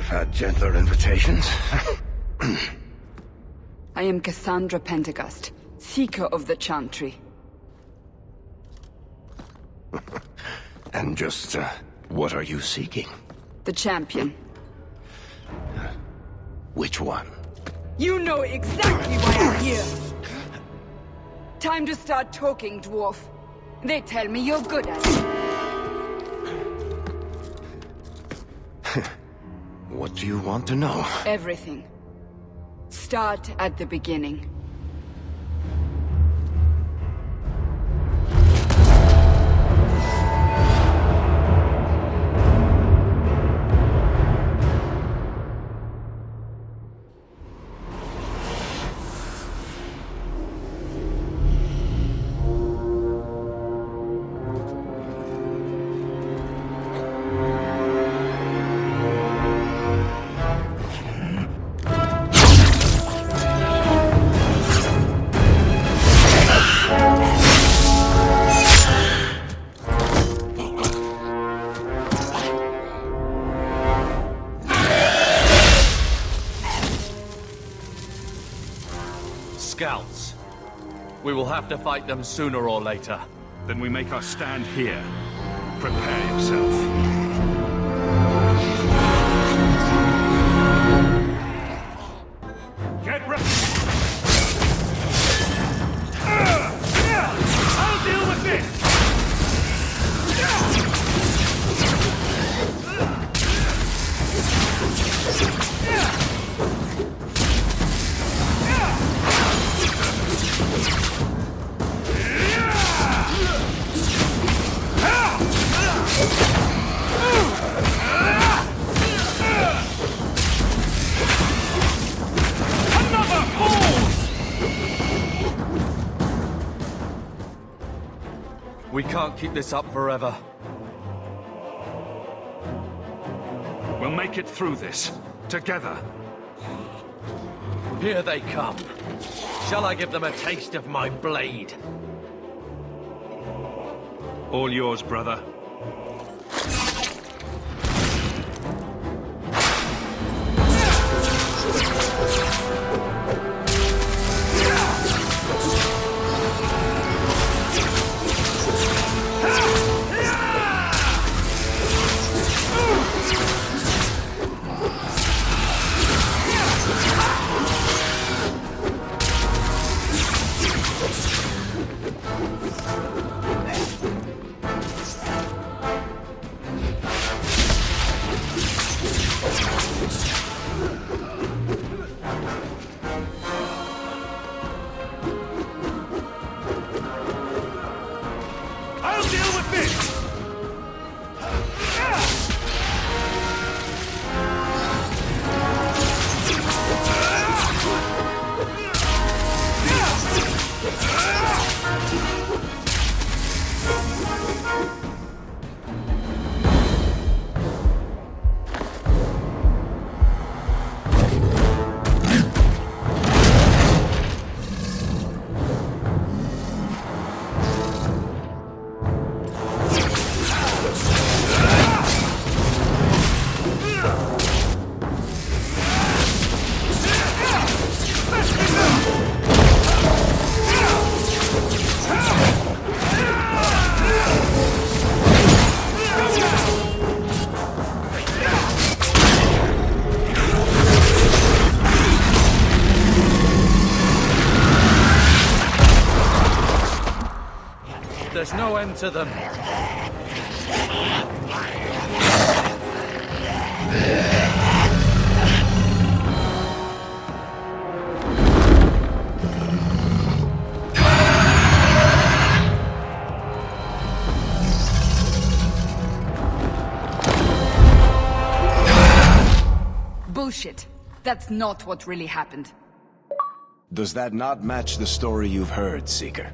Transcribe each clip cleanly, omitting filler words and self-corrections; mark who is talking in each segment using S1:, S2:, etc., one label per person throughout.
S1: I've had gentler invitations.
S2: I am Cassandra Pentecost, Seeker of the Chantry.
S1: And just, what are you seeking?
S2: The champion.
S1: Which one?
S2: You know exactly why I'm here! Time to start talking, dwarf. They tell me you're good at it.
S1: What do you want to know?
S2: Everything. Start at the beginning.
S3: Scouts. We will have to fight them sooner or later.
S4: Then we make our stand here. Prepare yourself. Get ready! I'll deal with this!
S3: We can't keep this up forever.
S4: We'll make it through this. Together.
S3: Here they come. Shall I give them a taste of my blade?
S4: All yours, brother.
S3: There's no end to them.
S2: Bullshit. That's not what really happened.
S1: Does that not match the story you've heard, Seeker?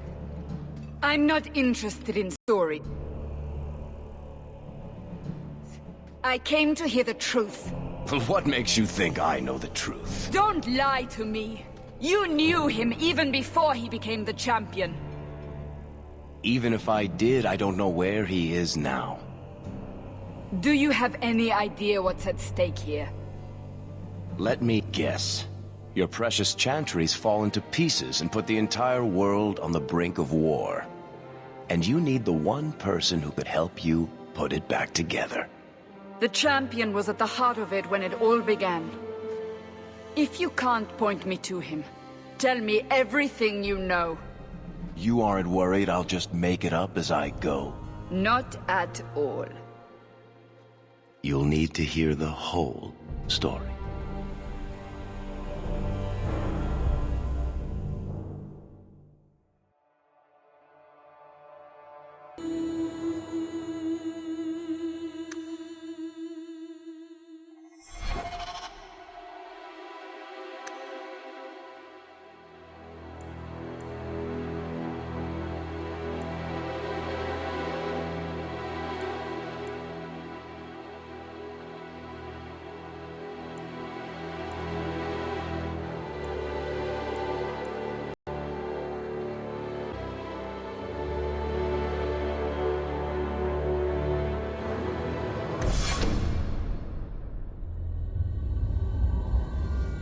S2: I'm not interested in story. I came to hear the truth.
S1: What makes you think I know the truth?
S2: Don't lie to me. You knew him even before he became the champion.
S1: Even if I did, I don't know where he is now.
S2: Do you have any idea what's at stake here?
S1: Let me guess. Your precious chantries fallen to pieces and put the entire world on the brink of war. And you need the one person who could help you put it back together.
S2: The champion was at the heart of it when it all began. If you can't point me to him, tell me everything you know.
S1: You aren't worried I'll just make it up as I go?
S2: Not at all.
S1: You'll need to hear the whole story.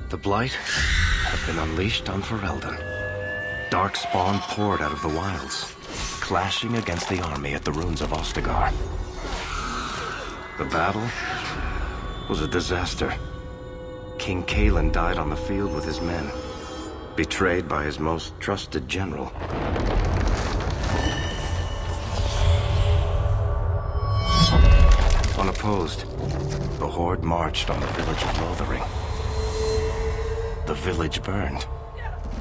S1: The Blight had been unleashed on Ferelden. Darkspawn poured out of the wilds, clashing against the army at the ruins of Ostagar. The battle was a disaster. King Cailan died on the field with his men, betrayed by his most trusted general. Unopposed, the Horde marched on the village of Lothering. The village burned,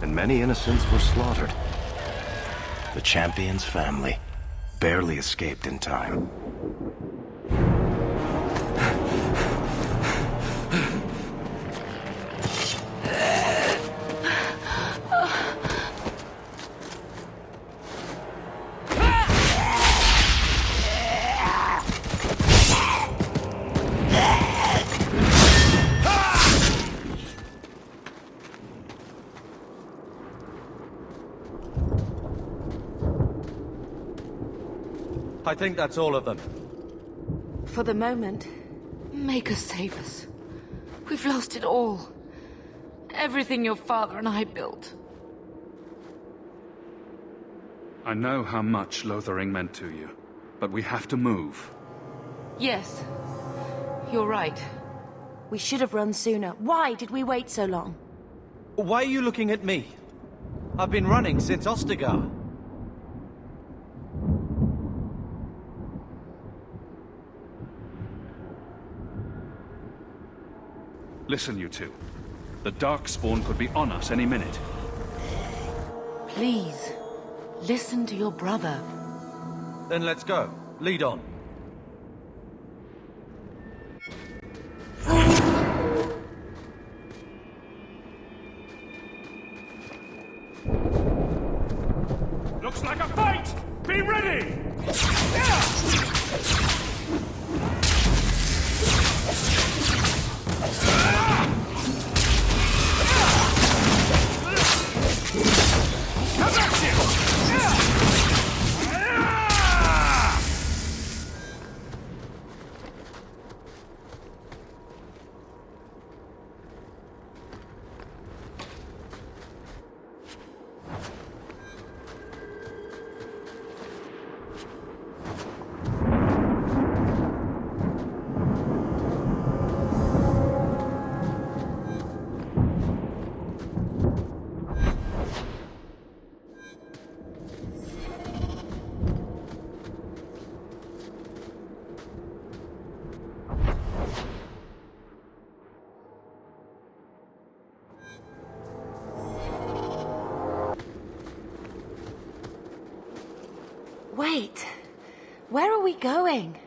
S1: and many innocents were slaughtered. The champion's family barely escaped in time.
S3: I think that's all of them.
S5: For the moment, make us save us. We've lost it all. Everything your father and I built.
S4: I know how much Lothering meant to you, but we have to move.
S5: Yes, you're right.
S6: We should have run sooner. Why did we wait so long?
S3: Why are you looking at me? I've been running since Ostagar.
S4: Listen, you two. The Darkspawn could be on us any minute.
S5: Please, listen to your brother.
S3: Then let's go. Lead on.
S4: Looks like a fight! Be ready!
S6: Wait, where are we going?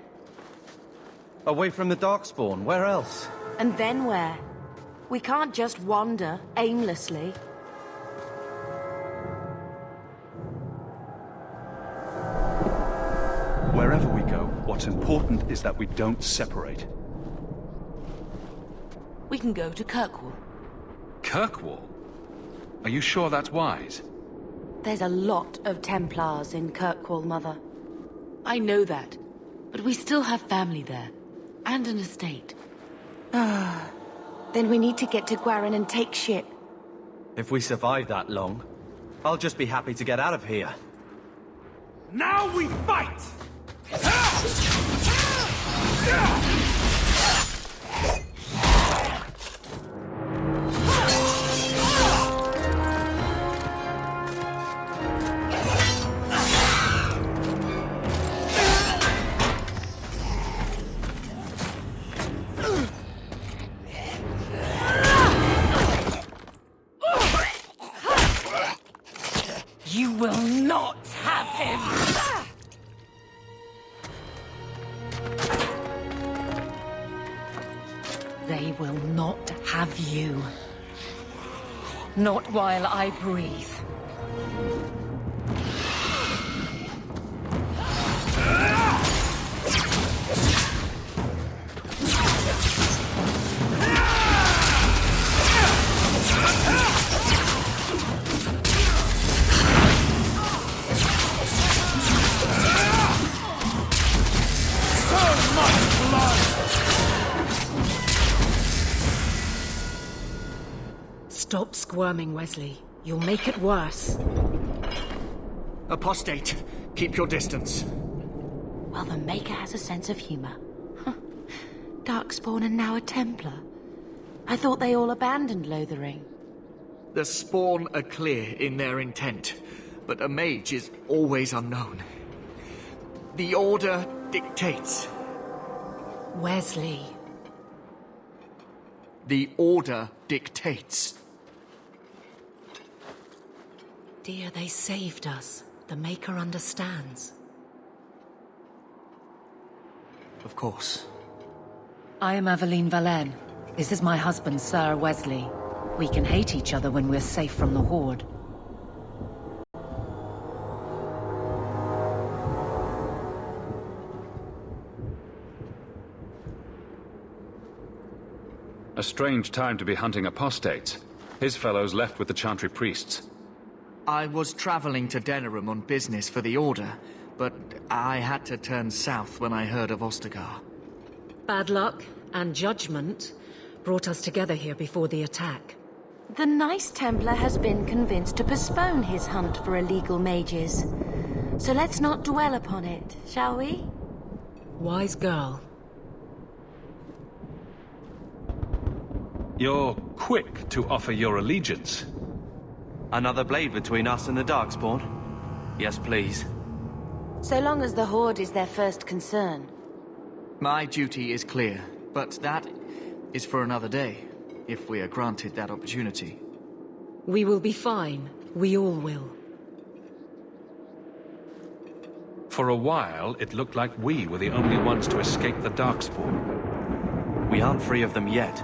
S3: Away from the Darkspawn, where else?
S6: And then where? We can't just wander aimlessly.
S4: Wherever we go, what's important is that we don't separate.
S5: We can go to Kirkwall.
S4: Kirkwall? Are you sure that's wise?
S6: There's a lot of Templars in Kirkwall, Mother.
S5: I know that, but we still have family there, and an estate.
S6: Then we need to get to Guarin and take ship.
S3: If we survive that long, I'll just be happy to get out of here.
S7: Now we fight!
S5: You will not have him! They will not have you. Not while I breathe. Stop squirming, Wesley. You'll make it worse.
S7: Apostate, keep your distance.
S6: Well, the Maker has a sense of humor. Huh. Darkspawn and now a Templar. I thought they all abandoned Lothering.
S7: The Spawn are clear in their intent, but a mage is always unknown. The Order dictates.
S5: Wesley.
S7: The Order dictates.
S5: Dear, they saved us. The Maker understands.
S7: Of course.
S5: I am Aveline Valenne. This is my husband, Sir Wesley. We can hate each other when we're safe from the Horde.
S4: A strange time to be hunting apostates. His fellows left with the Chantry priests.
S7: I was traveling to Denerim on business for the Order, but I had to turn south when I heard of Ostagar.
S5: Bad luck and judgment brought us together here before the attack.
S6: The nice Templar has been convinced to postpone his hunt for illegal mages. So let's not dwell upon it, shall we?
S5: Wise girl.
S4: You're quick to offer your allegiance.
S3: Another blade between us and the Darkspawn? Yes, please.
S6: So long as the Horde is their first concern.
S7: My duty is clear, but that is for another day, if we are granted that opportunity.
S5: We will be fine. We all will.
S4: For a while, it looked like we were the only ones to escape the Darkspawn.
S3: We aren't free of them yet.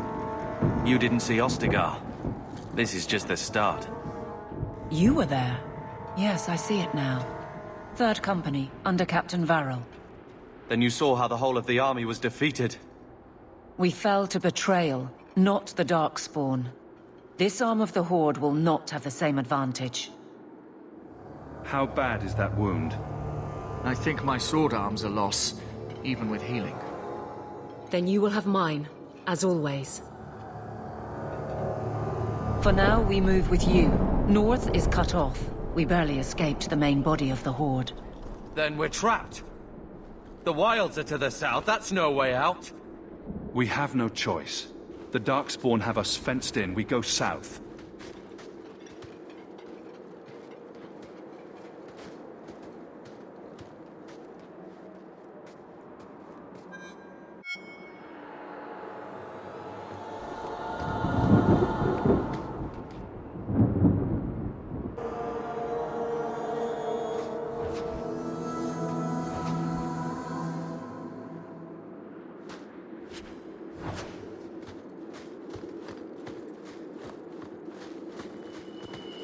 S3: You didn't see Ostagar. This is just the start.
S5: You were there. Yes, I see it now. Third Company, under Captain Varel.
S3: Then you saw how the whole of the army was defeated.
S5: We fell to betrayal, not the Darkspawn. This arm of the Horde will not have the same advantage.
S4: How bad is that wound?
S7: I think my sword arm's a loss, even with healing.
S5: Then you will have mine, as always. For now, we move with you. North is cut off. We barely escaped the main body of the Horde.
S3: Then we're trapped. The wilds are to the south, that's no way out.
S4: We have no choice. The Darkspawn have us fenced in. We go south.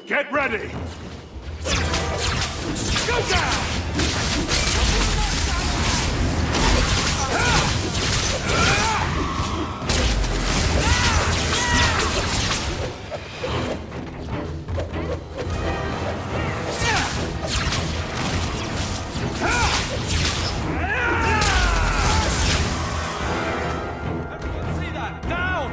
S7: Get ready! Go down!
S3: Everyone see that? Down!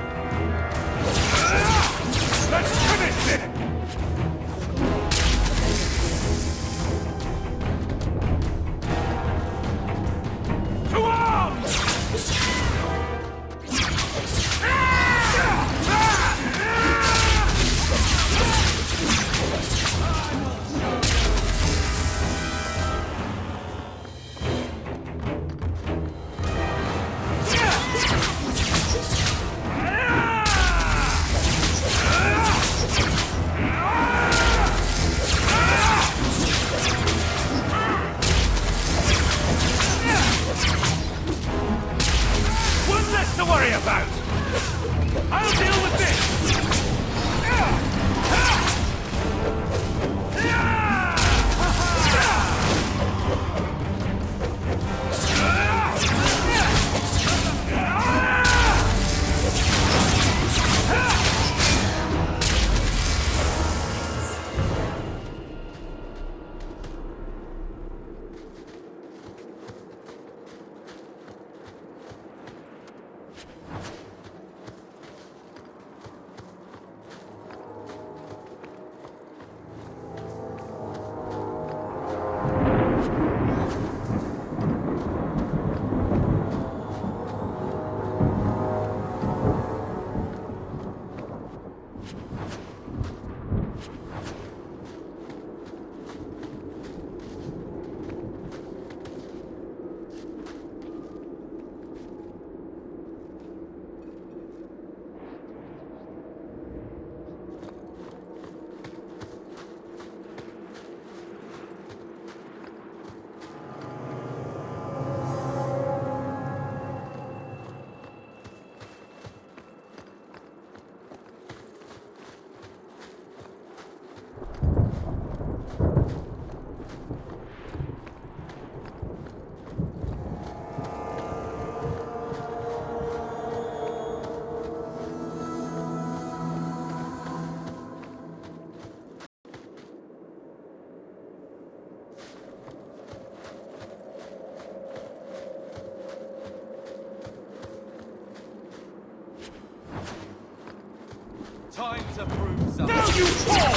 S3: Time to prove something.
S8: Now you fall!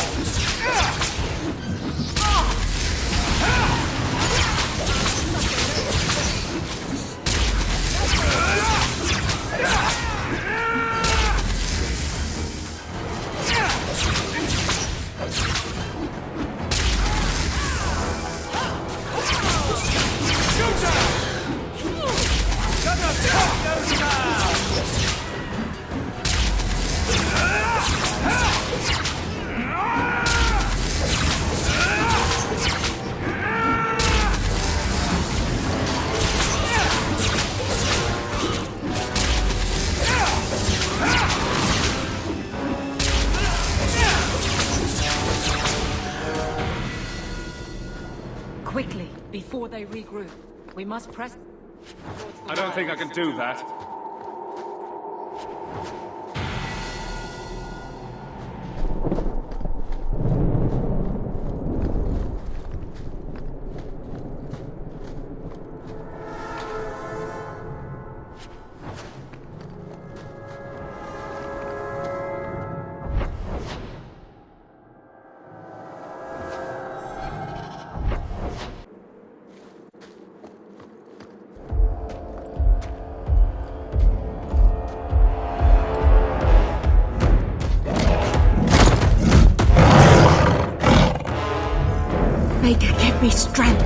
S6: Quickly, before they regroup. We must press...
S8: I don't think I can do that.
S6: Maker, give me strength.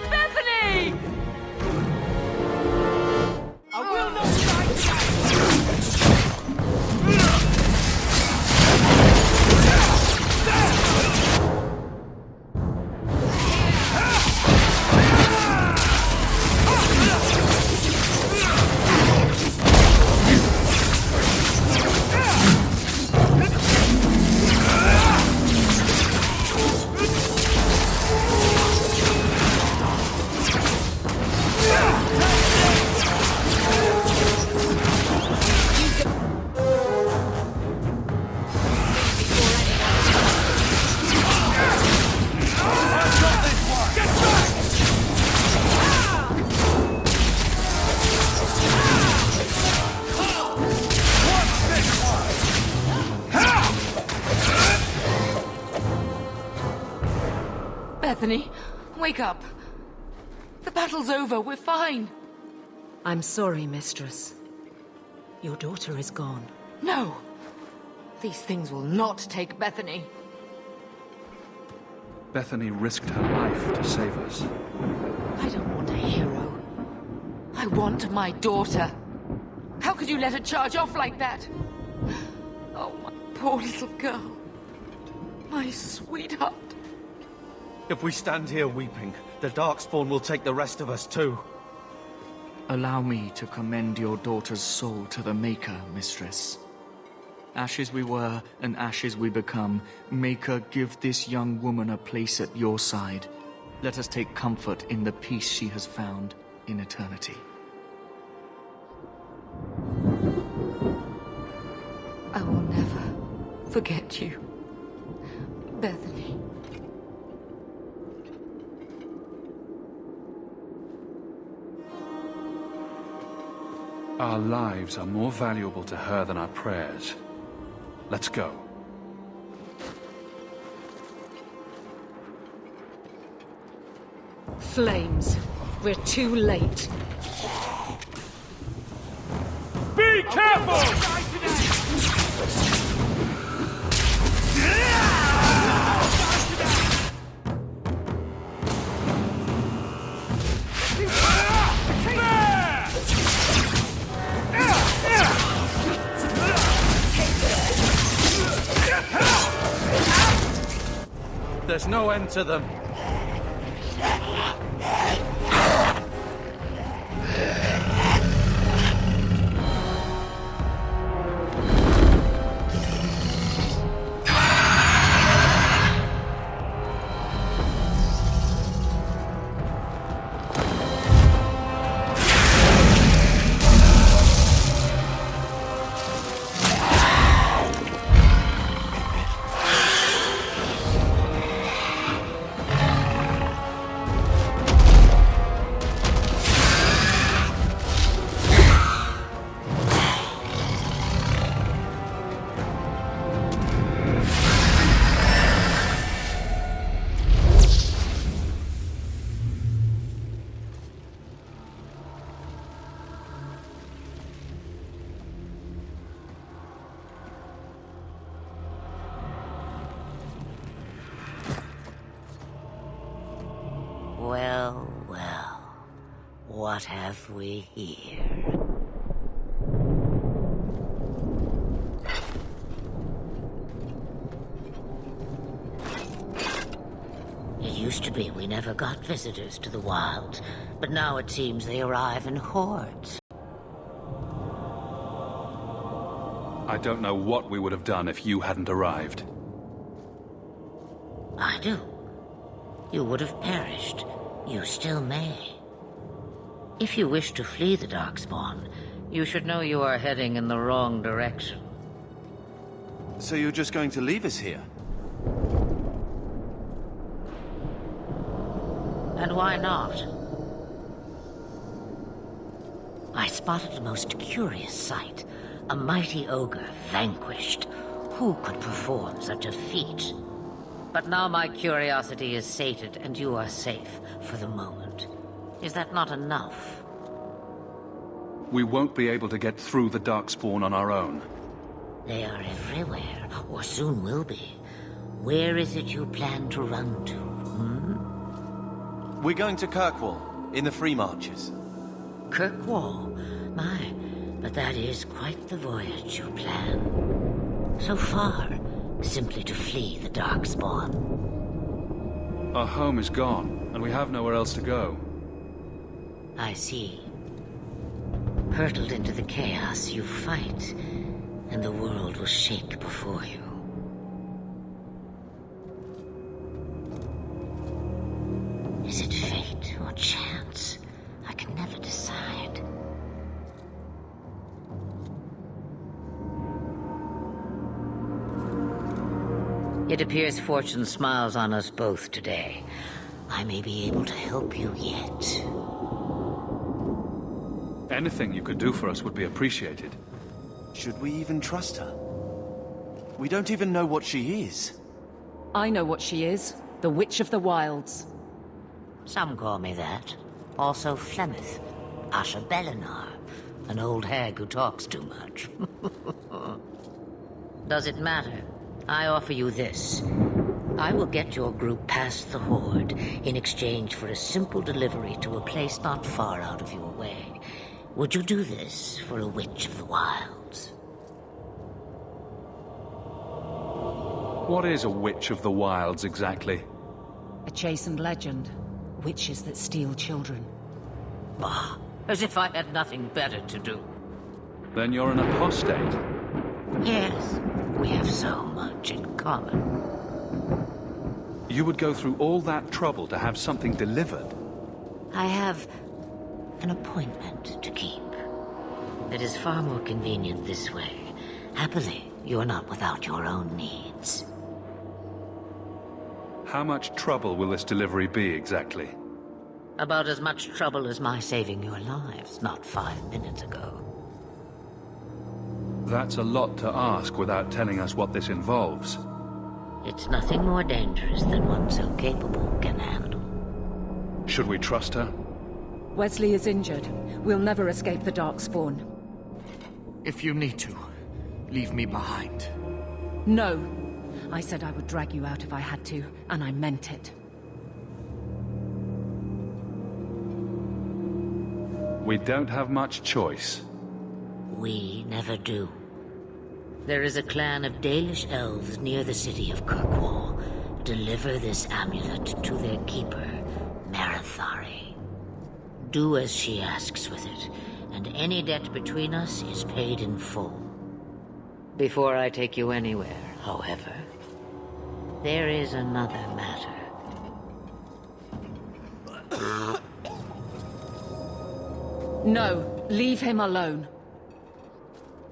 S5: Bethany!
S8: I will not die
S5: Bethany, wake up. The battle's over. We're fine.
S6: I'm sorry, mistress. Your daughter is gone.
S5: No. These things will not take Bethany.
S4: Bethany risked her life to save us.
S5: I don't want a hero. I want my daughter. How could you let her charge off like that? Oh, my poor little girl. My sweetheart.
S3: If we stand here weeping, the Darkspawn will take the rest of us too.
S7: Allow me to commend your daughter's soul to the Maker, mistress. Ashes we were, and ashes we become. Maker, give this young woman a place at your side. Let us take comfort in the peace she has found in eternity.
S5: I will never forget you, Bethany.
S4: Our lives are more valuable to her than our prayers. Let's go.
S6: Flames. We're too late.
S8: Be careful!
S3: There's no end to them.
S6: Well, well. What have we here? It used to be we never got visitors to the wilds, but now it seems they arrive in hordes.
S4: I don't know what we would have done if you hadn't arrived.
S6: I do. You would have perished. You still may. If you wish to flee the Darkspawn, you should know you are heading in the wrong direction.
S3: So you're just going to leave us here?
S6: And why not? I spotted a most curious sight. A mighty ogre vanquished. Who could perform such a feat? But now my curiosity is sated and you are safe for the moment. Is that not enough?
S4: We won't be able to get through the Darkspawn on our own.
S6: They are everywhere, or soon will be. Where is it you plan to run to,
S3: We're going to Kirkwall, in the Free Marches.
S6: Kirkwall? My, but that is quite the voyage you plan. So far, simply to flee the Darkspawn.
S4: Our home is gone, and we have nowhere else to go.
S6: I see. Hurtled into the chaos, you fight, and the world will shake before you. Is it fate or chance? I can never decide. It appears fortune smiles on us both today. I may be able to help you yet.
S4: Anything you could do for us would be appreciated.
S3: Should we even trust her? We don't even know what she is.
S2: I know what she is. The Witch of the Wilds.
S6: Some call me that. Also Flemeth, Asha Belinar, an old hag who talks too much. Does it matter? I offer you this. I will get your group past the Horde in exchange for a simple delivery to a place not far out of your way. Would you do this for a Witch of the Wilds?
S4: What is a Witch of the Wilds, exactly?
S2: A chastened legend. Witches that steal children.
S6: Bah, as if I had nothing better to do.
S4: Then you're an apostate.
S6: Yes, we have so much in common.
S4: You would go through all that trouble to have something delivered?
S6: I have an appointment to keep. It is far more convenient this way. Happily, you're not without your own needs.
S4: How much trouble will this delivery be, exactly?
S6: About as much trouble as my saving your lives not 5 minutes ago.
S4: That's a lot to ask without telling us what this involves.
S6: It's nothing more dangerous than one so capable can handle.
S4: Should we trust her?
S2: Wesley is injured. We'll never escape the Darkspawn.
S7: If you need to, leave me behind.
S2: No. I said I would drag you out if I had to, and I meant it.
S4: We don't have much choice.
S6: We never do. There is a clan of Dalish elves near the city of Kirkwall. Deliver this amulet to their keeper, Marathari. Do as she asks with it, and any debt between us is paid in full. Before I take you anywhere, however, there is another matter.
S2: No, leave him alone.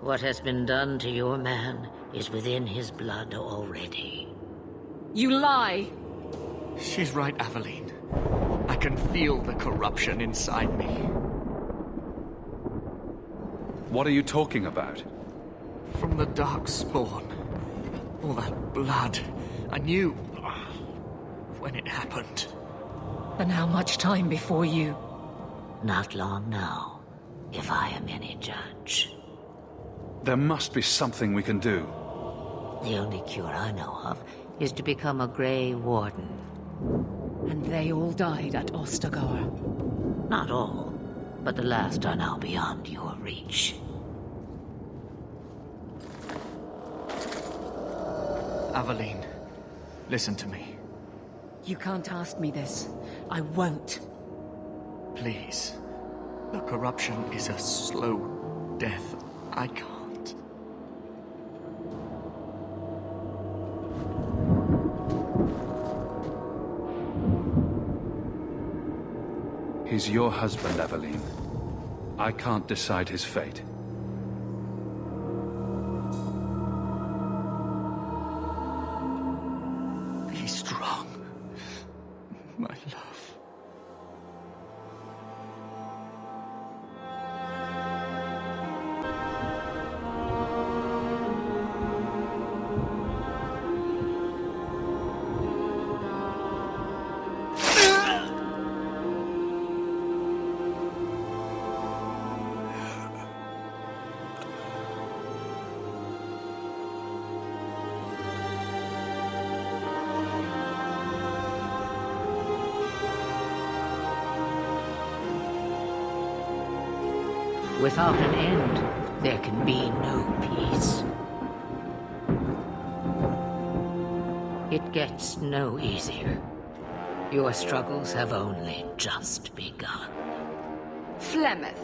S6: What has been done to your man is within his blood already.
S2: You lie!
S7: She's right, Aveline. I can feel the corruption inside me.
S4: What are you talking about?
S7: From the Darkspawn. All that blood. I knew when it happened.
S2: And how much time before you?
S6: Not long now, if I am any judge.
S4: There must be something we can do.
S6: The only cure I know of is to become a Grey Warden.
S5: And they all died at Ostagar.
S6: Not all, but the last are now beyond your reach.
S7: Aveline, listen to me.
S5: You can't ask me this. I won't.
S7: Please. The corruption is a slow death. I can't.
S4: He's your husband, Aveline. I can't decide his fate.
S7: Be strong, my love.
S6: Without an end, there can be no peace. It gets no easier. Your struggles have only just begun.
S2: Flemeth,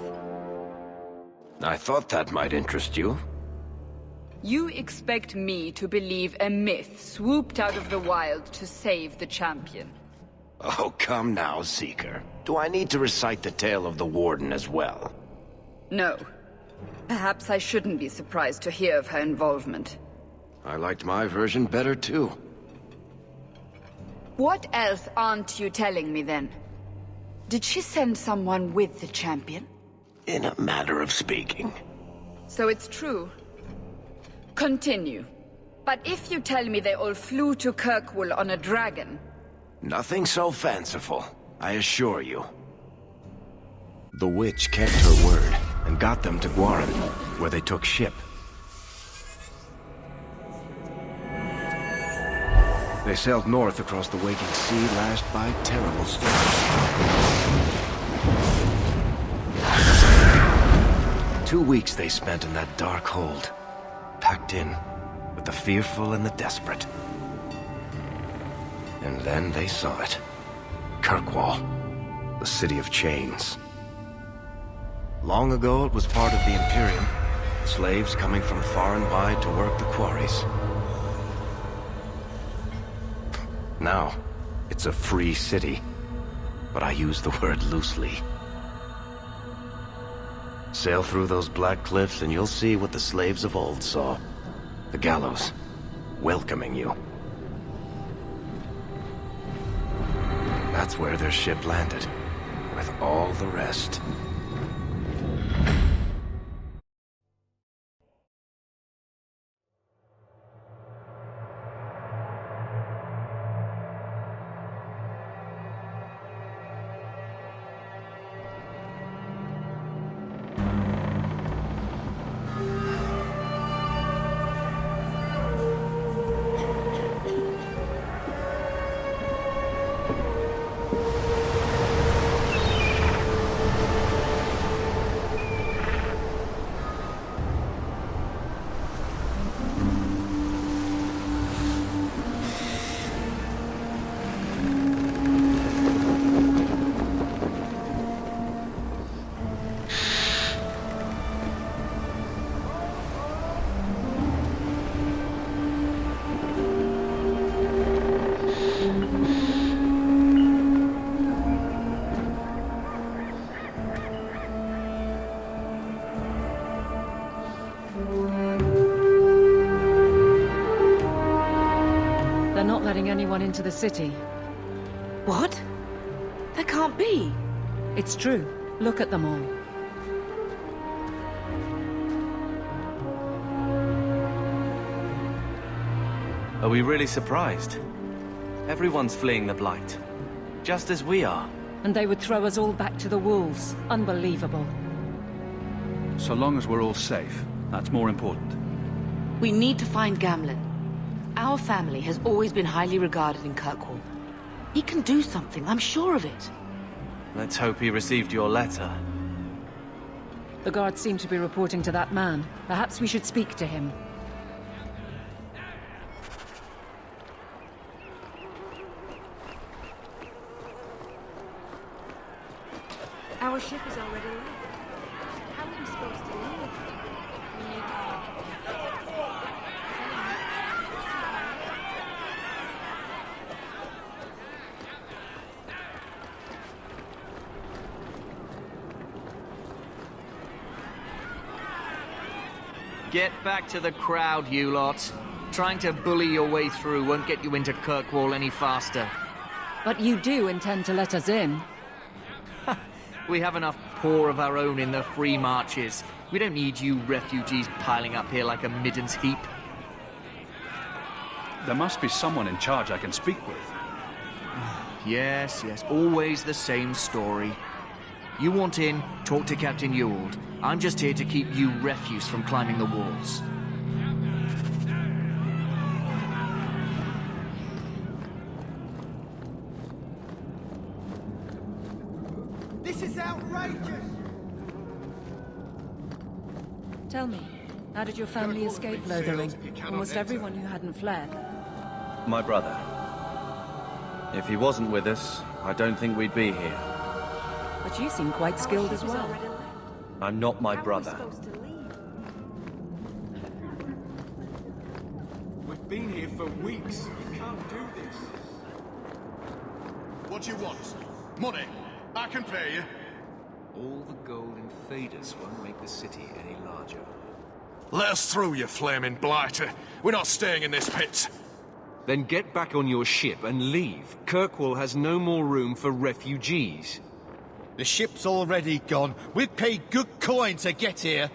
S1: I thought that might interest you.
S2: you expect me to believe a myth swooped out of the wild to save the champion?
S1: Oh, come now, Seeker. Do I need to recite the tale of the Warden as well?
S2: No. Perhaps I shouldn't be surprised to hear of her involvement.
S1: I liked my version better, too.
S2: What else aren't you telling me, then? Did she send someone with the champion?
S1: In a matter of speaking.
S2: So it's true. Continue. But if you tell me they all flew to Kirkwall on a dragon...
S1: Nothing so fanciful, I assure you. The witch kept her word, and got them to Guaran, where they took ship. They sailed north across the waking sea, lashed by terrible storms. 2 weeks they spent in that dark hold, packed in with the fearful and the desperate. And then they saw it. Kirkwall, the city of chains. Long ago it was part of the Imperium, slaves coming from far and wide to work the quarries. Now, it's a free city, but I use the word loosely. Sail through those black cliffs and you'll see what the slaves of old saw. The gallows, welcoming you. That's where their ship landed, with all the rest.
S5: Anyone into the city.
S9: What? That can't be.
S5: It's true. Look at them all.
S3: Are we really surprised? Everyone's fleeing the Blight. Just as we are.
S5: And they would throw us all back to the wolves. Unbelievable.
S4: So long as we're all safe, that's more important.
S9: We need to find Gamlen. Our family has always been highly regarded in Kirkwall. He can do something, I'm sure of it.
S3: Let's hope he received your letter.
S10: The guards seem to be reporting to that man. Perhaps we should speak to him.
S2: Our ship is already left. How are we supposed to leave? We need to
S7: Get back to the crowd, you lot. Trying to bully your way through won't get you into Kirkwall any faster.
S10: But you do intend to let us in.
S7: We have enough poor of our own in the free marches. We don't need you refugees piling up here like a middens heap.
S4: There must be someone in charge I can speak with.
S7: Yes, always the same story. You want in, talk to Captain Ewald. I'm just here to keep you refuse from climbing the walls.
S8: This is outrageous!
S10: Tell me, how did your family escape Lothering? Almost everyone who hadn't fled.
S3: My brother. If he wasn't with us, I don't think we'd be here.
S10: But you seem quite skilled as well.
S3: I'm not my brother.
S8: We've been here for weeks. You can't do this.
S11: What do you want? Money? I can pay you.
S12: All the gold in Fadus won't make the city any larger.
S11: Let us through, you flaming blighter. We're not staying in this pit.
S12: Then get back on your ship and leave. Kirkwall has no more room for refugees.
S13: The ship's already gone. We've paid good coin to get here.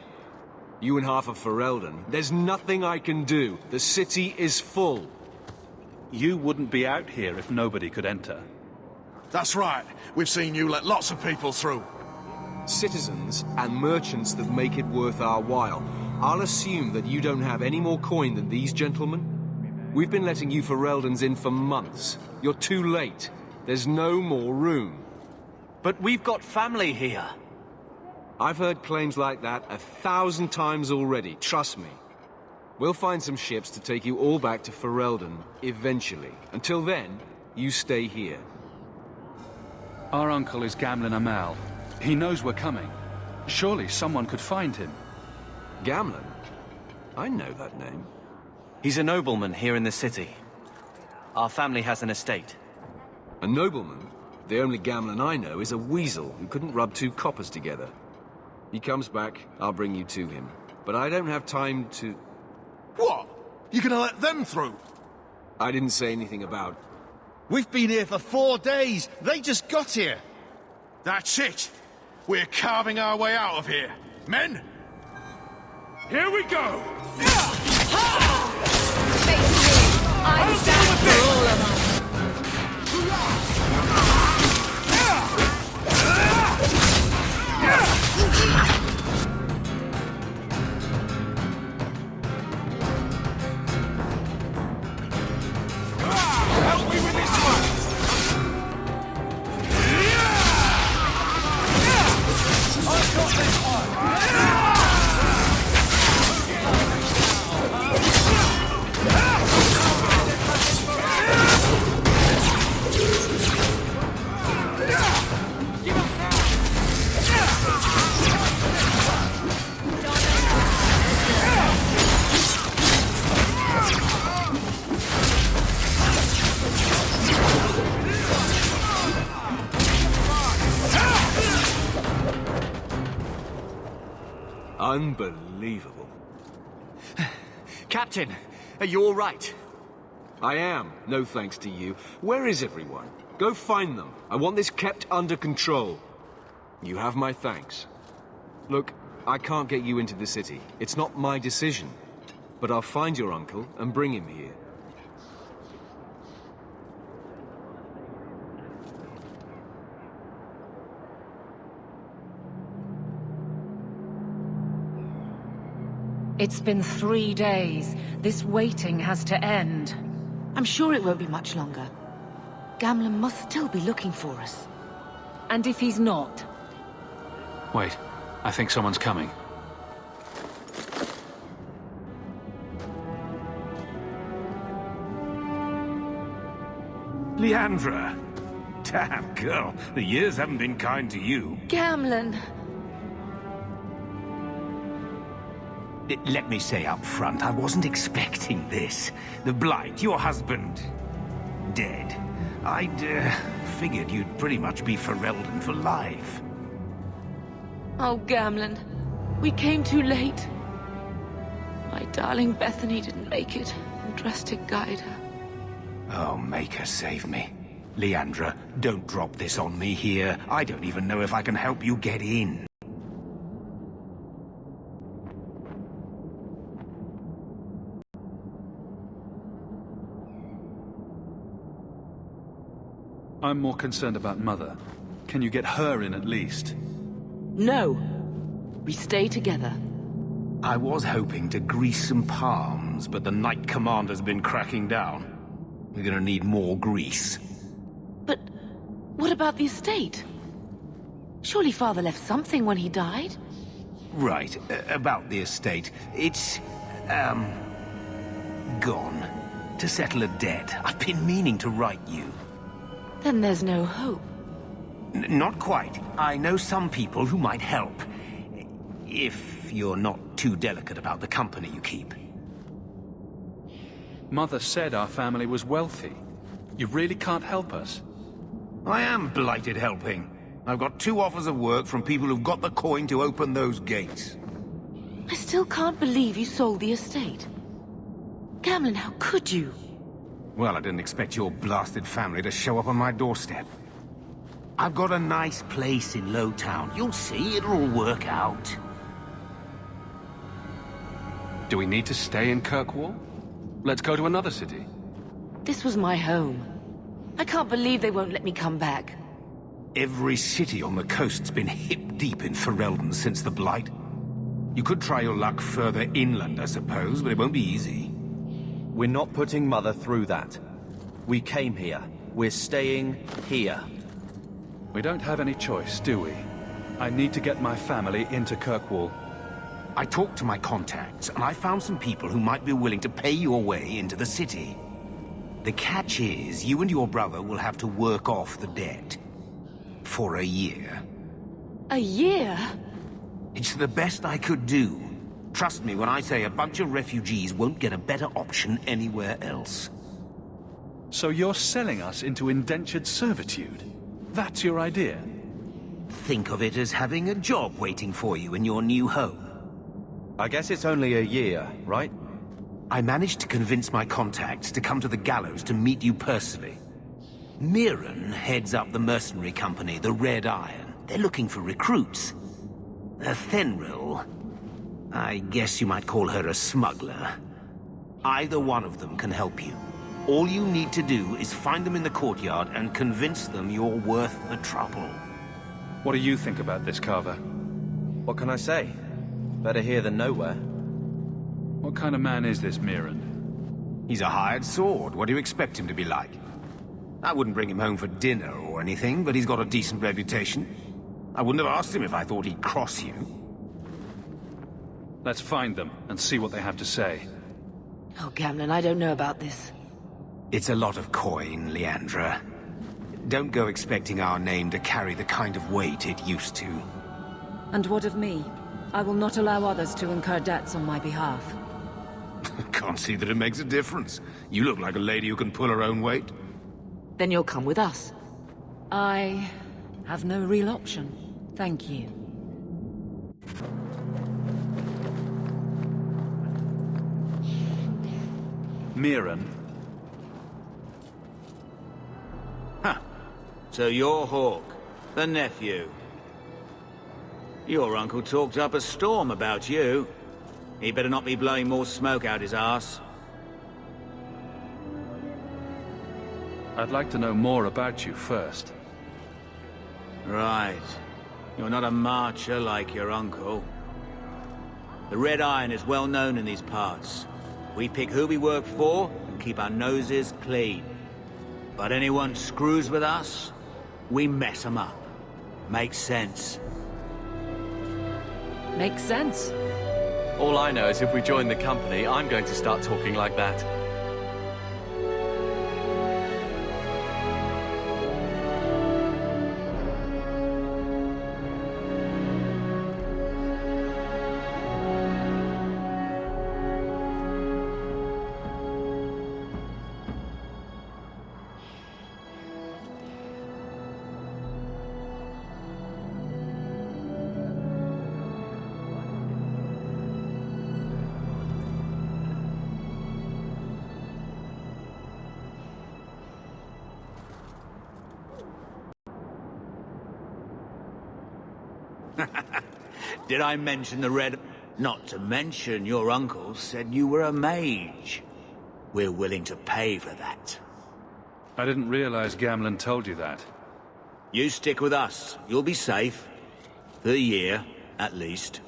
S12: You and half of Ferelden. There's nothing I can do. The city is full.
S4: You wouldn't be out here if nobody could enter.
S11: That's right. We've seen you let lots of people through.
S12: Citizens and merchants that make it worth our while. I'll assume that you don't have any more coin than these gentlemen. We've been letting you Fereldens in for months. You're too late. There's no more room.
S3: But we've got family here.
S12: I've heard claims like that 1,000 times already, trust me. We'll find some ships to take you all back to Ferelden, eventually. Until then, you stay here.
S4: Our uncle is Gamlen Amal. He knows we're coming. Surely someone could find him.
S12: Gamlen? I know that name.
S3: He's a nobleman here in the city. Our family has an estate.
S12: A nobleman? The only Gamlen I know is a weasel who couldn't rub 2 coppers together. He comes back, I'll bring you to him. But I don't have time to...
S11: What? You gonna let them through?
S12: I didn't say anything about...
S13: We've been here for 4 days. They just got here.
S11: That's it. We're carving our way out of here. Men?
S8: Here we go!
S5: I stand for all of us.
S8: Help me with this one! I've got this one!
S12: Unbelievable.
S7: Captain, are you all right?
S12: I am, no thanks to you. Where is everyone? Go find them. I want this kept under control. You have my thanks. Look, I can't get you into the city. It's not my decision. But I'll find your uncle and bring him here.
S10: It's been 3 days. This waiting has to end.
S9: I'm sure it won't be much longer. Gamlen must still be looking for us.
S10: And if he's not?
S4: Wait, I think someone's coming.
S14: Leandra! Damn, girl, the years haven't been kind to you.
S5: Gamlen!
S14: Let me say up front, I wasn't expecting this. The Blight, your husband, dead. I'd figured you'd pretty much be Ferelden for life.
S5: Oh, Gamlen. We came too late. My darling Bethany didn't make it, and Drastic guide her.
S14: Oh, Maker, save me. Leandra, don't drop this on me here. I don't even know if I can help you get in.
S4: I'm more concerned about Mother. Can you get her in at least?
S9: No. We stay together.
S14: I was hoping to grease some palms, but the Knight Commander's been cracking down. We're gonna need more grease.
S9: But what about the estate? Surely Father left something when he died?
S14: Right, about the estate. It's, gone. To settle a debt. I've been meaning to write you.
S9: Then there's no hope.
S14: Not quite. I know some people who might help. If you're not too delicate about the company you keep.
S4: Mother said our family was wealthy. You really can't help us?
S14: I am blighted helping. I've got 2 offers of work from people who've got the coin to open those gates.
S9: I still can't believe you sold the estate. Gamlen, how could you?
S14: Well, I didn't expect your blasted family to show up on my doorstep. I've got a nice place in Lowtown. You'll see, it'll all work out.
S4: Do we need to stay in Kirkwall? Let's go to another city.
S9: This was my home. I can't believe they won't let me come back.
S14: Every city on the coast's been hip-deep in Ferelden since the Blight. You could try your luck further inland, I suppose, but it won't be easy.
S15: We're not putting Mother through that. We came here. We're staying here.
S4: We don't have any choice, do we? I need to get my family into Kirkwall.
S14: I talked to my contacts, and I found some people who might be willing to pay your way into the city. The catch is, you and your brother will have to work off the debt. For a year.
S9: A year?
S14: It's the best I could do. Trust me when I say a bunch of refugees won't get a better option anywhere else.
S4: So you're selling us into indentured servitude? That's your idea?
S14: Think of it as having a job waiting for you in your new home.
S15: I guess it's only a year, right?
S14: I managed to convince my contacts to come to the gallows to meet you personally. Mirren heads up the mercenary company, the Red Iron. They're looking for recruits. Fenrir, I guess you might call her a smuggler. Either one of them can help you. All you need to do is find them in the courtyard and convince them you're worth the trouble.
S4: What do you think about this, Carver?
S15: What can I say? Better here than nowhere.
S4: What kind of man is this Mirren?
S14: He's a hired sword. What do you expect him to be like? I wouldn't bring him home for dinner or anything, but he's got a decent reputation. I wouldn't have asked him if I thought he'd cross you.
S4: Let's find them and see what they have to say.
S9: Oh, Gamlen, I don't know about this.
S14: It's a lot of coin, Leandra. Don't go expecting our name to carry the kind of weight it used to.
S10: And what of me? I will not allow others to incur debts on my behalf.
S14: Can't see that it makes a difference. You look like a lady who can pull her own weight.
S9: Then you'll come with us.
S10: I have no real option. Thank you.
S4: Mirren?
S16: Huh. So you're Hawk, the nephew. Your uncle talked up a storm about you. He better not be blowing more smoke out his arse.
S4: I'd like to know more about you first.
S16: Right. You're not a marcher like your uncle. The Red Iron is well known in these parts. We pick who we work for and keep our noses clean. But anyone screws with us, we mess them up. Makes sense.
S10: Makes sense.
S3: All I know is if we join the company, I'm going to start talking like that.
S16: Did I mention the red... Not to mention your uncle said you were a mage. We're willing to pay for that.
S4: I didn't realize Gamlen told you that.
S16: You stick with us. You'll be safe. For a year, at least.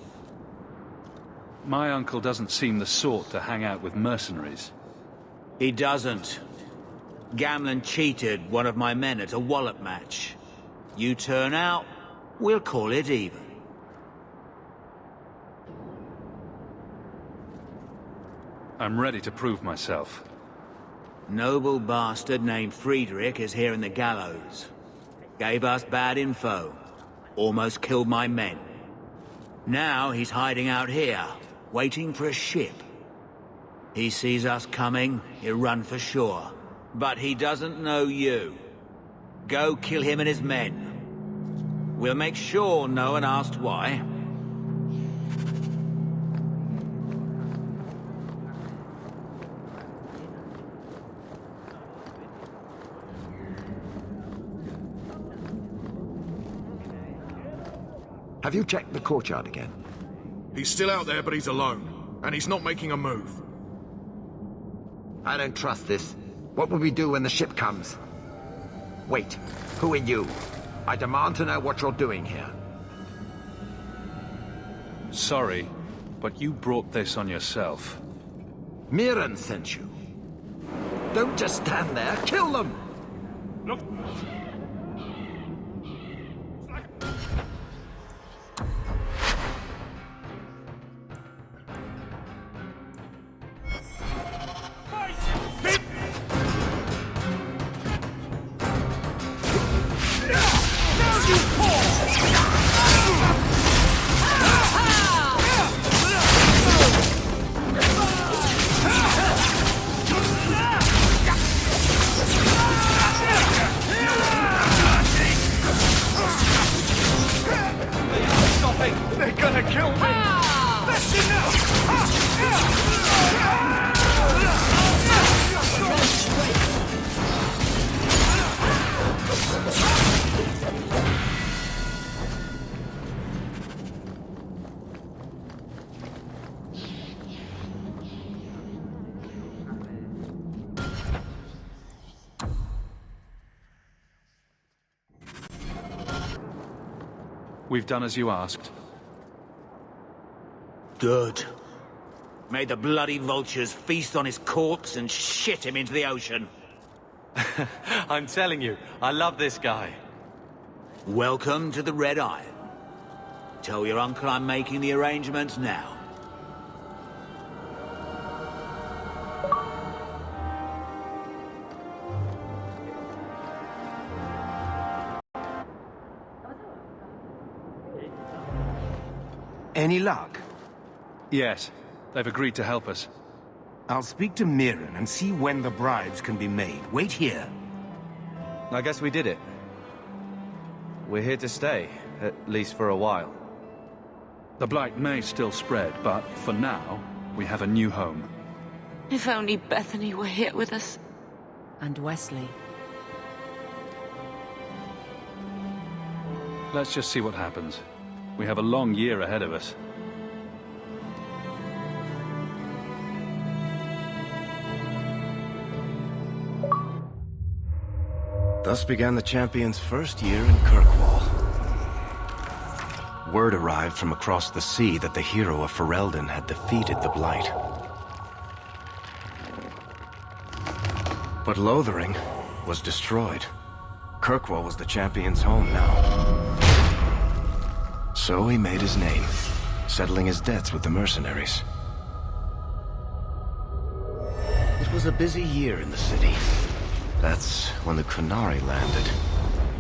S4: My uncle doesn't seem the sort to hang out with mercenaries.
S16: He doesn't. Gamlen cheated one of my men at a wallop match. You turn out, we'll call it even.
S4: I'm ready to prove myself.
S16: Noble bastard named Friedrich is here in the gallows. Gave us bad info. Almost killed my men. Now he's hiding out here, waiting for a ship. He sees us coming, he'll run for sure. But he doesn't know you. Go kill him and his men. We'll make sure no one asks why.
S17: Have you checked the courtyard again?
S11: He's still out there, but he's alone. And he's not making a move.
S17: I don't trust this. What will we do when the ship comes? Wait, who are you? I demand to know what you're doing here.
S4: Sorry, but you brought this on yourself.
S17: Mirren sent you. Don't just stand there, kill them!
S11: Look.
S8: They're gonna kill me! That's enough!
S4: We've done as you asked.
S16: Good. May the bloody vultures feast on his corpse and shit him into the ocean.
S3: I'm telling you, I love this guy.
S16: Welcome to the Red Iron. Tell your uncle I'm making the arrangements now.
S14: Any luck?
S4: Yes, they've agreed to help us.
S14: I'll speak to Mirren and see when the bribes can be made. Wait here.
S15: I guess we did it. We're here to stay, at least for a while.
S4: The blight may still spread, but for now, we have a new home.
S9: If only Bethany were here with us.
S10: And Wesley.
S4: Let's just see what happens. We have a long year ahead of us.
S1: Thus began the champion's first year in Kirkwall. Word arrived from across the sea that the hero of Ferelden had defeated the Blight. But Lothering, was destroyed. Kirkwall was the champion's home now. So he made his name, settling his debts with the mercenaries. It was a busy year in the city. That's when the Qunari landed.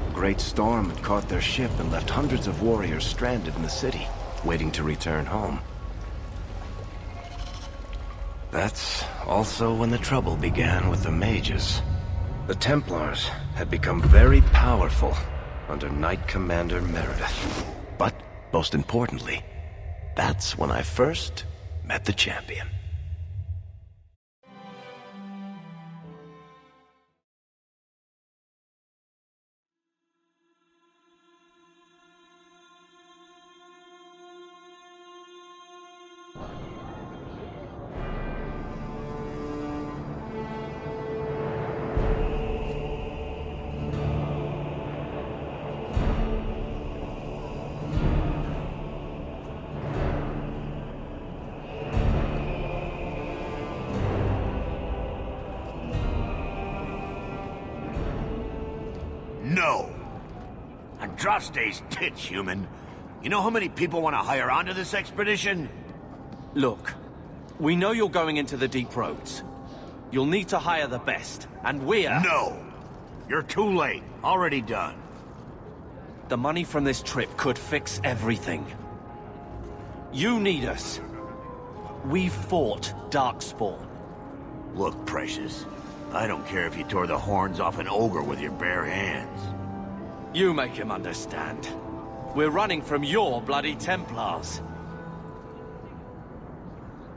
S1: A great storm had caught their ship and left hundreds of warriors stranded in the city, waiting to return home. That's also when the trouble began with the mages. The Templars had become very powerful under Knight Commander Meredith. But, most importantly, that's when I first met the champion.
S18: No! Andraste's tits, human. You know how many people want to hire onto this expedition?
S3: Look, we know you're going into the deep roads. You'll need to hire the best, and we're...
S18: No! You're too late. Already done.
S3: The money from this trip could fix everything. You need us. We fought Darkspawn.
S18: Look, Precious. I don't care if you tore the horns off an ogre with your bare hands.
S3: You make him understand. We're running from your bloody Templars.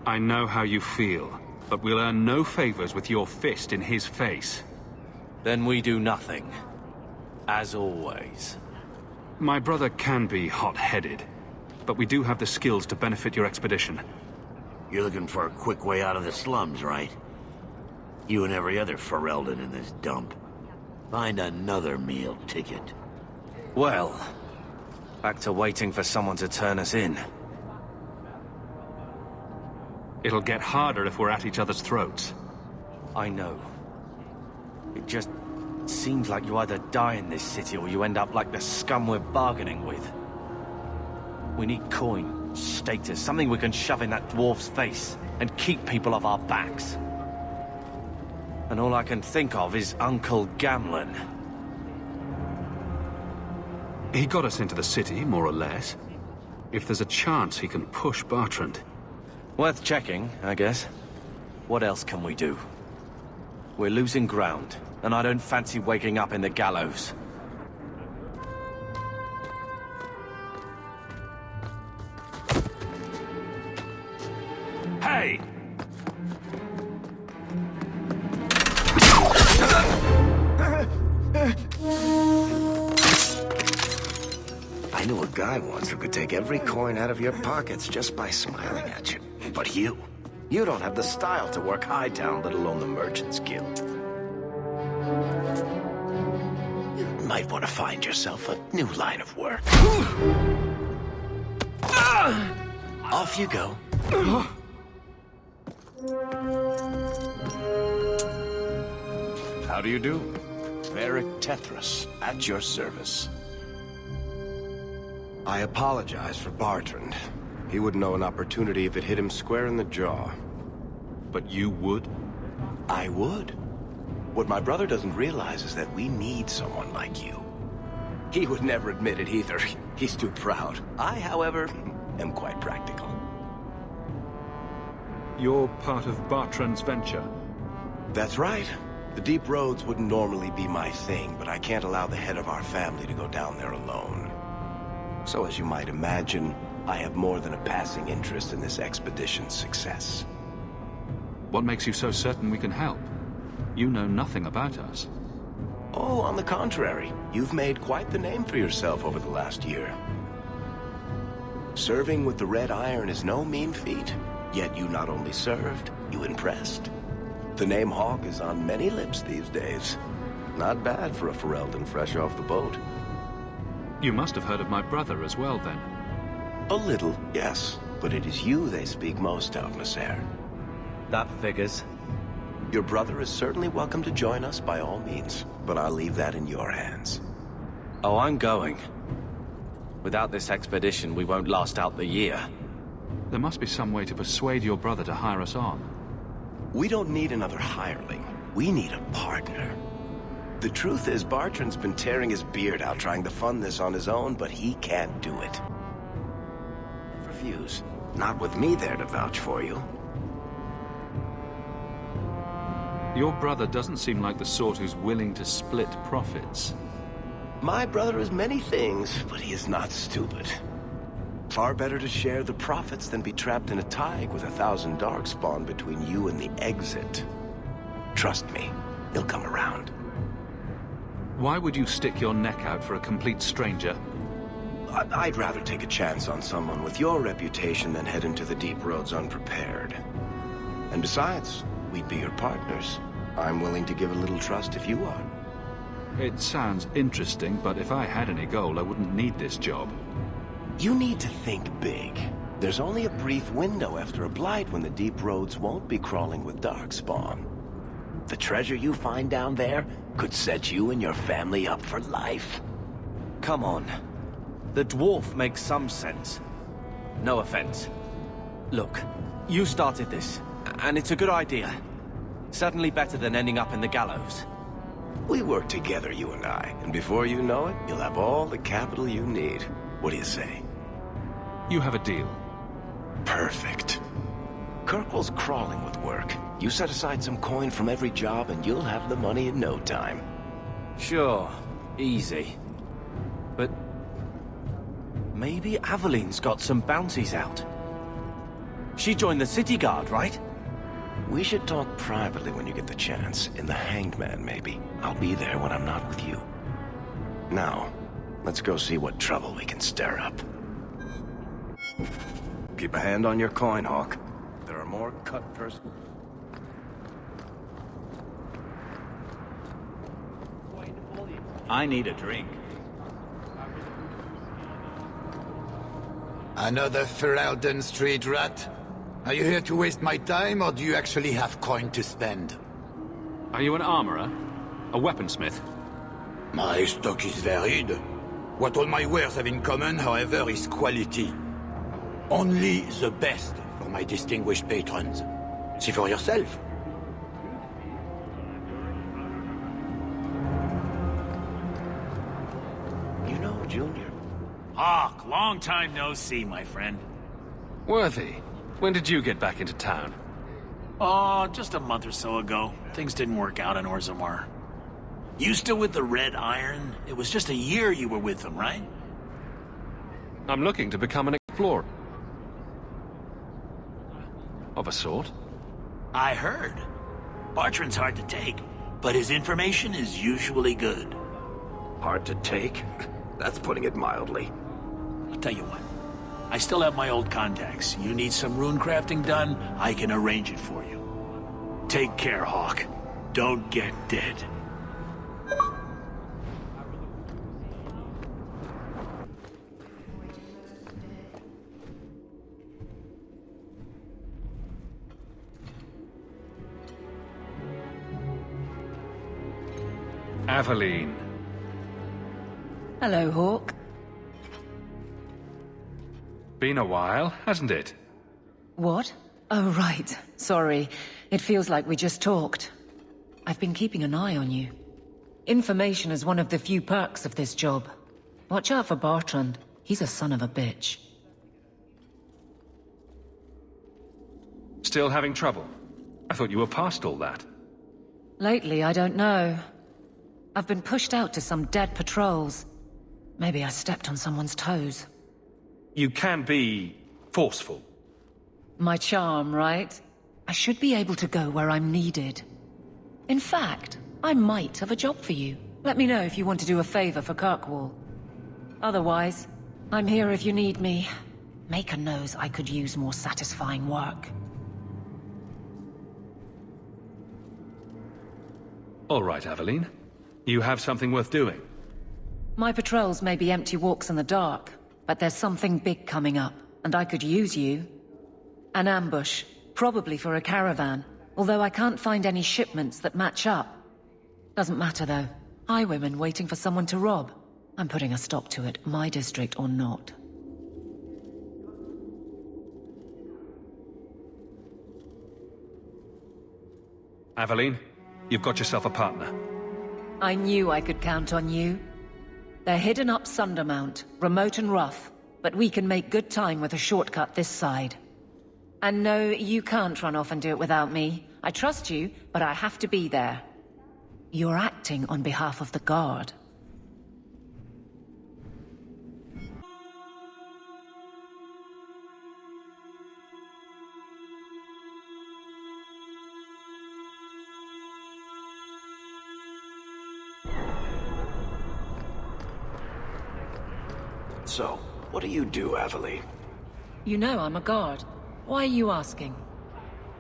S4: I know how you feel, but we'll earn no favors with your fist in his face.
S3: Then we do nothing. As always.
S4: My brother can be hot-headed, but we do have the skills to benefit your expedition.
S18: You're looking for a quick way out of the slums, right? You and every other Ferelden in this dump. Find another meal ticket.
S3: Well, back to waiting for someone to turn us in.
S4: It'll get harder if we're at each other's throats.
S3: I know. It just seems like you either die in this city or you end up like the scum we're bargaining with. We need coin, status, something we can shove in that dwarf's face and keep people off our backs. And all I can think of is Uncle Gamlen.
S4: He got us into the city, more or less. If there's a chance he can push Bartrand.
S3: Worth checking, I guess. What else can we do? We're losing ground, and I don't fancy waking up in the gallows.
S18: Hey!
S1: I knew a guy once who could take every coin out of your pockets just by smiling at you. But you don't have the style to work Hightown, let alone the Merchants Guild. You might want to find yourself a new line of work. Off you go. How do you do? Varric Tethras, at your service. I apologize for Bartrand. He wouldn't know an opportunity if it hit him square in the jaw.
S4: But you would?
S1: I would. What my brother doesn't realize is that we need someone like you. He would never admit it either. He's too proud. I, however, am quite practical.
S4: You're part of Bartrand's venture?
S1: That's right. The deep roads wouldn't normally be my thing, but I can't allow the head of our family to go down there alone. So as you might imagine, I have more than a passing interest in this expedition's success.
S4: What makes you so certain we can help? You know nothing about us.
S1: Oh, on the contrary. You've made quite the name for yourself over the last year. Serving with the Red Iron is no mean feat. Yet you not only served, you impressed. The name Hawk is on many lips these days. Not bad for a Ferelden fresh off the boat.
S4: You must have heard of my brother as well, then.
S1: A little, yes. But it is you they speak most of, Messer.
S3: That figures.
S1: Your brother is certainly welcome to join us by all means, but I'll leave that in your hands.
S3: Oh, I'm going. Without this expedition, we won't last out the year.
S4: There must be some way to persuade your brother to hire us on.
S1: We don't need another hireling. We need a partner. The truth is, Bartrand's been tearing his beard out trying to fund this on his own, but he can't do it. Refuse. Not with me there to vouch for you.
S4: Your brother doesn't seem like the sort who's willing to split profits.
S1: My brother is many things, but he is not stupid. Far better to share the profits than be trapped in a tide with 1,000 darkspawn between you and the exit. Trust me, he'll come around.
S4: Why would you stick your neck out for a complete stranger?
S1: I'd rather take a chance on someone with your reputation than head into the deep roads unprepared. And besides, we'd be your partners. I'm willing to give a little trust if you are.
S4: It sounds interesting, but if I had any gold, I wouldn't need this job.
S1: You need to think big. There's only a brief window after a blight when the deep roads won't be crawling with darkspawn. The treasure you find down there could set you and your family up for life.
S3: Come on. The dwarf makes some sense. No offense. Look, you started this, and it's a good idea. Certainly better than ending up in the gallows.
S1: We work together, you and I, and before you know it, you'll have all the capital you need. What do you say?
S4: You have a deal.
S1: Perfect. Kirkwall's crawling with work. You set aside some coin from every job and you'll have the money in no time.
S3: Sure, easy. But maybe Aveline's got some bounties out. She joined the city guard, right?
S1: We should talk privately when you get the chance. In the Hanged Man, maybe. I'll be there when I'm not with you. Now, let's go see what trouble we can stir up. Keep a hand on your coin, Hawk. There are more cut purses.
S16: I need a drink.
S17: Another Ferelden street rat? Are you here to waste my time, or do you actually have coin to spend?
S4: Are you an armorer? A weaponsmith?
S17: My stock is varied. What all my wares have in common, however, is quality. Only the best for my distinguished patrons. See for yourself.
S1: You know, Junior.
S19: Hawk, long time no see, my friend.
S4: Worthy, when did you get back into town?
S19: Oh, just a month or so ago. Things didn't work out in Orzammar. You still with the Red Iron? It was just a year you were with them, right?
S4: I'm looking to become an explorer. Of a sort.
S19: I heard. Bartrand's hard to take, but his information is usually good.
S1: Hard to take? That's putting it mildly.
S19: I'll tell you what. I still have my old contacts. You need some rune crafting done, I can arrange it for you. Take care, Hawk. Don't get dead.
S4: Aveline.
S10: Hello, Hawk.
S4: Been a while, hasn't it?
S10: What? Oh, right. Sorry. It feels like we just talked. I've been keeping an eye on you. Information is one of the few perks of this job. Watch out for Bartrand. He's a son of a bitch.
S4: Still having trouble? I thought you were past all that.
S10: Lately, I don't know. I've been pushed out to some dead patrols. Maybe I stepped on someone's toes.
S4: You can be forceful.
S10: My charm, right? I should be able to go where I'm needed. In fact, I might have a job for you. Let me know if you want to do a favor for Kirkwall. Otherwise, I'm here if you need me. Maker knows I could use more satisfying work.
S4: All right, Aveline. You have something worth doing.
S10: My patrols may be empty walks in the dark, but there's something big coming up, and I could use you. An ambush, probably for a caravan. Although I can't find any shipments that match up. Doesn't matter, though. Highwaymen waiting for someone to rob. I'm putting a stop to it, my district or not.
S4: Aveline, you've got yourself a partner.
S10: I knew I could count on you. They're hidden up Sundermount, remote and rough, but we can make good time with a shortcut this side. And no, you can't run off and do it without me. I trust you, but I have to be there. You're acting on behalf of the Guard.
S1: So, what do you do, Aveline?
S10: You know I'm a guard. Why are you asking?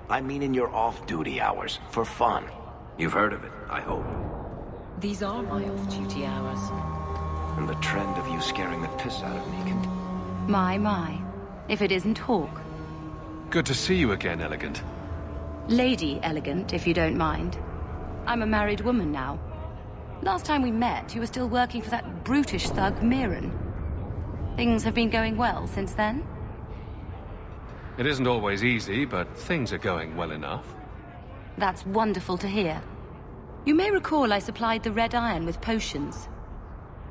S1: I mean in your off-duty hours, for fun. You've heard of it, I hope.
S10: These are my off-duty hours.
S1: And the trend of you scaring the piss out of me can...
S20: My. If it isn't Hawk.
S4: Good to see you again, Elegant.
S20: Lady Elegant, if you don't mind. I'm a married woman now. Last time we met, you were still working for that brutish thug, Mirren. Things have been going well since then?
S4: It isn't always easy, but things are going well enough.
S20: That's wonderful to hear. You may recall I supplied the Red Iron with potions.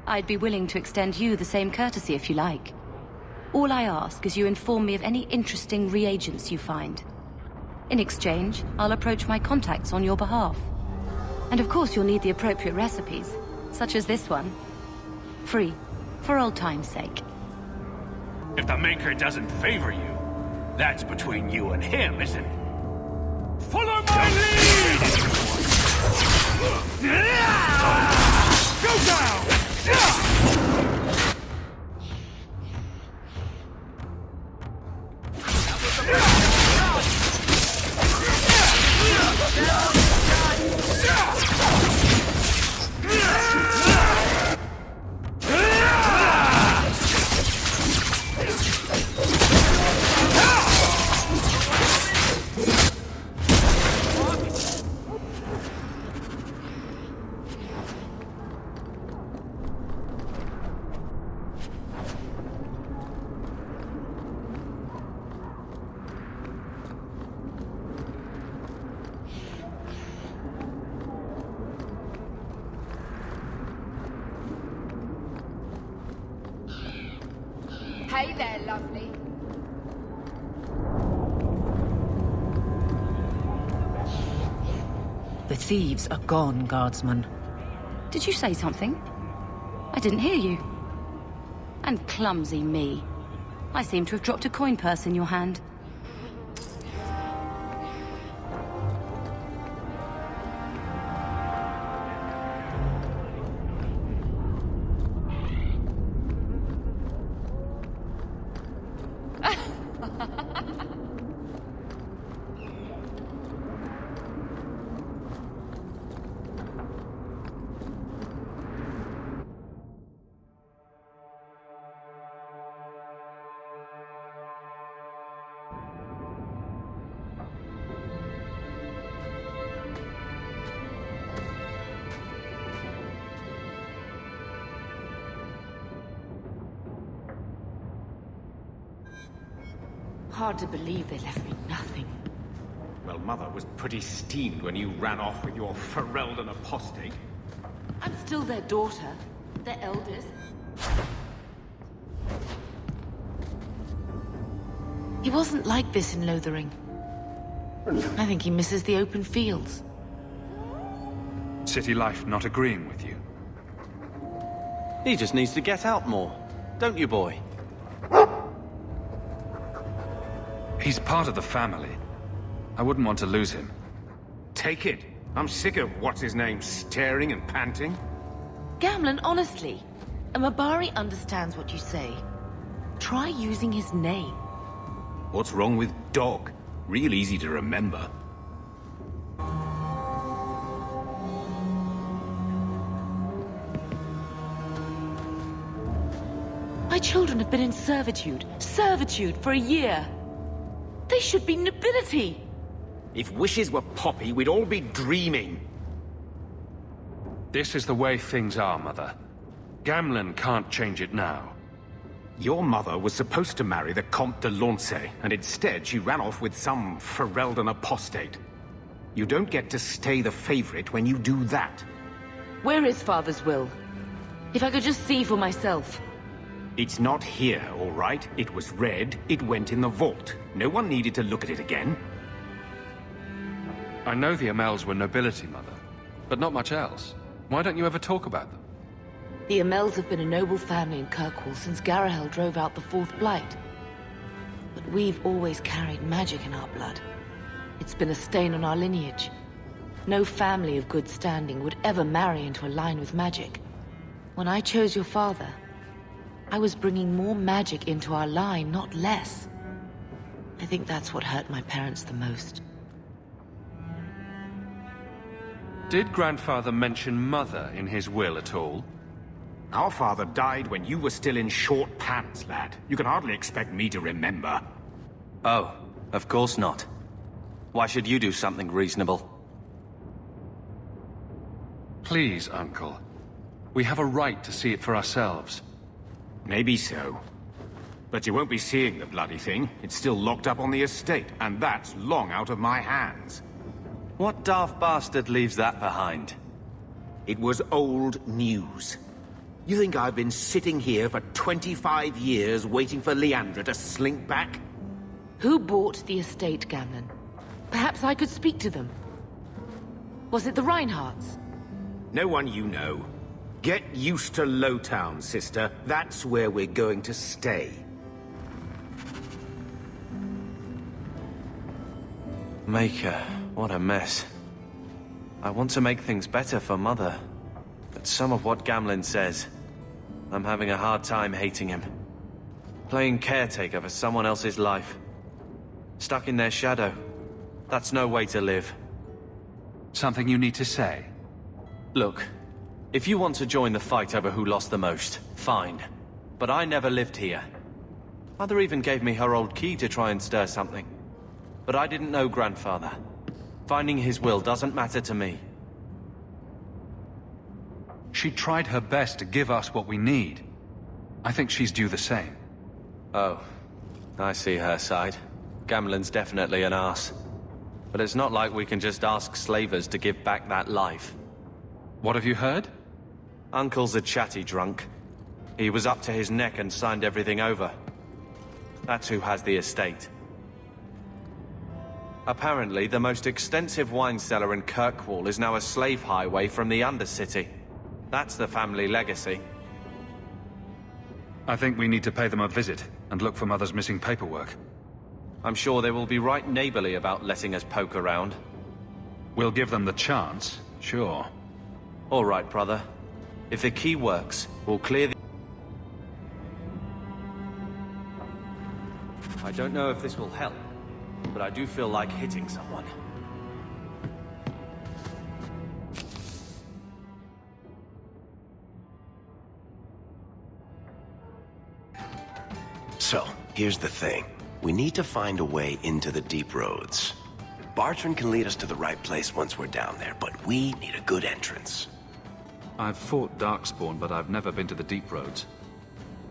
S20: I'd be willing to extend you the same courtesy if you like. All I ask is you inform me of any interesting reagents you find. In exchange, I'll approach my contacts on your behalf. And of course you'll need the appropriate recipes, such as this one. Free, for old time's sake.
S19: If the Maker doesn't favor you, that's between you and him, isn't it? Follow my lead! Go down!
S2: Hey there, lovely.
S10: The thieves are gone, Guardsman.
S20: Did you say something? I didn't hear you. And clumsy me. I seem to have dropped a coin purse in your hand.
S9: Hard to believe they left me nothing.
S21: Well, Mother was pretty steamed when you ran off with your Ferelden Apostate.
S9: I'm still their daughter, their eldest. He wasn't like this in Lothering. I think he misses the open fields.
S4: City life not agreeing with you?
S15: He just needs to get out more, don't you, boy?
S4: He's part of the family. I wouldn't want to lose him.
S21: Take it. I'm sick of what's-his-name staring and panting.
S9: Gamlen, honestly, a Mabari understands what you say. Try using his name.
S21: What's wrong with Dog? Real easy to remember.
S9: My children have been in servitude for a year. They should be nobility.
S14: If wishes were poppy, we'd all be dreaming.
S4: This is the way things are, Mother. Gamlen can't change it now.
S14: Your mother was supposed to marry the Comte de Launcey, and instead she ran off with some Ferelden apostate. You don't get to stay the favorite when you do that.
S9: Where is Father's will? If I could just see for myself.
S14: It's not here, all right? It was read, it went in the vault. No one needed to look at it again.
S4: I know the Amels were nobility, Mother, but not much else. Why don't you ever talk about them?
S9: The Amels have been a noble family in Kirkwall since Garahel drove out the Fourth Blight. But we've always carried magic in our blood. It's been a stain on our lineage. No family of good standing would ever marry into a line with magic. When I chose your father, I was bringing more magic into our line, not less. I think that's what hurt my parents the most.
S4: Did Grandfather mention Mother in his will at all?
S14: Our father died when you were still in short pants, lad. You can hardly expect me to remember.
S3: Oh, of course not. Why should you do something reasonable?
S4: Please, Uncle. We have a right to see it for ourselves.
S14: Maybe so. But you won't be seeing the bloody thing. It's still locked up on the estate, and that's long out of my hands.
S3: What daft bastard leaves that behind?
S14: It was old news. You think I've been sitting here for 25 years waiting for Leandra to slink back?
S9: Who bought the estate, Gamlen? Perhaps I could speak to them. Was it the Reinhardts?
S14: No one you know. Get used to Lowtown, sister. That's where we're going to stay.
S3: Maker, what a mess. I want to make things better for Mother. But some of what Gamlen says, I'm having a hard time hating him. Playing caretaker for someone else's life. Stuck in their shadow. That's no way to live.
S4: Something you need to say?
S3: Look, if you want to join the fight over who lost the most, fine. But I never lived here. Mother even gave me her old key to try and stir something. But I didn't know Grandfather. Finding his will doesn't matter to me.
S4: She tried her best to give us what we need. I think she's due the same.
S3: Oh, I see her side. Gamlen's definitely an arse. But it's not like we can just ask slavers to give back that life.
S4: What have you heard?
S3: Uncle's a chatty drunk. He was up to his neck and signed everything over. That's who has the estate. Apparently, the most extensive wine cellar in Kirkwall is now a slave highway from the Undercity. That's the family legacy.
S4: I think we need to pay them a visit and look for Mother's missing paperwork.
S3: I'm sure they will be right neighborly about letting us poke around.
S4: We'll give them the chance, sure.
S3: All right, brother. If the key works, we'll clear the... I don't know if this will help, but I do feel like hitting someone.
S1: So, here's the thing. We need to find a way into the deep roads. Bartrand can lead us to the right place once we're down there, but we need a good entrance.
S4: I've fought Darkspawn, but I've never been to the deep roads.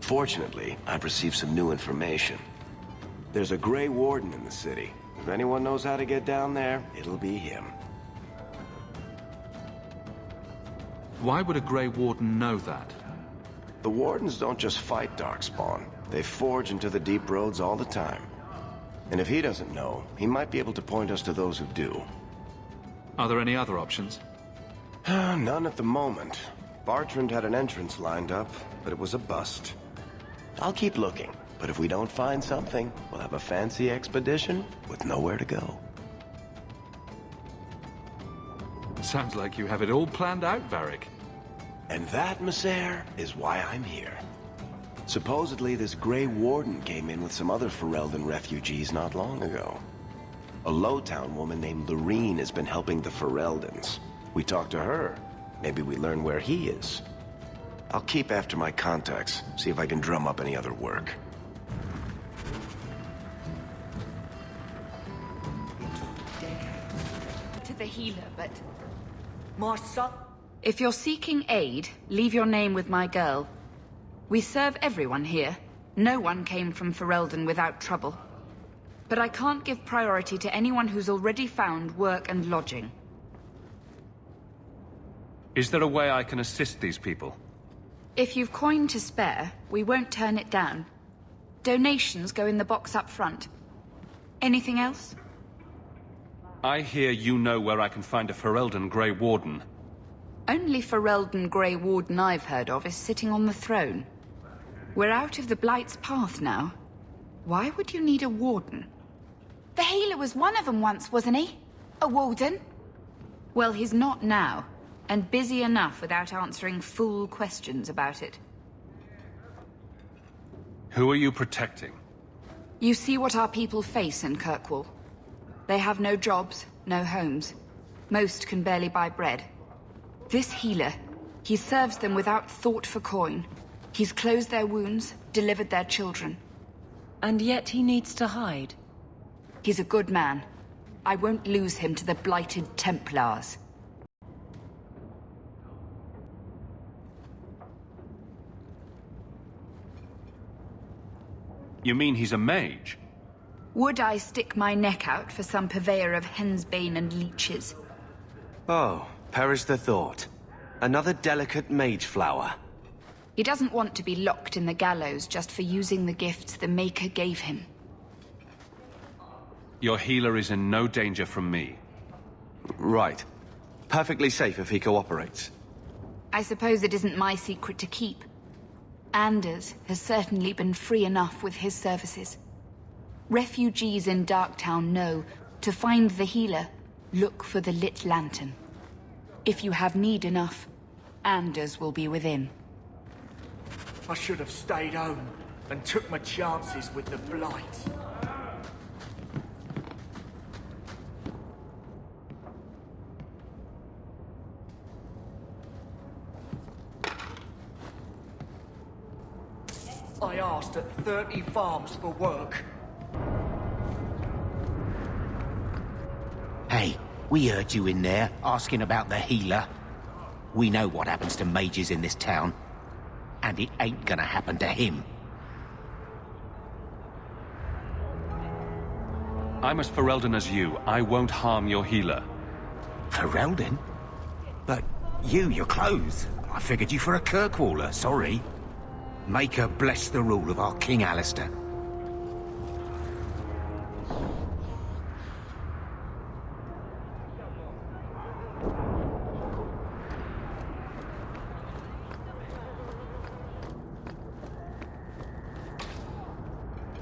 S1: Fortunately, I've received some new information. There's a Grey Warden in the city. If anyone knows how to get down there, it'll be him.
S4: Why would a Grey Warden know that?
S1: The Wardens don't just fight Darkspawn. They forge into the deep roads all the time. And if he doesn't know, he might be able to point us to those who do.
S4: Are there any other options?
S1: None at the moment. Bartrand had an entrance lined up, but it was a bust. I'll keep looking, but if we don't find something, we'll have a fancy expedition with nowhere to go.
S4: Sounds like you have it all planned out, Varric.
S1: And that, Messer, is why I'm here. Supposedly, this Grey Warden came in with some other Ferelden refugees not long ago. A Lowtown woman named Lorene has been helping the Fereldens. We talked to her. Maybe we learn where he is. I'll keep after my contacts, see if I can drum up any other work.
S2: to the healer, but...
S7: My son?
S2: If you're seeking aid, leave your name with my girl. We serve everyone here. No one came from Ferelden without trouble. But I can't give priority to anyone who's already found work and lodging.
S4: Is there a way I can assist these people?
S2: If you've coin to spare, we won't turn it down. Donations go in the box up front. Anything else?
S4: I hear you know where I can find a Ferelden Grey Warden.
S2: Only Ferelden Grey Warden I've heard of is sitting on the throne. We're out of the Blight's path now. Why would you need a warden?
S6: The healer was one of them once, wasn't he? A warden?
S2: Well, he's not now, and busy enough without answering fool questions about it.
S4: Who are you protecting?
S2: You see what our people face in Kirkwall. They have no jobs, no homes. Most can barely buy bread. This healer, he serves them without thought for coin. He's closed their wounds, delivered their children.
S10: And yet he needs to hide.
S2: He's a good man. I won't lose him to the blighted Templars.
S4: You mean he's a mage?
S2: Would I stick my neck out for some purveyor of hensbane and leeches?
S3: Oh, perish the thought. Another delicate mage flower.
S2: He doesn't want to be locked in the gallows just for using the gifts the Maker gave him.
S4: Your healer is in no danger from me.
S3: Right. Perfectly safe if he cooperates.
S2: I suppose it isn't my secret to keep. Anders has certainly been free enough with his services. Refugees in Darktown know, to find the healer, look for the lit lantern. If you have need enough, Anders will be within.
S7: I should have stayed home and took my chances with the Blight. I asked at 30 farms for work.
S14: Hey, we heard you in there, asking about the healer. We know what happens to mages in this town. And it ain't gonna happen to him.
S4: I'm as Ferelden as you. I won't harm your healer.
S14: Ferelden? But your clothes. I figured you for a Kirkwaller, sorry. Maker bless the rule of our King Alistair.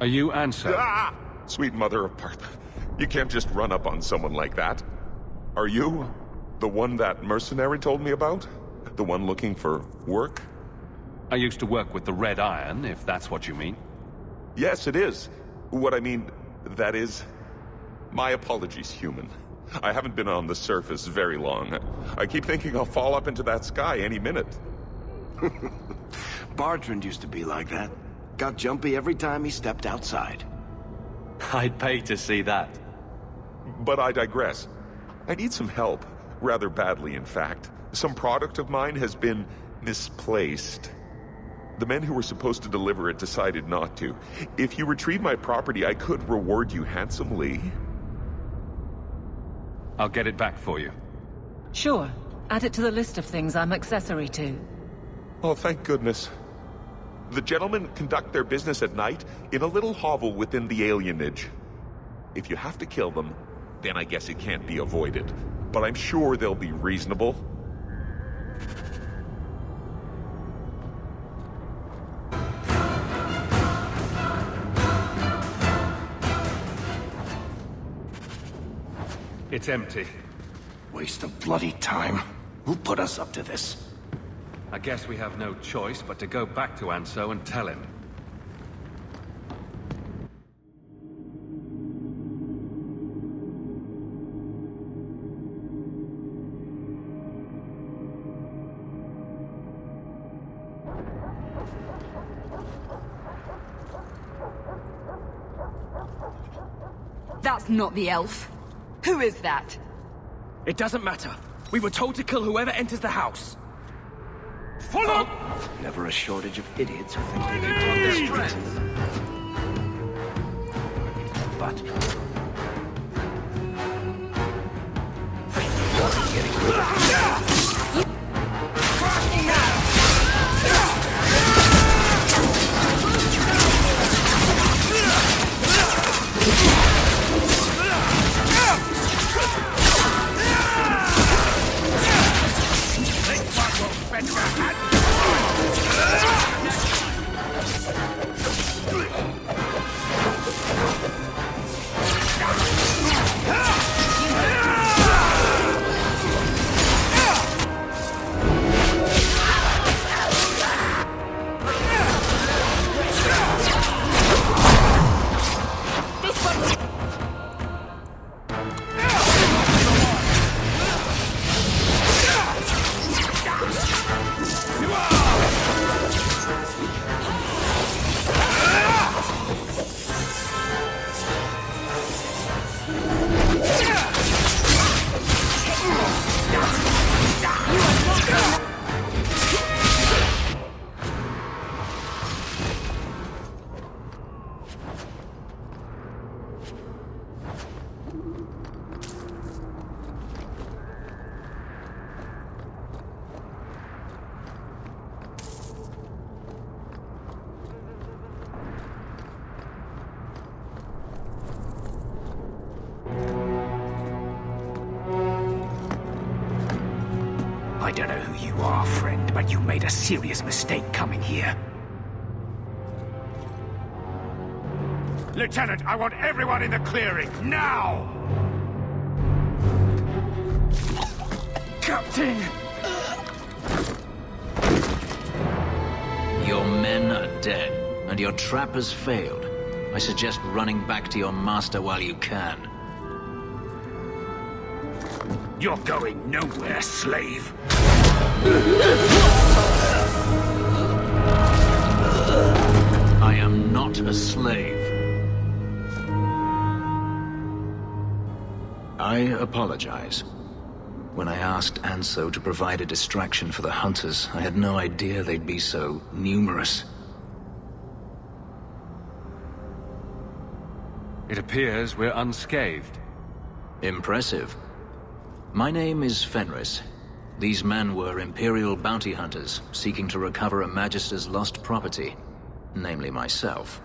S4: Are you Anso?
S22: Ah! Sweet mother of Partha. You can't just run up on someone like that. Are you the one that mercenary told me about? The one looking for work?
S4: I used to work with the Red Iron, if that's what you mean.
S22: Yes, it is. What I mean, that is... My apologies, human. I haven't been on the surface very long. I keep thinking I'll fall up into that sky any minute.
S1: Bartrand used to be like that. Got jumpy every time he stepped outside.
S3: I'd pay to see that.
S22: But I digress. I need some help. Rather badly, in fact. Some product of mine has been misplaced. The men who were supposed to deliver it decided not to. If you retrieve my property, I could reward you handsomely.
S4: I'll get it back for you.
S10: Sure. Add it to the list of things I'm accessory to.
S22: Oh, thank goodness. The gentlemen conduct their business at night in a little hovel within the alienage. If you have to kill them, then I guess it can't be avoided. But I'm sure they'll be reasonable.
S4: It's empty.
S1: Waste of bloody time. Who put us up to this?
S4: I guess we have no choice but to go back to Anso and tell him.
S2: That's not the elf. Who is that?
S1: It doesn't matter. We were told to kill whoever enters the house. Follow! Never a shortage of idiots who think they can run their strength. But... getting rid of I don't know who you are, friend, but you made a serious mistake coming here.
S11: Lieutenant, I want everyone in the clearing, now!
S1: Captain!
S12: Your men are dead, and your trap has failed. I suggest running back to your master while you can.
S11: You're going nowhere, slave!
S12: I am not a slave. I apologize. When I asked Anso to provide a distraction for the hunters, I had no idea they'd be so numerous.
S4: It appears we're unscathed.
S12: Impressive. My name is Fenris. These men were Imperial bounty hunters, seeking to recover a Magister's lost property, namely myself.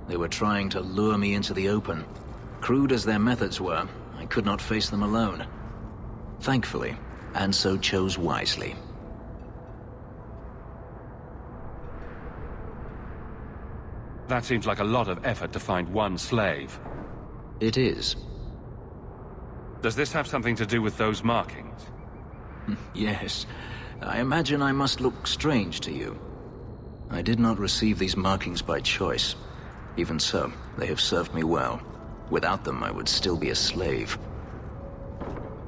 S12: They were trying to lure me into the open. Crude as their methods were, I could not face them alone. Thankfully, Anso chose wisely.
S4: That seems like a lot of effort to find one slave.
S12: It is.
S4: Does this have something to do with those markings?
S12: Yes. I imagine I must look strange to you. I did not receive these markings by choice. Even so, they have served me well. Without them, I would still be a slave.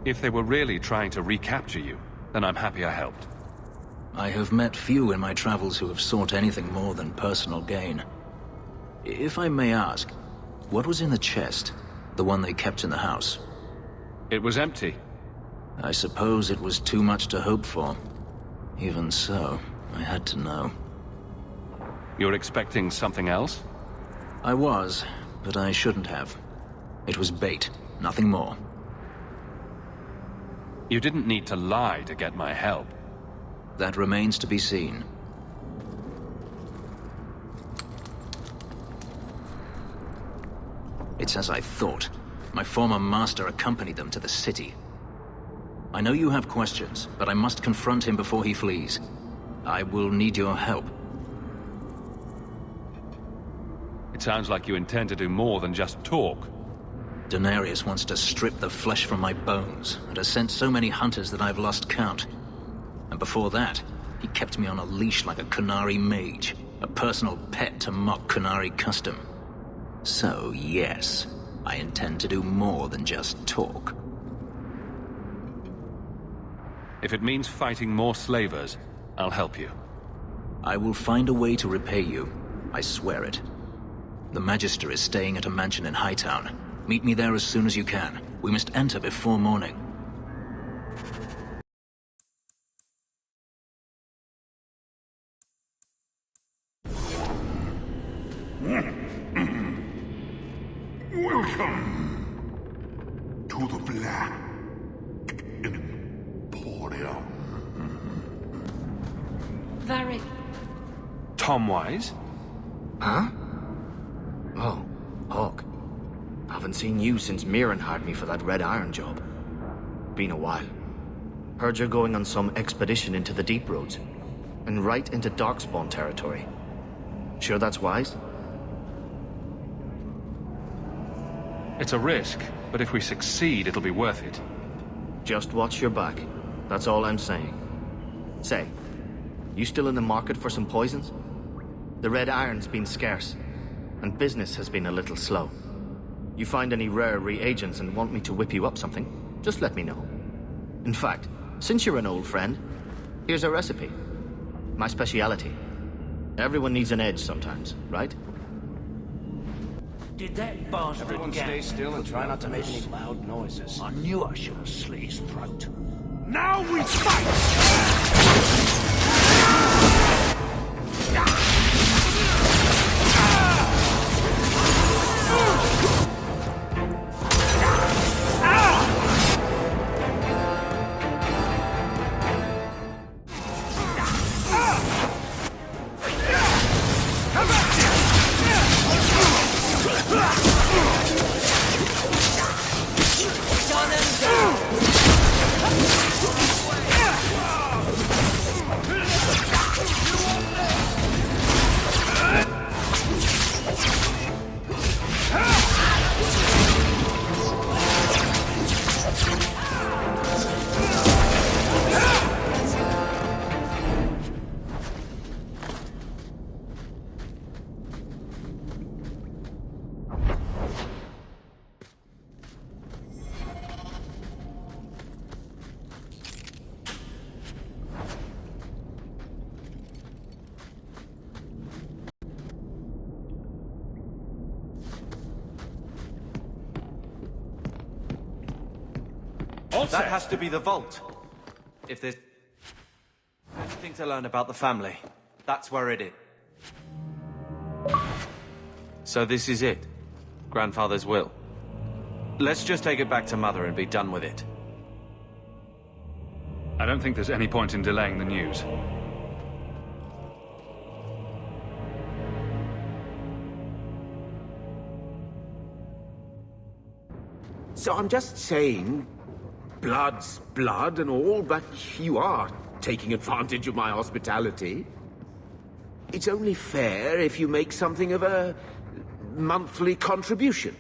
S4: If they were really trying to recapture you, then I'm happy I helped.
S12: I have met few in my travels who have sought anything more than personal gain. If I may ask, what was in the chest? The one they kept in the house?
S4: It was empty.
S12: I suppose it was too much to hope for. Even so, I had to know.
S4: You're expecting something else?
S12: I was, but I shouldn't have. It was bait, nothing more.
S4: You didn't need to lie to get my help.
S12: That remains to be seen. It's as I thought. My former master accompanied them to the city. I know you have questions, but I must confront him before he flees. I will need your help.
S4: It sounds like you intend to do more than just talk.
S12: Denarius wants to strip the flesh from my bones, and has sent so many hunters that I've lost count. And before that, he kept me on a leash like a Qunari mage, a personal pet to mock Qunari custom. So, yes, I intend to do more than just talk.
S4: If it means fighting more slavers, I'll help you.
S12: I will find a way to repay you. I swear it. The Magister is staying at a mansion in Hightown. Meet me there as soon as you can. We must enter before morning.
S11: Welcome to the Black Emporium.
S20: Varric.
S4: Tom Wise?
S5: Huh? Oh, Hawk. Haven't seen you since Mirren hired me for that Red Iron job. Been a while. Heard you're going on some expedition into the Deep Roads. And right into Darkspawn territory. Sure that's wise?
S4: It's a risk, but if we succeed, it'll be worth it.
S5: Just watch your back. That's all I'm saying. Say, you still in the market for some poisons? The Red Iron's been scarce, and business has been a little slow. You find any rare reagents and want me to whip you up something, just let me know. In fact, since you're an old friend, here's a recipe. My speciality. Everyone needs an edge sometimes, right?
S14: Did that bastard
S1: Everyone stay still and try not to make any loud noises.
S14: I knew I should have slit his throat. Now we fight!
S3: That has to be the vault. If there's anything to learn about the family, that's where it is. So this is it? Grandfather's will? Let's just take it back to Mother and be done with it.
S4: I don't think there's any point in delaying the news.
S14: So I'm just saying, blood's blood and all, but you are taking advantage of my hospitality. It's only fair if you make something of a monthly contribution.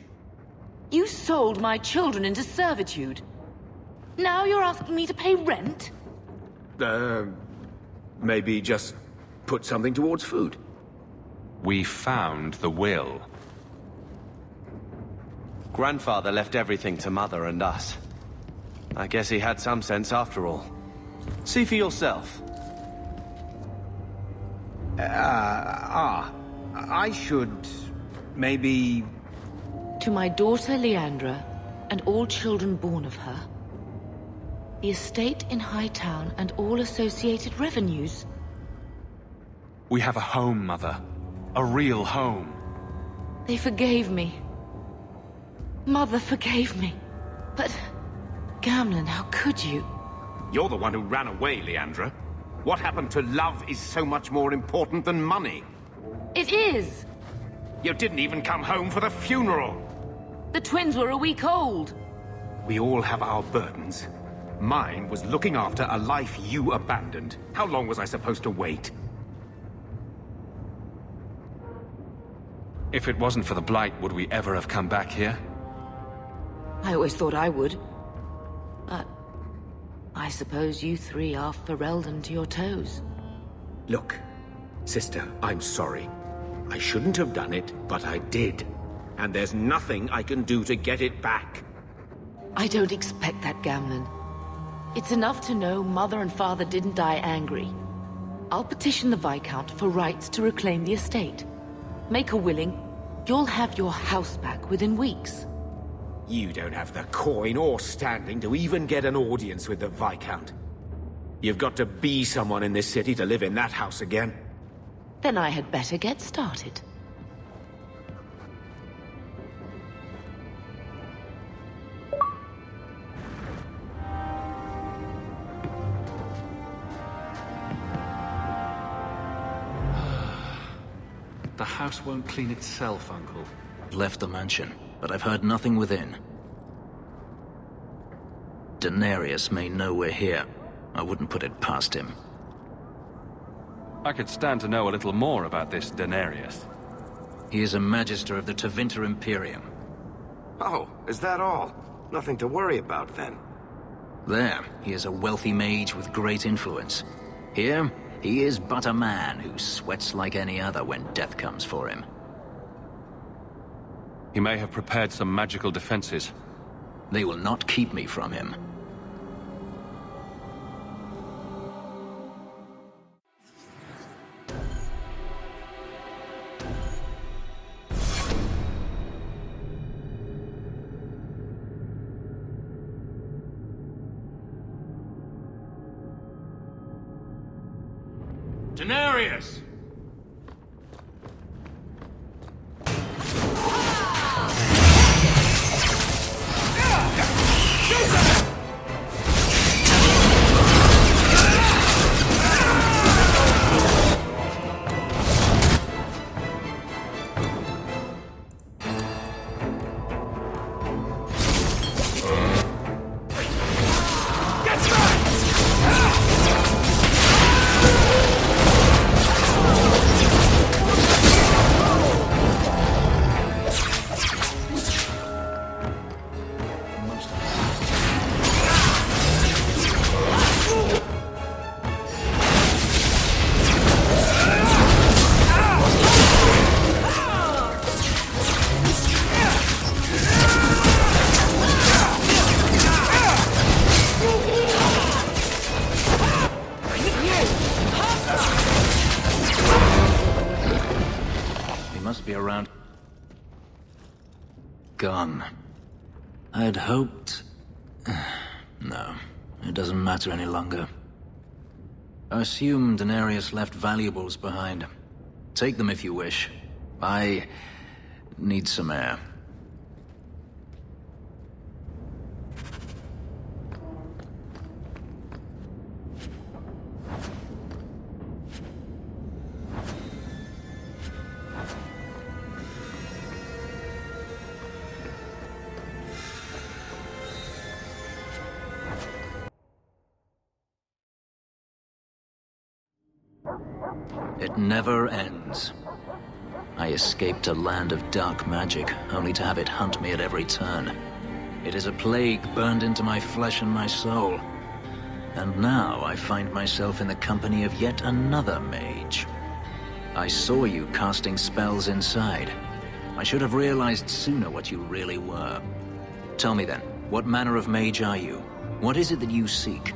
S9: You sold my children into servitude. Now you're asking me to pay rent?
S14: Maybe just put something towards food.
S4: We found the will.
S3: Grandfather left everything to Mother and us. I guess he had some sense after all. See for yourself.
S14: I should maybe...
S9: To my daughter Leandra, and all children born of her, the estate in Hightown and all associated revenues.
S4: We have a home, Mother. A real home.
S9: They forgave me. Mother forgave me. But, Gamlen, how could you?
S14: You're the one who ran away, Leandra. What happened to love is so much more important than money.
S9: It is!
S14: You didn't even come home for the funeral.
S9: The twins were a week old.
S14: We all have our burdens. Mine was looking after a life you abandoned. How long was I supposed to wait?
S4: If it wasn't for the Blight, would we ever have come back here?
S9: I always thought I would. But I suppose you three are Ferelden to your toes.
S14: Look, sister, I'm sorry. I shouldn't have done it, but I did. And there's nothing I can do to get it back.
S9: I don't expect that, Gamlen. It's enough to know Mother and Father didn't die angry. I'll petition the Viscount for rights to reclaim the estate. Make a willing, you'll have your house back within weeks.
S14: You don't have the coin or standing to even get an audience with the Viscount. You've got to be someone in this city to live in that house again.
S9: Then I had better get started.
S4: house won't clean itself, Uncle.
S12: Left the mansion, but I've heard nothing within. Denarius may know we're here. I wouldn't put it past him.
S4: I could stand to know a little more about this Denarius.
S12: He is a Magister of the Tevinter Imperium.
S1: Oh, is that all? Nothing to worry about, then.
S12: There, he is a wealthy mage with great influence. Here, he is but a man who sweats like any other when death comes for him.
S4: He may have prepared some magical defenses.
S12: They will not keep me from him.
S19: Denarius!
S12: Gone. I'd hoped... No, it doesn't matter any longer. I assume Denarius left valuables behind. Take them if you wish. I need some air. It never ends. I escaped a land of dark magic, only to have it hunt me at every turn. It is a plague burned into my flesh and my soul. And now I find myself in the company of yet another mage. I saw you casting spells inside. I should have realized sooner what you really were. Tell me then, what manner of mage are you? What is it that you seek?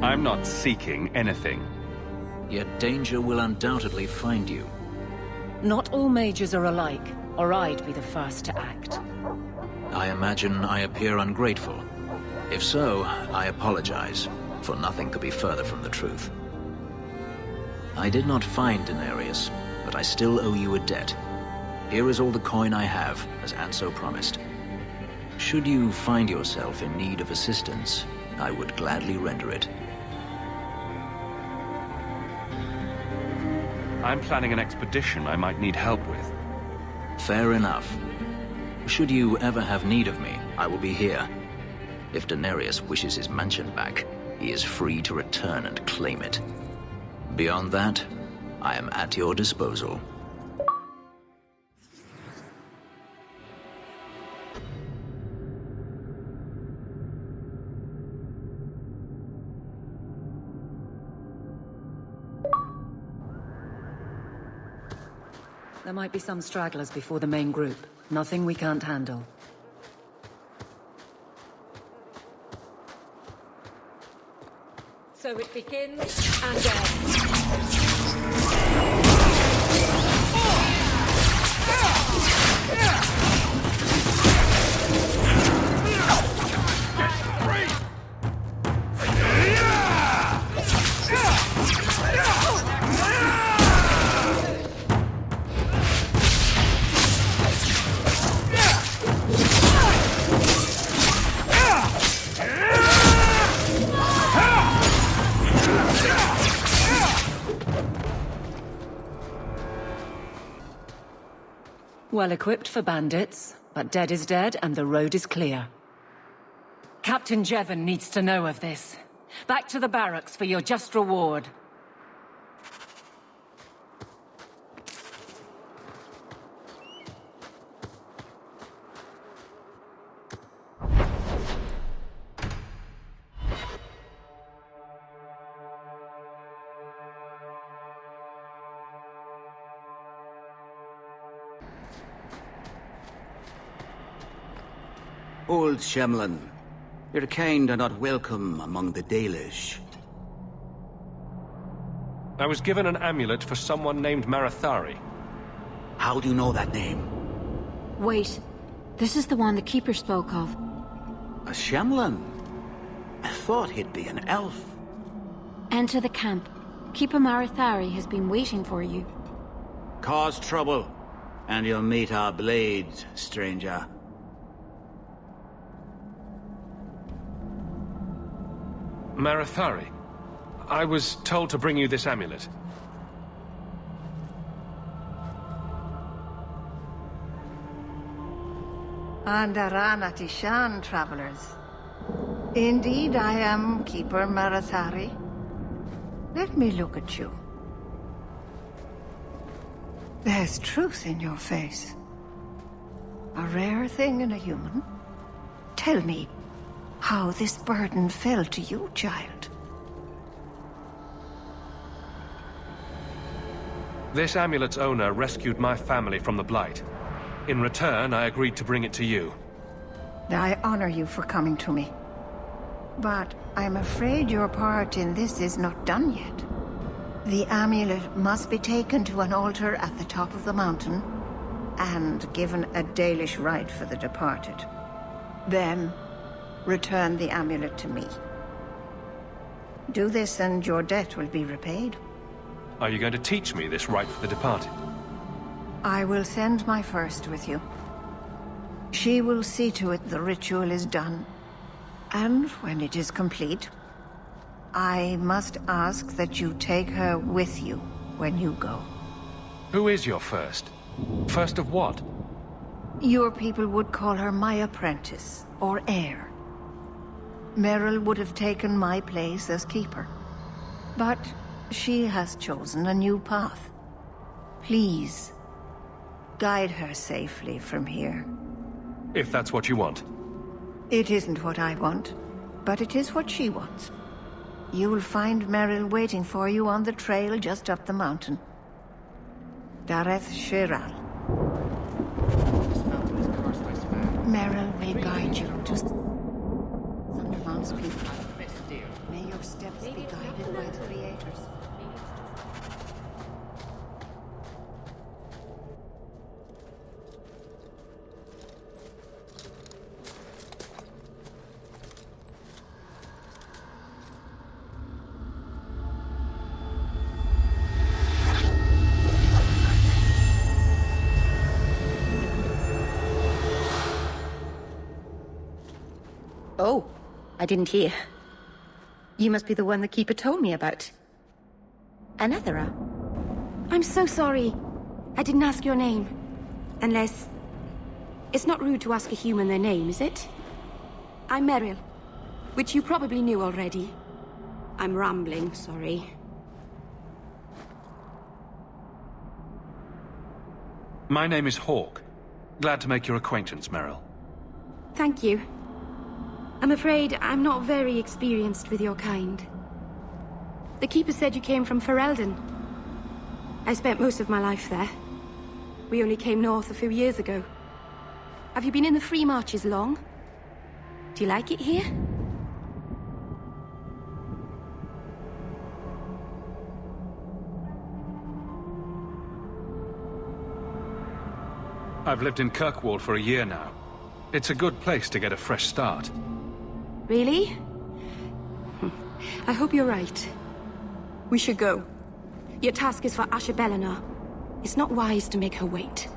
S4: I'm not seeking anything.
S12: Yet danger will undoubtedly find you.
S10: Not all mages are alike, or I'd be the first to act.
S12: I imagine I appear ungrateful. If so, I apologize, for nothing could be further from the truth. I did not find Denarius, but I still owe you a debt. Here is all the coin I have, as Anso promised. Should you find yourself in need of assistance, I would gladly render it.
S4: I'm planning an expedition I might need help with.
S12: Fair enough. Should you ever have need of me, I will be here. If Denarius wishes his mansion back, he is free to return and claim it. Beyond that, I am at your disposal.
S10: There might be some stragglers before the main group. Nothing we can't handle. So it begins and ends. well equipped for bandits, but dead is dead and the road is clear. Captain Jevon needs to know of this. Back to the barracks for your just reward.
S16: Old Shemlin, your kind are not welcome among the Dalish.
S4: I was given an amulet for someone named Marathari.
S16: How do you know that name?
S6: Wait, this is the one the Keeper spoke of.
S16: A Shemlin? I thought he'd be an elf.
S6: Enter the camp. Keeper Marathari has been waiting for you.
S16: Cause trouble, and you'll meet our blades, stranger.
S4: Marathari, I was told to bring you this amulet.
S8: Andaran Atishan, travelers. Indeed, I am Keeper Marathari. Let me look at you. There's truth in your face. A rare thing in a human. Tell me how this burden fell to you, child.
S4: This amulet's owner rescued my family from the Blight. In return, I agreed to bring it to you.
S8: I honor you for coming to me. But I'm afraid your part in this is not done yet. The amulet must be taken to an altar at the top of the mountain and given a Dalish rite for the departed. Then, return the amulet to me. Do this and your debt will be repaid.
S4: Are you going to teach me this rite for the departed?
S8: I will send my first with you. She will see to it the ritual is done. And when it is complete, I must ask that you take her with you when you go.
S4: Who is your first? First of what?
S8: Your people would call her my apprentice, or heir. Meryl would have taken my place as keeper. But she has chosen a new path. Please, guide her safely from here.
S4: If that's what you want.
S8: It isn't what I want, but it is what she wants. You will find Meryl waiting for you on the trail just up the mountain. Dareth Shiral. Meryl will guide you to Thundermount's people. May your steps be guided by the Creators.
S13: Oh, I didn't hear. You must be the one the Keeper told me about. Anethera.
S6: I'm so sorry. I didn't ask your name. Unless... It's not rude to ask a human their name, is it? I'm Meryl, which you probably knew already. I'm rambling, sorry.
S4: My name is Hawk. Glad to make your acquaintance, Meryl.
S6: Thank you. I'm afraid I'm not very experienced with your kind. The Keeper said you came from Ferelden. I spent most of my life there. We only came north a few years ago. Have you been in the Free Marches long? Do you like it here?
S4: I've lived in Kirkwall for a year now. It's a good place to get a fresh start.
S6: Really? I hope you're right. We should go. Your task is for Asha Bellinar. It's not wise to make her wait.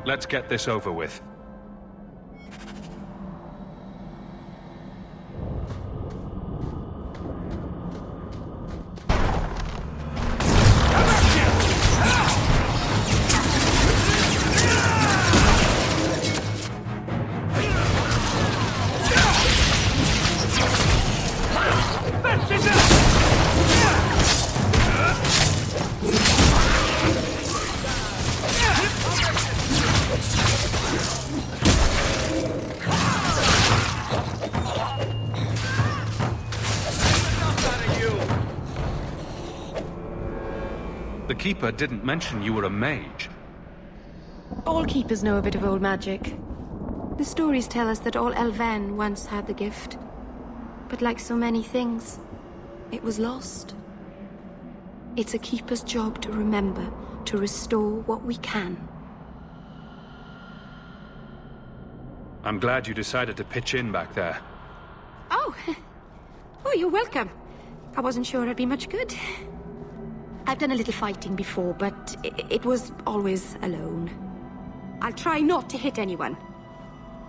S4: Let's get this over with. Keeper didn't mention you were a mage.
S6: All keepers know a bit of old magic. The stories tell us that all Elven once had the gift. But like so many things, it was lost. It's a keeper's job to remember, to restore what we can.
S4: I'm glad you decided to pitch in back there.
S6: Oh! Oh, you're welcome. I wasn't sure I'd be much good. I've done a little fighting before, but it was always alone. I'll try not to hit anyone.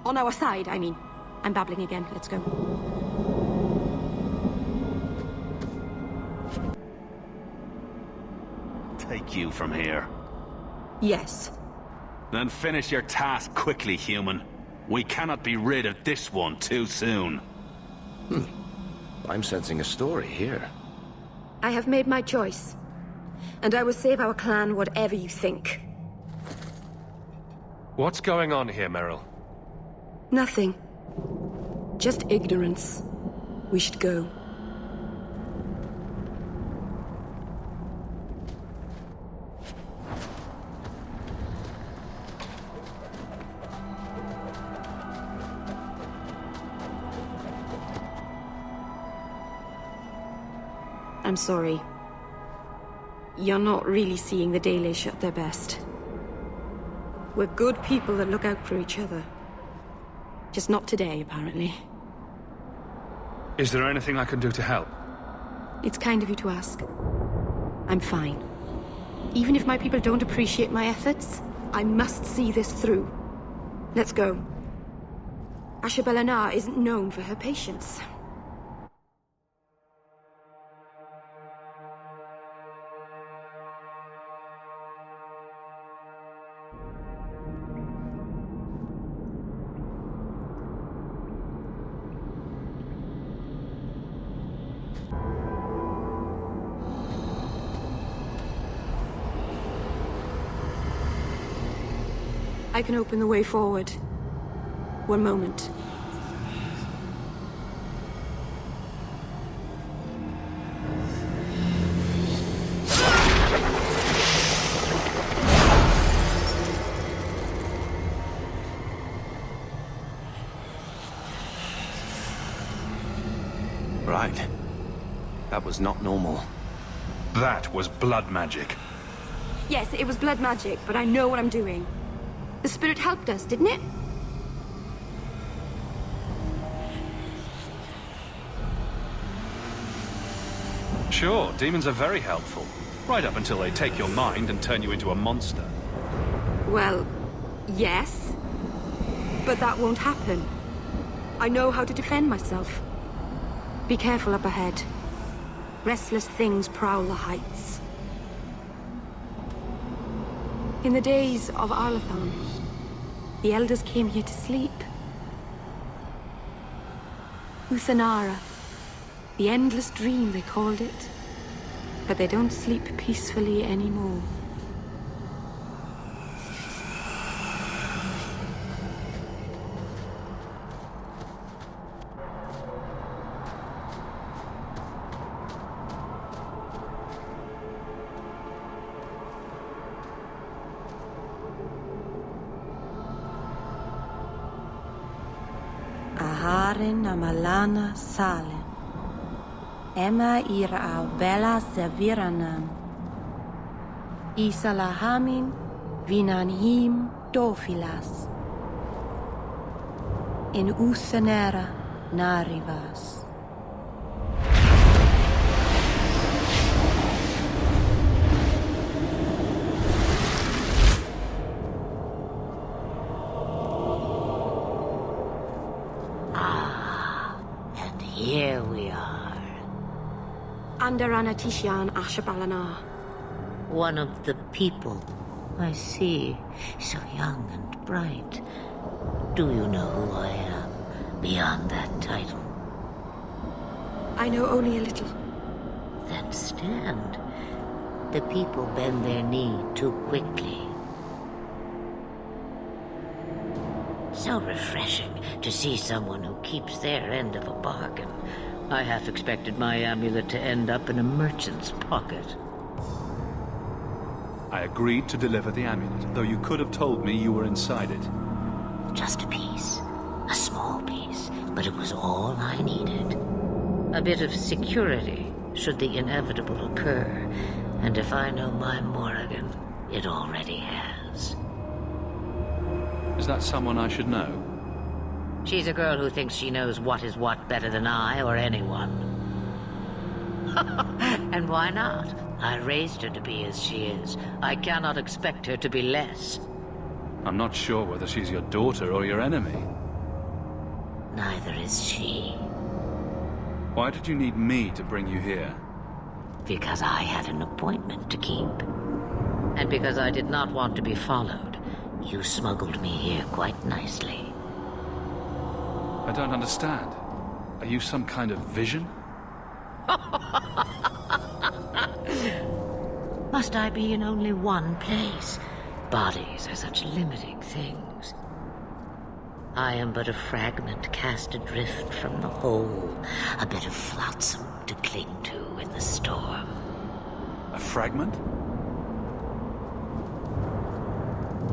S6: On our side, I mean. I'm babbling again. Let's go.
S3: Take you from here.
S6: Yes.
S3: Then finish your task quickly, human. We cannot be rid of this one too soon.
S1: I'm sensing a story here.
S6: I have made my choice. And I will save our clan whatever you think.
S4: What's going on here, Meryl?
S6: Nothing. Just ignorance. We should go. I'm sorry. You're not really seeing the Dalish at their best. We're good people that look out for each other. Just not today, apparently.
S4: Is there anything I can do to help?
S6: It's kind of you to ask. I'm fine. Even if my people don't appreciate my efforts, I must see this through. Let's go. Ashabelanar isn't known for her patience. I can open the way forward. One moment.
S3: Right. That was not normal.
S4: That was blood magic.
S6: Yes, it was blood magic, but I know what I'm doing. The spirit helped us, didn't it?
S4: Sure, demons are very helpful. Right up until they take your mind and turn you into a monster.
S6: Well, yes. But that won't happen. I know how to defend myself. Be careful up ahead. Restless things prowl the heights. In the days of Arlathan, the elders came here to sleep. Uthanara, the endless dream they called it. But they don't sleep peacefully anymore.
S17: Aharin amalana sale. Emma ira au bella seviranam. Isalahamin vinanhim dofilas. In Uthanera narivas.
S18: Here we are.
S6: Under Anatishan Ashabalanar.
S18: One of the people. I see. So young and bright. Do you know who I am, beyond that title?
S6: I know only a little.
S18: Then stand. The people bend their knee too quickly. So refreshing to see someone who keeps their end of a bargain. I half expected my amulet to end up in a merchant's pocket.
S15: I agreed to deliver the amulet, though you could have told me you were inside it.
S18: Just a piece. A small piece, but it was all I needed. A bit of security, should the inevitable occur. And if I know my Morrigan, it already has.
S15: Is that someone I should know?
S18: She's a girl who thinks she knows what is what better than I or anyone. And why not? I raised her to be as she is. I cannot expect her to be less.
S15: I'm not sure whether she's your daughter or your enemy.
S18: Neither is she.
S15: Why did you need me to bring you here?
S18: Because I had an appointment to keep. And because I did not want to be followed, you smuggled me here quite nicely.
S15: I don't understand. Are you some kind of vision?
S18: Must I be in only one place? Bodies are such limiting things. I am but a fragment cast adrift from the whole, a bit of flotsam to cling to in the storm.
S15: A fragment?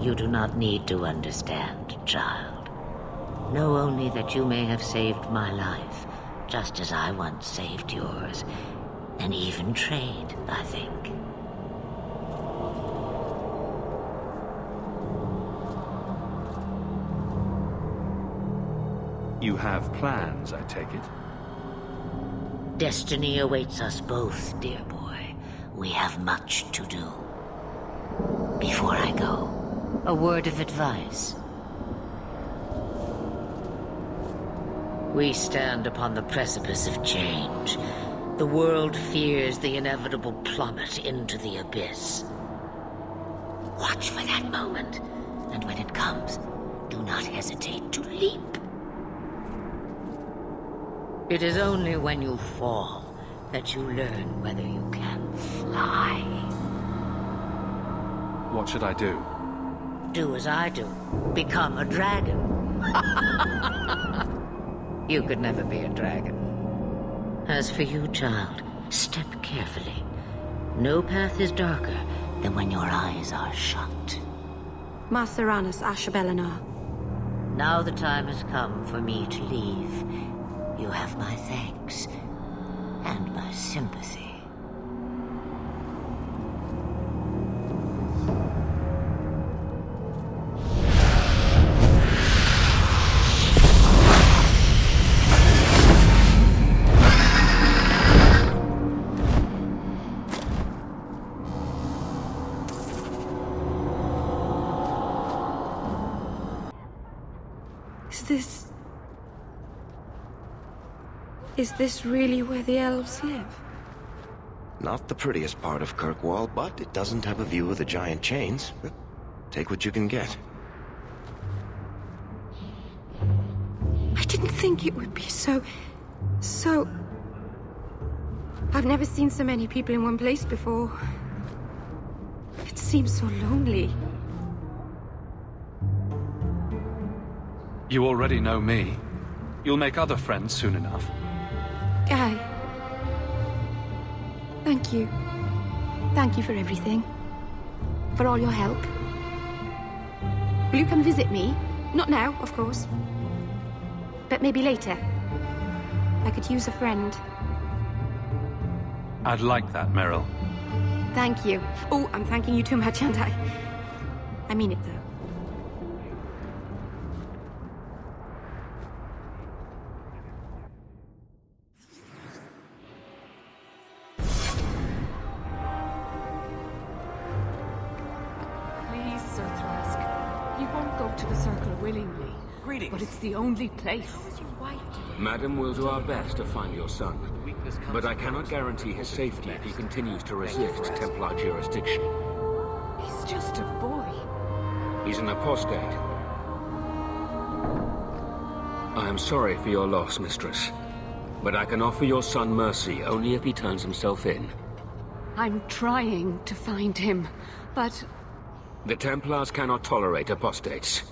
S18: You do not need to understand, child. Know only that you may have saved my life, just as I once saved yours. And even trade, I think.
S15: You have plans, I take it?
S18: Destiny awaits us both, dear boy. We have much to do. Before I go, a word of advice. We stand upon the precipice of change. The world fears the inevitable plummet into the abyss. Watch for that moment, and when it comes, do not hesitate to leap. It is only when you fall that you learn whether you can fly.
S15: What should I do?
S18: Do as I do. Become a dragon. You could never be a dragon. As for you, child, step carefully. No path is darker than when your eyes are shut.
S6: Maceranus Ashabelinar.
S18: Now the time has come for me to leave. You have my thanks and my sympathy.
S6: Is this really where the elves live?
S1: Not the prettiest part of Kirkwall, but it doesn't have a view of the giant chains. But take what you can get.
S6: I didn't think it would be so... I've never seen so many people in one place before. It seems so lonely.
S15: You already know me. You'll make other friends soon enough.
S6: Guy. Thank you. Thank you for everything. For all your help. Will you come visit me? Not now, of course. But maybe later. I could use a friend.
S15: I'd like that, Meryl.
S6: Thank you. Oh, I'm thanking you too much, aren't I? I mean it, though.
S21: But it's the only place.
S23: Madam, we'll do our best to find your son. But I cannot guarantee his safety if he continues to resist Templar jurisdiction.
S21: He's just a boy.
S23: He's an apostate. I am sorry for your loss, mistress. But I can offer your son mercy only if he turns himself in.
S21: I'm trying to find him, but...
S23: The Templars cannot tolerate apostates.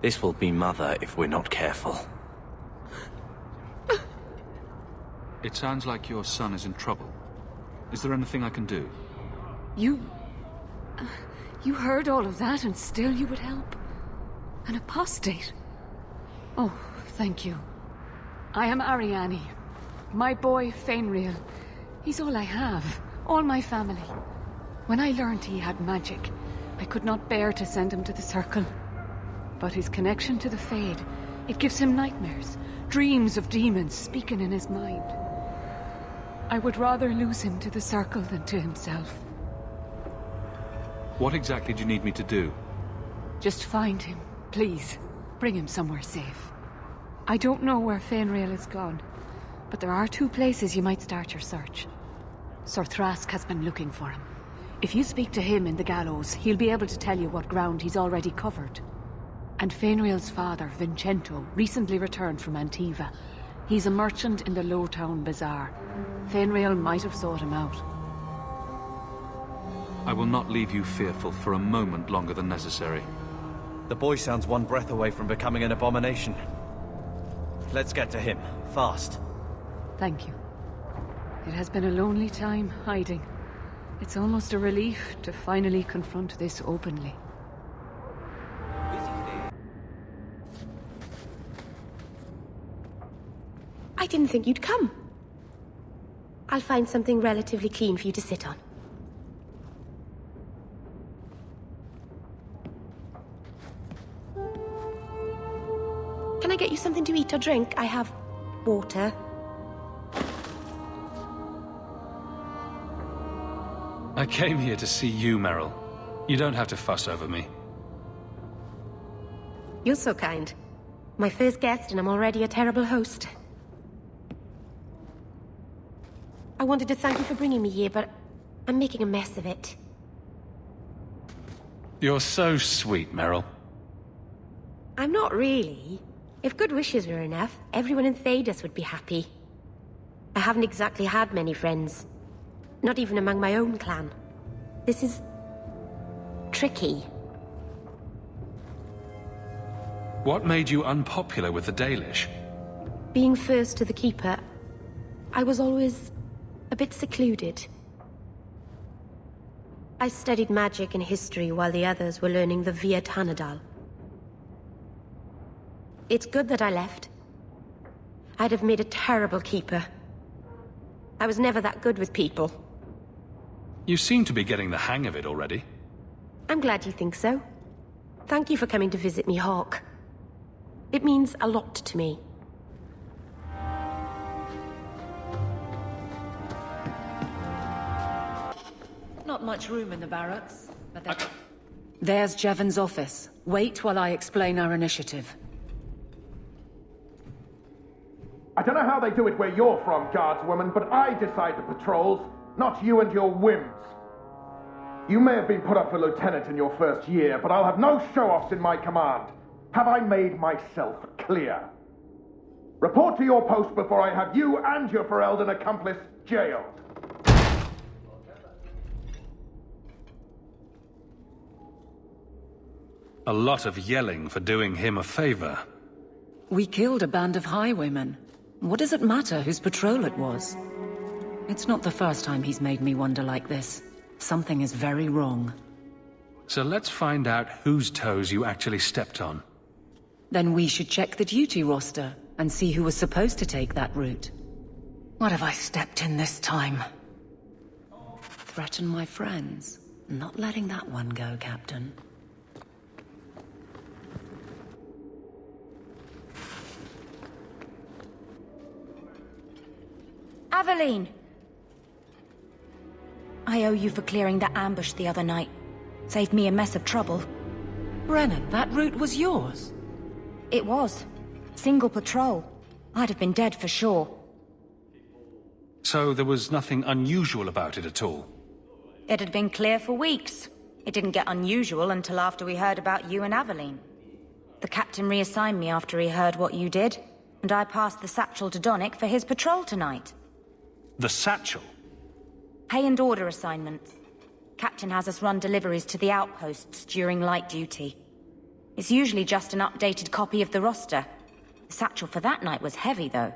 S1: This will be Mother if we're not careful.
S15: It sounds like your son is in trouble. Is there anything I can do?
S21: You... You heard all of that and still you would help? An apostate? Oh, thank you. I am Ariane. My boy, Fenrir. He's all I have. All my family. When I learned he had magic, I could not bear to send him to the Circle. But his connection to the Fade, it gives him nightmares. Dreams of demons speaking in his mind. I would rather lose him to the Circle than to himself.
S15: What exactly do you need me to do?
S21: Just find him, please. Bring him somewhere safe. I don't know where Fenrir is gone, but there are 2 places you might start your search. Sir Thrask has been looking for him. If you speak to him in the gallows, he'll be able to tell you what ground he's already covered. And Fenrir's father, Vincento, recently returned from Antiva. He's a merchant in the Lowtown Bazaar. Fenrir might have sought him out.
S15: I will not leave you fearful for a moment longer than necessary.
S3: The boy sounds one breath away from becoming an abomination. Let's get to him, fast.
S21: Thank you. It has been a lonely time hiding. It's almost a relief to finally confront this openly.
S6: I didn't think you'd come. I'll find something relatively clean for you to sit on. Can I get you something to eat or drink? I have water.
S15: I came here to see you, Meryl. You don't have to fuss over me.
S6: You're so kind. My first guest, and I'm already a terrible host. I wanted to thank you for bringing me here, but I'm making a mess of it.
S15: You're so sweet, Meryl.
S6: I'm not really. If good wishes were enough, everyone in Thedas would be happy. I haven't exactly had many friends. Not even among my own clan. This is... tricky.
S15: What made you unpopular with the Dalish?
S6: Being first to the Keeper, I was always a bit secluded. I studied magic and history while the others were learning the Via Tanadal. It's good that I left. I'd have made a terrible Keeper. I was never that good with people.
S15: You seem to be getting the hang of it already.
S6: I'm glad you think so. Thank you for coming to visit me, Hawk. It means a lot to me.
S10: Not much room in the barracks, but there's Jevon's office. Wait while I explain our initiative.
S2: I don't know how they do it where you're from, guardswoman, but I decide the patrols, not you and your whims. You may have been put up for lieutenant in your first year, but I'll have no show-offs in my command. Have I made myself clear? Report to your post before I have you and your Ferelden accomplice jailed.
S15: A lot of yelling for doing him a favor.
S10: We killed a band of highwaymen. What does it matter whose patrol it was? It's not the first time he's made me wonder like this. Something is very wrong.
S15: So let's find out whose toes you actually stepped on.
S10: Then we should check the duty roster and see who was supposed to take that route. What have I stepped in this time? Threaten my friends? Not letting that one go, Captain.
S7: Aveline! I owe you for clearing that ambush the other night. Saved me a mess of trouble.
S10: Brennan, that route was yours?
S7: It was. Single patrol. I'd have been dead for sure.
S15: So there was nothing unusual about it at all?
S7: It had been clear for weeks. It didn't get unusual until after we heard about you and Aveline. The captain reassigned me after he heard what you did, and I passed the satchel to Donick for his patrol tonight.
S15: The satchel?
S7: Pay and order assignments. Captain has us run deliveries to the outposts during light duty. It's usually just an updated copy of the roster. The satchel for that night was heavy, though.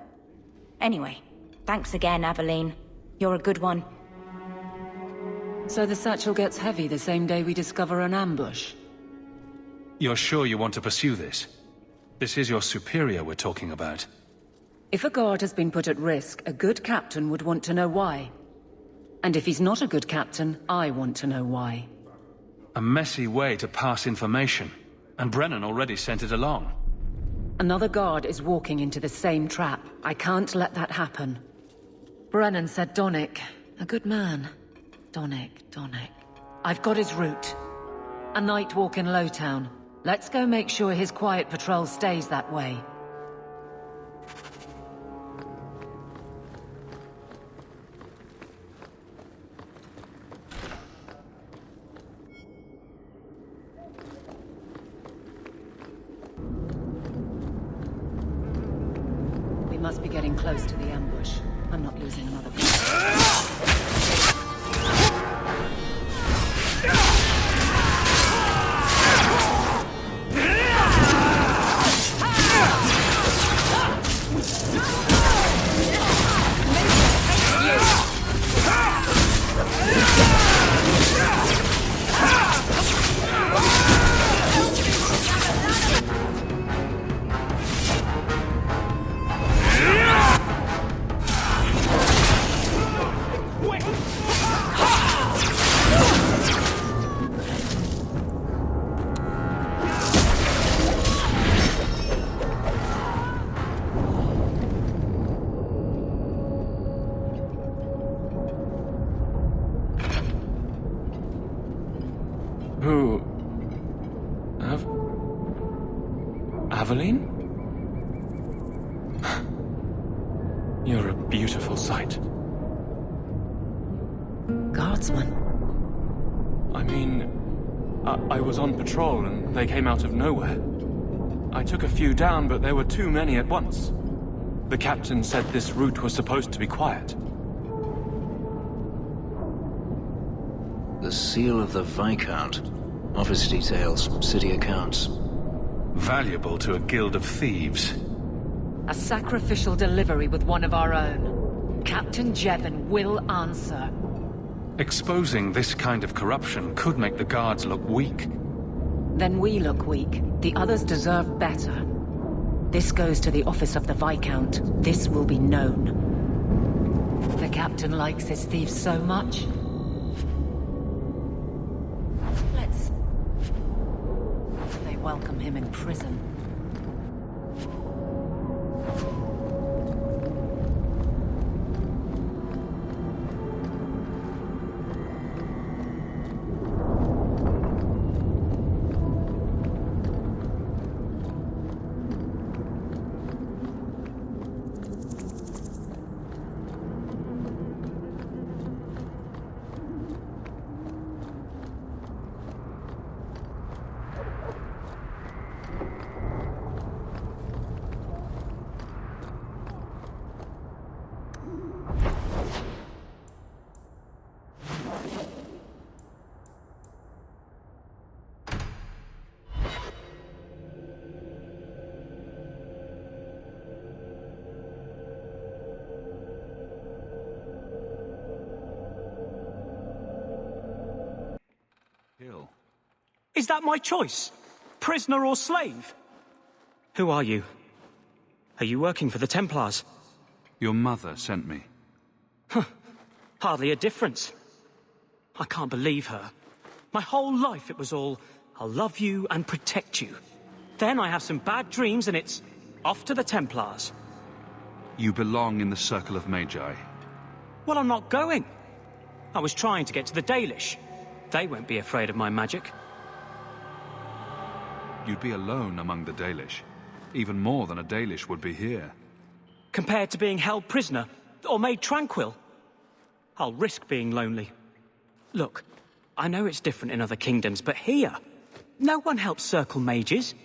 S7: Anyway, thanks again, Aveline. You're a good one.
S10: So the satchel gets heavy the same day we discover an ambush?
S15: You're sure you want to pursue this? This is your superior we're talking about.
S10: If a guard has been put at risk, a good captain would want to know why. And if he's not a good captain, I want to know why.
S15: A messy way to pass information, and Brennan already sent it along.
S10: Another guard is walking into the same trap. I can't let that happen. Brennan said Donick. A good man. Donick. I've got his route. A night walk in Lowtown. Let's go make sure his quiet patrol stays that way. We must be getting close to the ambush. I'm not losing another beat.
S15: Aveline? You're a beautiful sight.
S10: Guardsman?
S15: I mean, I was on patrol and they came out of nowhere. I took a few down, but there were too many at once. The captain said this route was supposed to be quiet.
S12: The seal of the Viscount. Office details, city accounts.
S15: Valuable to a guild of thieves.
S10: A sacrificial delivery with one of our own. Captain Jevon will answer.
S15: Exposing this kind of corruption could make the guards look weak.
S10: Then we look weak. The others deserve better. This goes to the office of the Viscount. This will be known. The captain likes his thieves so much. They welcome him in prison.
S11: Is that my choice? Prisoner or slave? Who are you? Are you working for the Templars?
S15: Your mother sent me.
S11: Huh. Hardly a difference. I can't believe her. My whole life it was all, I'll love you and protect you. Then I have some bad dreams and it's off to the Templars.
S15: You belong in the Circle of Magi.
S11: Well, I'm not going. I was trying to get to the Dalish. They won't be afraid of my magic.
S15: You'd be alone among the Dalish. Even more than a Dalish would be here.
S11: Compared to being held prisoner, or made tranquil, I'll risk being lonely. Look, I know it's different in other kingdoms, but here, no one helps circle mages.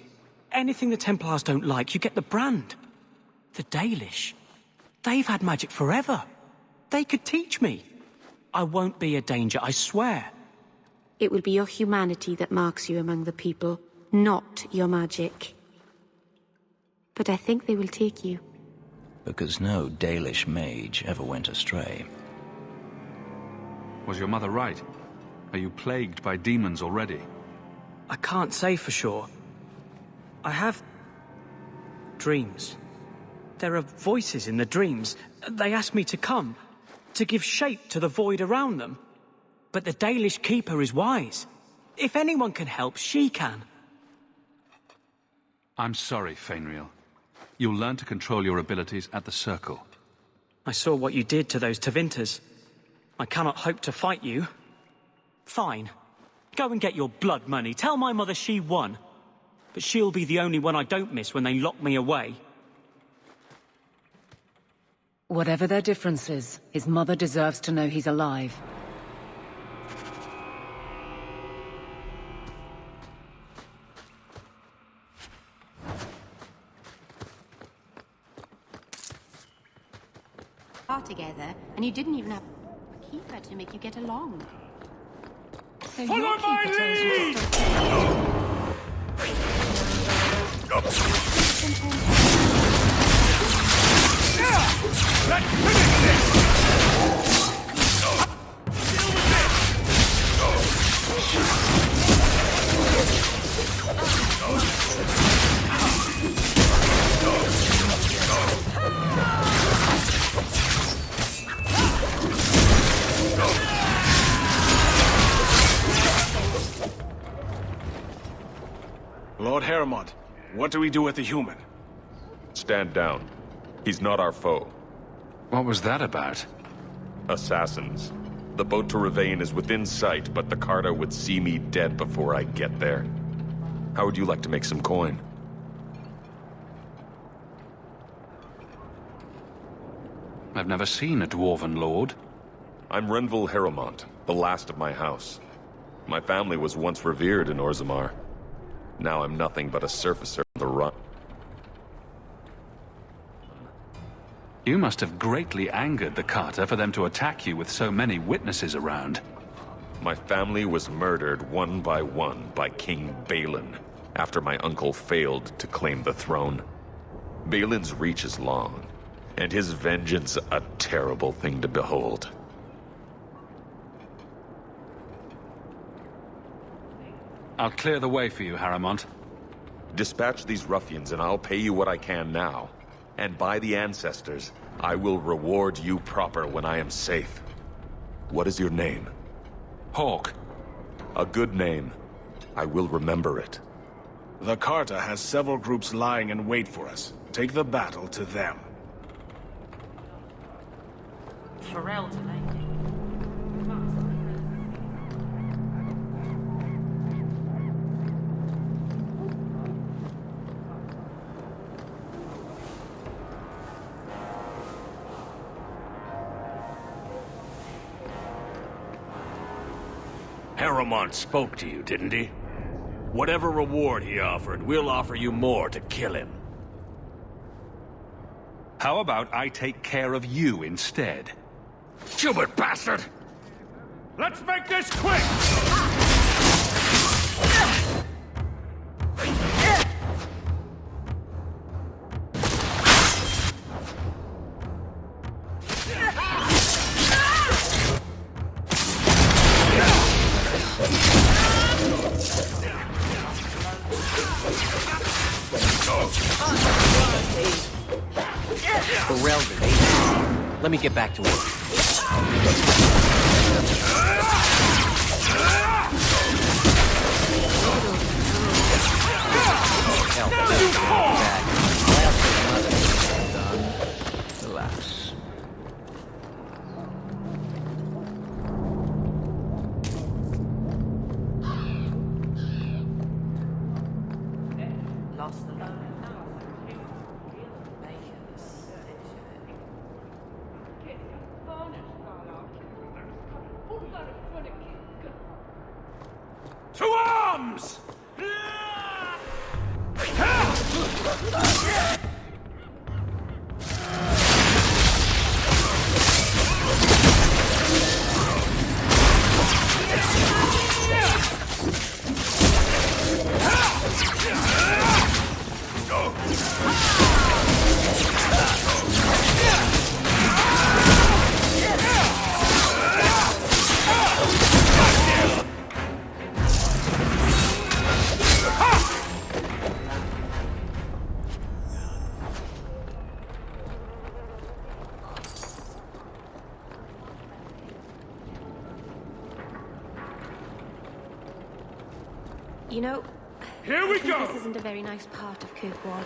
S11: Anything the Templars don't like, you get the brand. The Dalish, they've had magic forever. They could teach me. I won't be a danger, I swear.
S6: It will be your humanity that marks you among the people, not your magic. But I think they will take you.
S12: Because no Dalish mage ever went astray.
S15: Was your mother right?
S4: Are you plagued by demons already?
S11: I can't say for sure. I have dreams. There are voices in the dreams. They ask me to come, to give shape to the void around them. But the Dalish Keeper is wise. If anyone can help, she can.
S4: I'm sorry, Fenrir. You'll learn to control your abilities at the Circle.
S11: I saw what you did to those Tevinters. I cannot hope to fight you. Fine. Go and get your blood money. Tell my mother she won. But she'll be the only one I don't miss when they lock me away.
S10: Whatever their differences, his mother deserves to know he's alive.
S6: Together, and you didn't even have a keeper to make you get along. So
S19: Follow
S6: your
S19: my
S6: keeper tells you
S19: lead!
S6: to
S19: Let's finish this!
S5: Lord Heremont, what do we do with the human?
S20: Stand down. He's not our foe.
S4: What was that about?
S20: Assassins. The boat to Ravain is within sight, but the Carta would see me dead before I get there. How would you like to make some coin?
S4: I've never seen a dwarven lord.
S20: I'm Renville Heremont, the last of my house. My family was once revered in Orzammar. Now I'm nothing but a surfacer on the run.
S4: You must have greatly angered the Carter for them to attack you with so many witnesses around.
S20: My family was murdered one by King Balin, after my uncle failed to claim the throne. Balin's reach is long, and his vengeance a terrible thing to behold.
S4: I'll clear the way for you, Heremont.
S20: Dispatch these ruffians and I'll pay you what I can now. And by the ancestors, I will reward you proper when I am safe. What is your name?
S4: Hawk.
S20: A good name. I will remember it.
S5: The Carta has several groups lying in wait for us. Take the battle to them.
S10: Ferelden.
S19: Heremont spoke to you, didn't he? Whatever reward he offered, we'll offer you more to kill him.
S4: How about I take care of you instead?
S19: Stupid bastard! Let's make this quick!
S3: Ferelden, let me get back to work.
S12: Alas.
S10: Lost the moment.
S19: To arms!
S6: You know,
S19: Here we
S6: I think
S19: go!
S6: This isn't a very nice part of Kirkwall.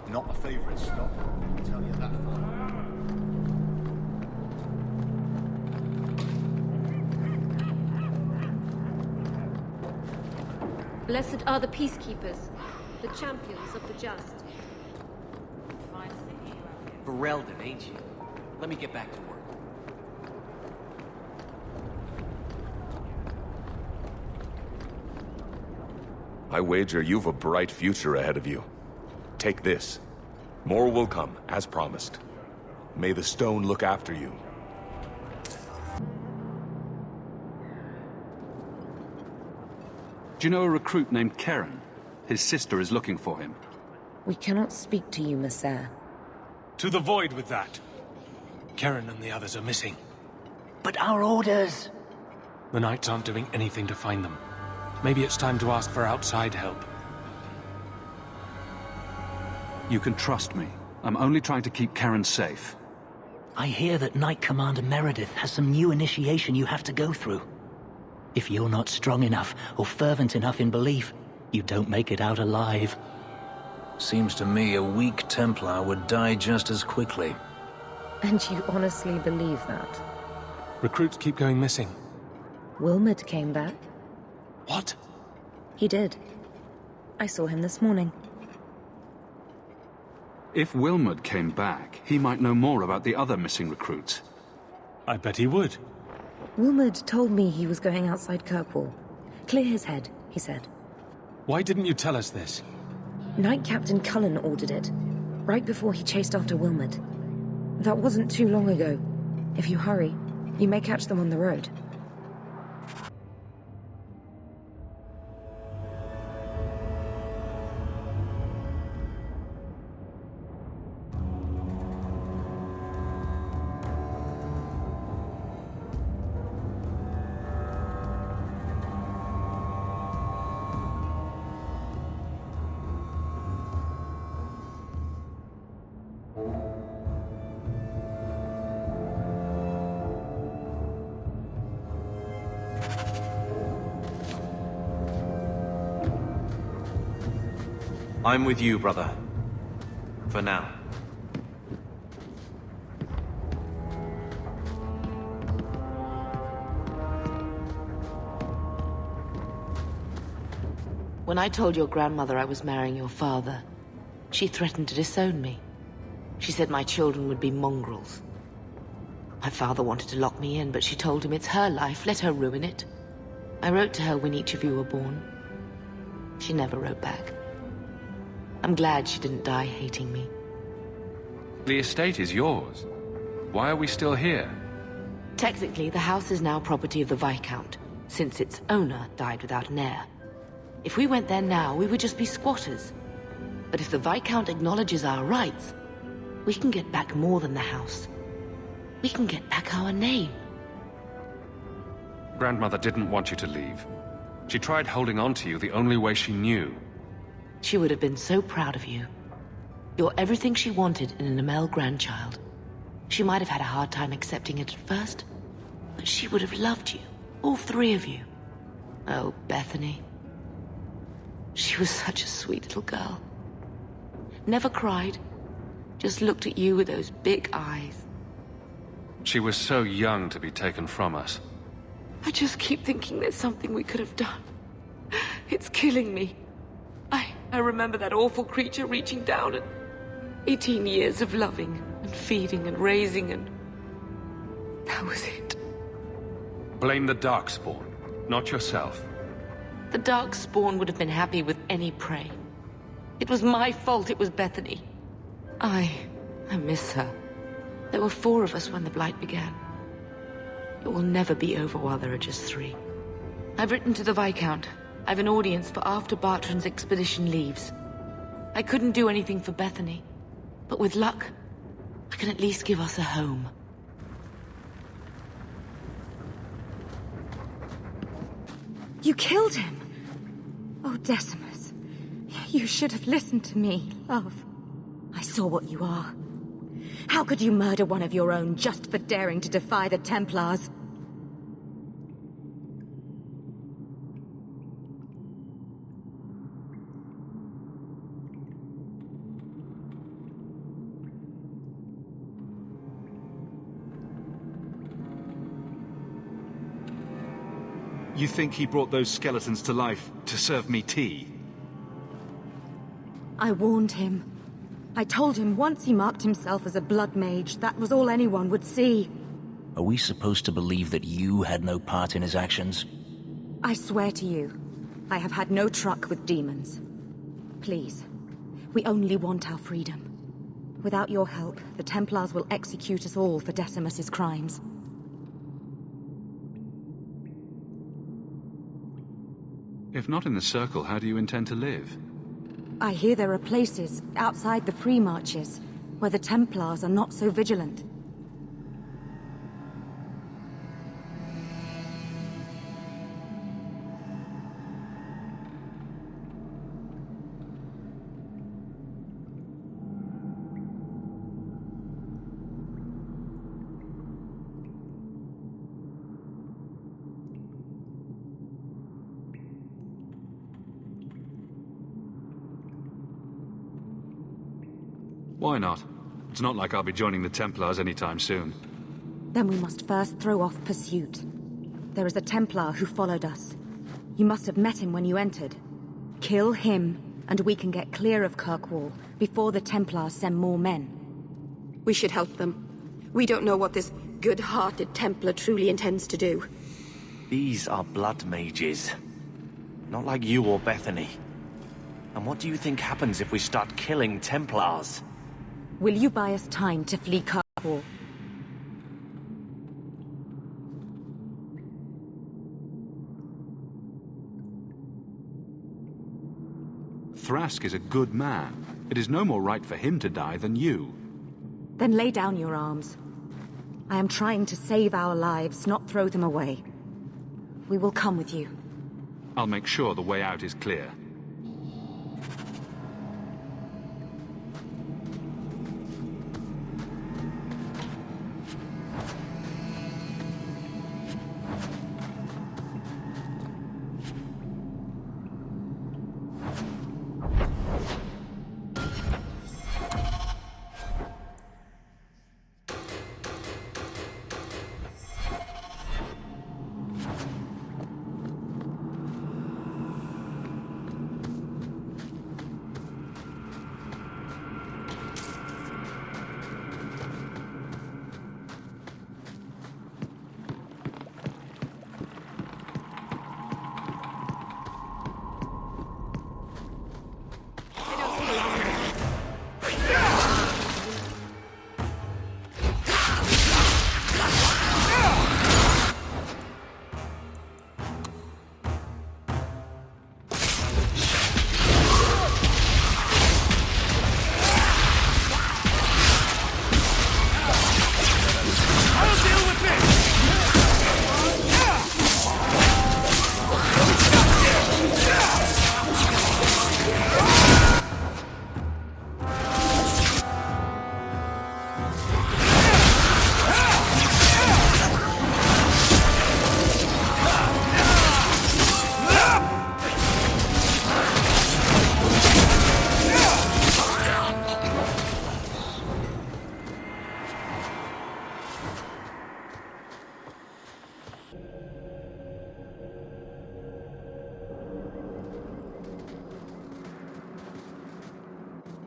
S9: Not a favourite stop, I'll tell you that.
S6: Blessed are the peacekeepers, the champions of the just.
S3: Ferelden, ain't you? Let me get back to work.
S20: I wager you've a bright future ahead of you. Take this. More will come, as promised. May the stone look after you.
S14: Do you know a recruit named Keren? His sister is looking for him.
S22: We cannot speak to you, Messer.
S19: To the void with that. Keren and the others are missing.
S24: But our orders...
S19: The Knights aren't doing anything to find them. Maybe it's time to ask for outside help.
S14: You can trust me. I'm only trying to keep Karen safe.
S24: I hear that Knight Commander Meredith has some new initiation you have to go through. If you're not strong enough or fervent enough in belief, you don't make it out alive.
S12: Seems to me a weak Templar would die just as quickly.
S22: And you honestly believe that?
S19: Recruits keep going missing.
S22: Wilmot came back.
S19: What?
S22: He did. I saw him this morning.
S14: If Wilmot came back, he might know more about the other missing recruits.
S19: I bet he would.
S22: Wilmot told me he was going outside Kirkwall. Clear his head, he said.
S19: Why didn't you tell us this?
S22: Knight Captain Cullen ordered it, right before he chased after Wilmot. That wasn't too long ago. If you hurry, you may catch them on the road.
S3: I'm with you, brother. For now.
S25: When I told your grandmother I was marrying your father, she threatened to disown me. She said my children would be mongrels. My father wanted to lock me in, but she told him it's her life, let her ruin it. I wrote to her when each of you were born. She never wrote back. I'm glad she didn't die hating me.
S4: The estate is yours. Why are we still here?
S25: Technically, the house is now property of the Viscount, since its owner died without an heir. If we went there now, we would just be squatters. But if the Viscount acknowledges our rights, we can get back more than the house. We can get back our name.
S4: Grandmother didn't want you to leave. She tried holding on to you the only way she knew.
S25: She would have been so proud of you. You're everything she wanted in an Amel grandchild. She might have had a hard time accepting it at first, but she would have loved you, All three of you. Oh, Bethany. She was such a sweet little girl. Never cried. Just looked at you with those big eyes.
S14: She was so young to be taken from us.
S25: I just keep thinking there's something we could have done. It's killing me. I remember that awful creature reaching down and 18 years of loving and feeding and raising and... that was it.
S14: Blame the Darkspawn, not yourself.
S25: The Darkspawn would have been happy with any prey. It was my fault it was Bethany. I miss her. There were 4 of us when the Blight began. It will never be over while there are just 3. I've written to the Viscount. I've an audience for after Bartrand's expedition leaves. I couldn't do anything for Bethany, but with luck, I can at least give us a home.
S6: You killed him! Oh, Decimus. You should have listened to me, love.
S7: I saw what you are. How could you murder one of your own just for daring to defy the Templars?
S14: You think he brought those skeletons to life to serve me tea?
S7: I warned him. I told him once he marked himself as a blood mage, that was all anyone would see.
S24: Are we supposed to believe that you had no part in his actions?
S7: I swear to you, I have had no truck with demons. Please, we only want our freedom. Without your help, the Templars will execute us all for Decimus's crimes.
S14: If not in the Circle, how do you intend to live?
S7: I hear there are places outside the Free Marches where the Templars are not so vigilant.
S14: Why not? It's not like I'll be joining the Templars anytime soon.
S7: Then we must first throw off pursuit. There is a Templar who followed us. You must have met him when you entered. Kill him, and we can get clear of Kirkwall before the Templars send more men.
S6: We should help them. We don't know what this good-hearted Templar truly intends to do.
S3: These are blood mages. Not like you or Bethany. And what do you think happens if we start killing Templars?
S7: Will you buy us time to flee Kirkwall?
S14: Thrask is a good man. It is no more right for him to die than you.
S7: Then lay down your arms. I am trying to save our lives, not throw them away. We will come with you.
S14: I'll make sure the way out is clear.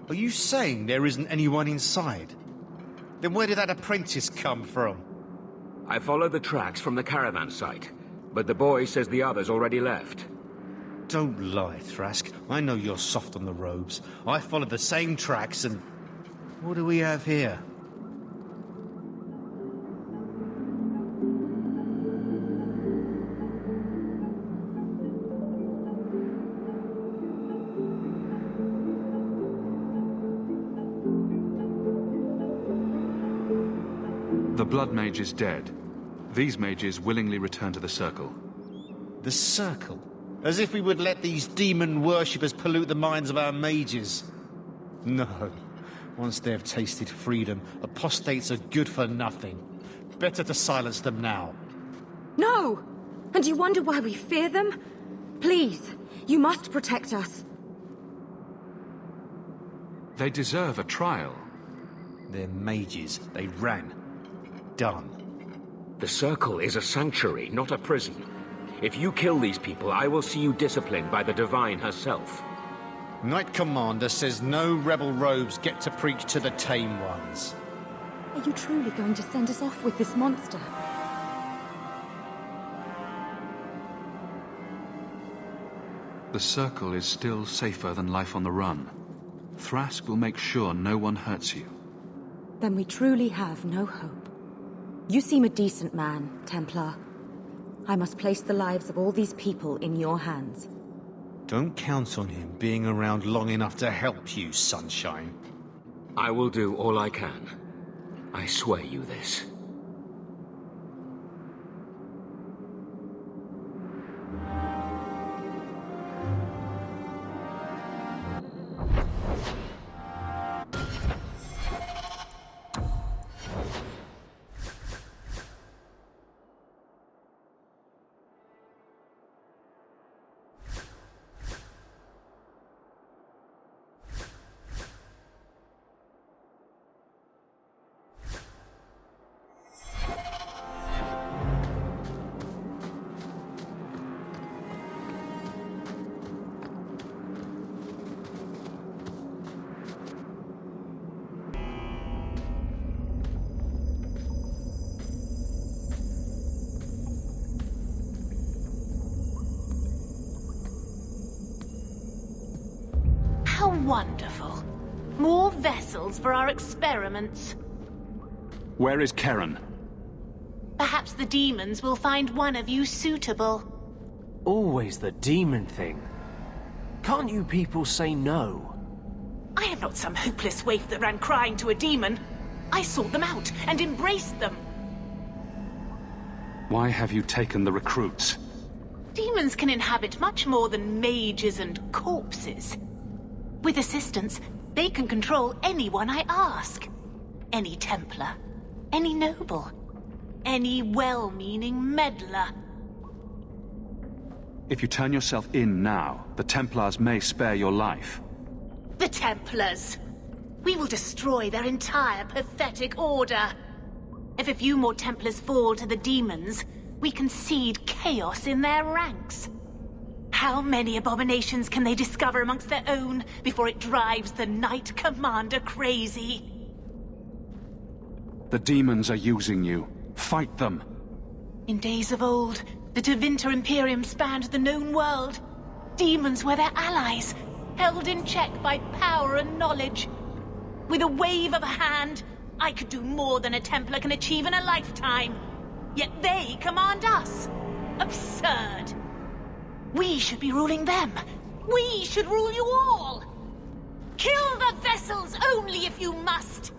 S9: Are you saying there isn't anyone inside? Then where did that apprentice come from?
S23: I followed the tracks from the caravan site, but the boy says the others already left.
S9: Don't lie, Thrask. I know you're soft on the robes. I followed the same tracks and... What do we have here?
S14: The Blood Mage is dead. These mages willingly return to the Circle.
S9: The Circle? As if we would let these demon worshippers pollute the minds of our mages. No. Once they've tasted freedom, apostates are good for nothing. Better to silence them now.
S6: No! And you wonder why we fear them? Please, you must protect us.
S14: They deserve a trial.
S9: They're mages. They ran. Done.
S23: The Circle is a sanctuary, not a prison. If you kill these people, I will see you disciplined by the Divine herself.
S9: Knight Commander says no rebel robes get to preach to the tame ones.
S6: Are you truly going to send us off with this monster?
S14: The Circle is still safer than life on the run. Thrask will make sure no one hurts you.
S6: Then we truly have no hope. You seem a decent man, Templar. I must place the lives of all these people in your hands.
S9: Don't count on him being around long enough to help you, Sunshine.
S23: I will do all I can. I swear you this.
S8: How wonderful. More vessels for our experiments.
S14: Where is Keren?
S8: Perhaps the demons will find one of you suitable.
S3: Always the demon thing. Can't you people say no?
S8: I am not some hopeless waif that ran crying to a demon. I sought them out and embraced them.
S14: Why have you taken the recruits?
S8: Demons can inhabit much more than mages and corpses. With assistance, they can control anyone I ask. Any Templar, any noble, any well-meaning meddler.
S14: If you turn yourself in now, the Templars may spare your life.
S8: The Templars! We will destroy their entire pathetic order. If a few more Templars fall to the demons, we can seed chaos in their ranks. How many abominations can they discover amongst their own before it drives the Knight Commander crazy?
S14: The demons are using you. Fight them.
S8: In days of old, the Tevinter Imperium spanned the known world. Demons were their allies, held in check by power and knowledge. With a wave of a hand, I could do more than a Templar can achieve in a lifetime. Yet they command us. Absurd. We should be ruling them. We should rule you all. Kill the vessels only if you must.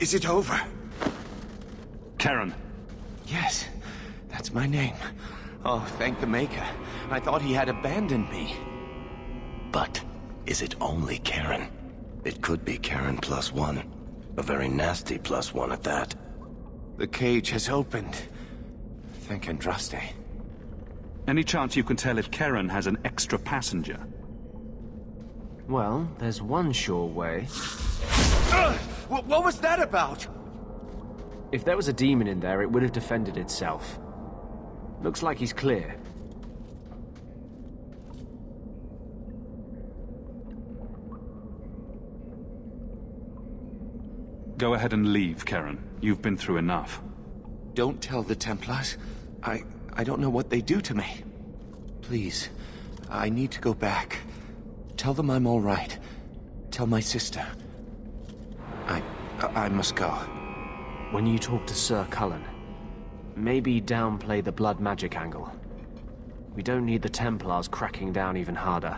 S1: Is it over?
S14: Karen.
S1: Yes, that's my name. Oh, thank the Maker. I thought he had abandoned me.
S13: But is it only Karen? It could be Karen +1. A very nasty +1 at that.
S1: The cage has opened. Thank Andraste.
S14: Any chance you can tell if Karen has an extra passenger?
S16: Well, there's one sure way.
S1: What was that about?
S16: If there was a demon in there, it would have defended itself. Looks like he's clear.
S14: Go ahead and leave, Karen. You've been through enough.
S1: Don't tell the Templars. I don't know what they do to me. Please, I need to go back. Tell them I'm all right. Tell my sister. I must go.
S16: When you talk to Sir Cullen, maybe downplay the blood magic angle. We don't need the Templars cracking down even harder.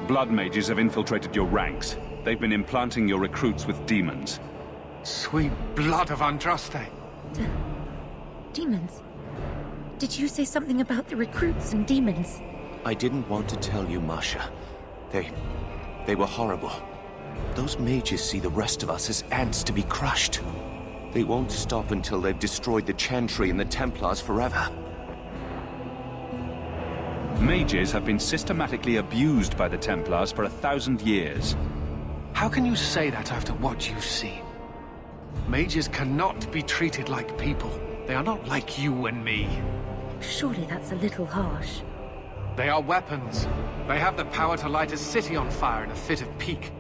S14: Blood mages have infiltrated your ranks. They've been implanting your recruits with demons.
S17: Sweet blood of Andraste.
S22: Demons? Did you say something about the recruits and demons?
S1: I didn't want to tell you, Masha. They were horrible. Those mages see the rest of us as ants to be crushed. They won't stop until they've destroyed the Chantry and the Templars forever.
S14: Mages have been systematically abused by the Templars for 1,000 years.
S17: How can you say that after what you've seen? Mages cannot be treated like people. They are not like you and me.
S22: Surely that's a little harsh.
S17: They are weapons. They have the power to light a city on fire in a fit of pique.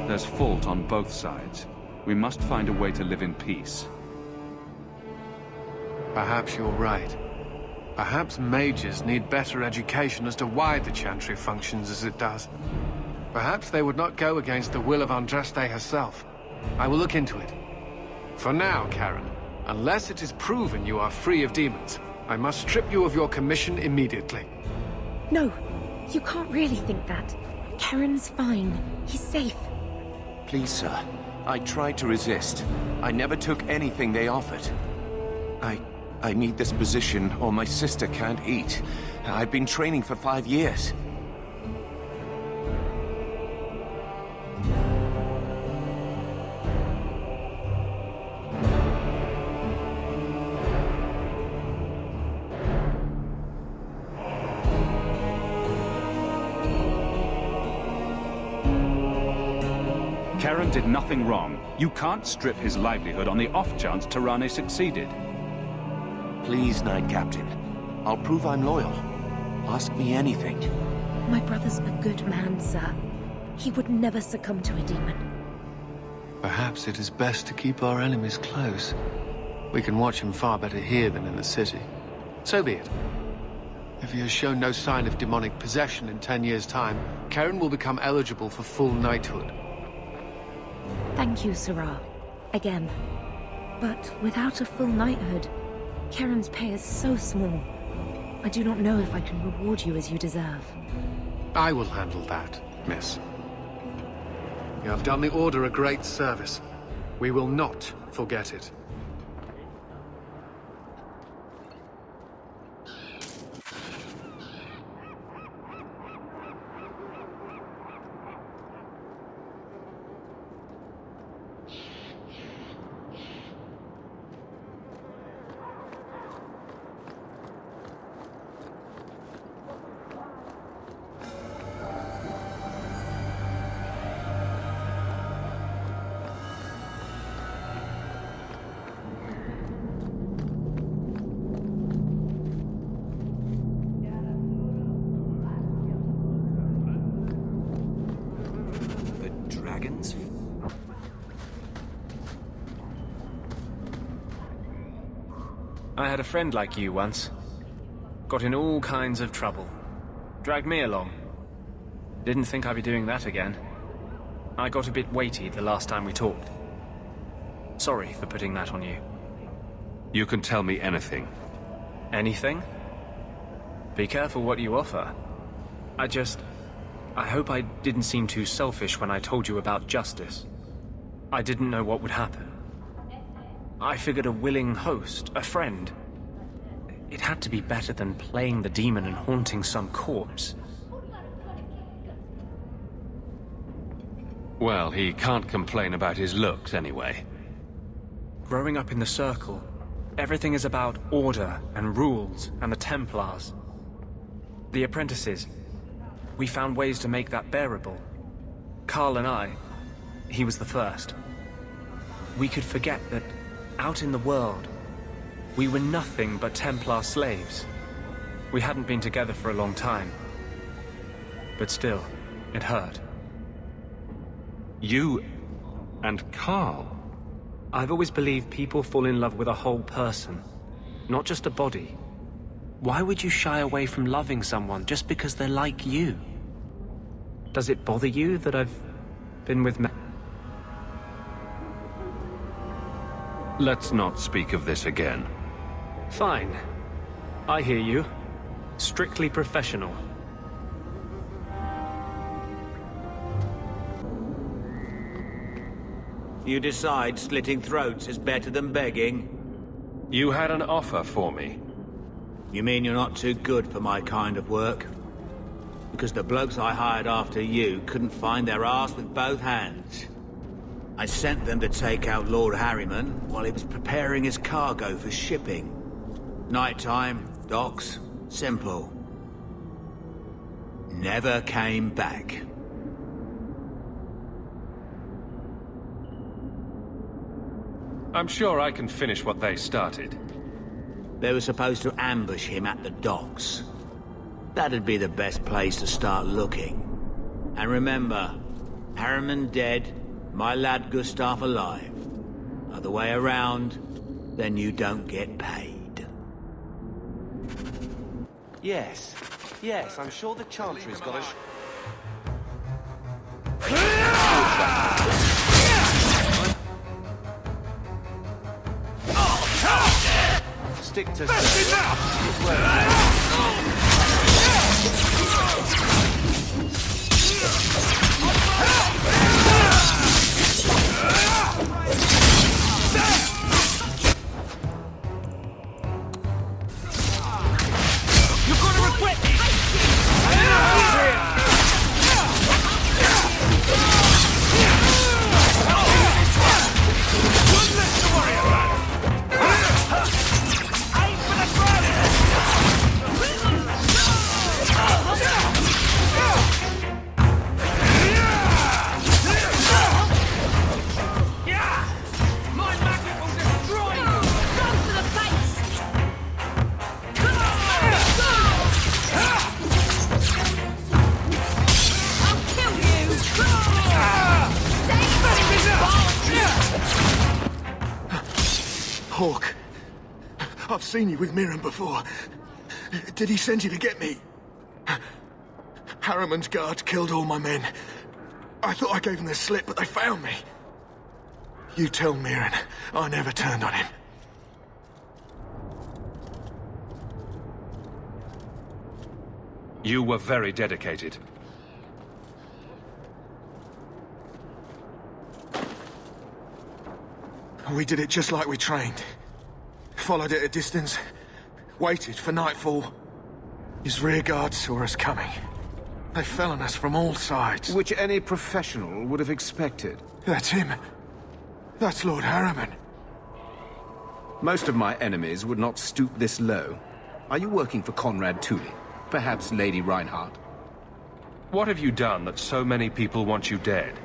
S14: There's fault on both sides. We must find a way to live in peace.
S17: Perhaps you're right. Perhaps mages need better education as to why the Chantry functions as it does. Perhaps they would not go against the will of Andraste herself. I will look into it. For now, Karen, unless it is proven you are free of demons, I must strip you of your commission immediately.
S22: No, you can't really think that. Karen's fine. He's safe.
S1: Please, sir. I tried to resist. I never took anything they offered. I need this position, or my sister can't eat. I've been training for 5 years.
S14: Karen did nothing wrong. You can't strip his livelihood on the off chance Tirane succeeded.
S1: Please, Knight Captain. I'll prove I'm loyal. Ask me anything.
S22: My brother's a good man, sir. He would never succumb to a demon.
S17: Perhaps it is best to keep our enemies close. We can watch him far better here than in the city. So be it. If he has shown no sign of demonic possession in 10 years' time, Karen will become eligible for full knighthood.
S22: Thank you, Sirrah. Again. But without a full knighthood, Karen's pay is so small. I do not know if I can reward you as you deserve.
S17: I will handle that, miss. You have done the Order a great service. We will not forget it.
S16: I had a friend like you once. Got in all kinds of trouble. Dragged me along. Didn't think I'd be doing that again. I got a bit weighty the last time we talked. Sorry for putting that on you.
S4: You can tell me anything.
S16: Anything? Be careful what you offer. I hope I didn't seem too selfish when I told you about justice. I didn't know what would happen. I figured a willing host, a friend. It had to be better than playing the demon and haunting some corpse.
S4: Well, he can't complain about his looks anyway.
S16: Growing up in the Circle, everything is about order and rules and the Templars. The apprentices, we found ways to make that bearable. Carl and I, he was the first. We could forget that out in the world, we were nothing but Templar slaves. We hadn't been together for a long time. But still, it hurt.
S4: You and Carl?
S16: I've always believed people fall in love with a whole person, not just a body. Why would you shy away from loving someone just because they're like you? Does it bother you that I've been with men?
S4: Let's not speak of this again.
S16: Fine. I hear you. Strictly professional.
S19: You decide slitting throats is better than begging?
S4: You had an offer for me.
S19: You mean you're not too good for my kind of work? Because the blokes I hired after you couldn't find their arse with both hands. I sent them to take out Lord Harryman while he was preparing his cargo for shipping. Nighttime, docks, simple. Never came back.
S4: I'm sure I can finish what they started.
S19: They were supposed to ambush him at the docks. That'd be the best place to start looking. And remember, Harriman dead, my lad Gustav alive. Other way around, then you don't get paid.
S1: Yes, I'm sure the Chantry's got a... Stick to...
S19: You're gonna regret this! One less to worry about! Aim for the front! My magnet will destroy you! Go for the face! I'll kill you!
S2: Hawk, I've seen you with Mirren before. Did he send you to get me? Harriman's guards killed all my men. I thought I gave them the slip, but they found me. You tell Mirren I never turned on him.
S4: You were very dedicated.
S2: We did it just like we trained. Followed it at a distance, waited for nightfall. His rear guards saw us coming. They fell on us from all sides.
S9: Which any professional would have expected.
S2: That's him. That's Lord Harriman.
S9: Most of my enemies would not stoop this low. Are you working for Conrad Tooley? Perhaps Lady Reinhardt?
S4: What have you done that so many people want you dead?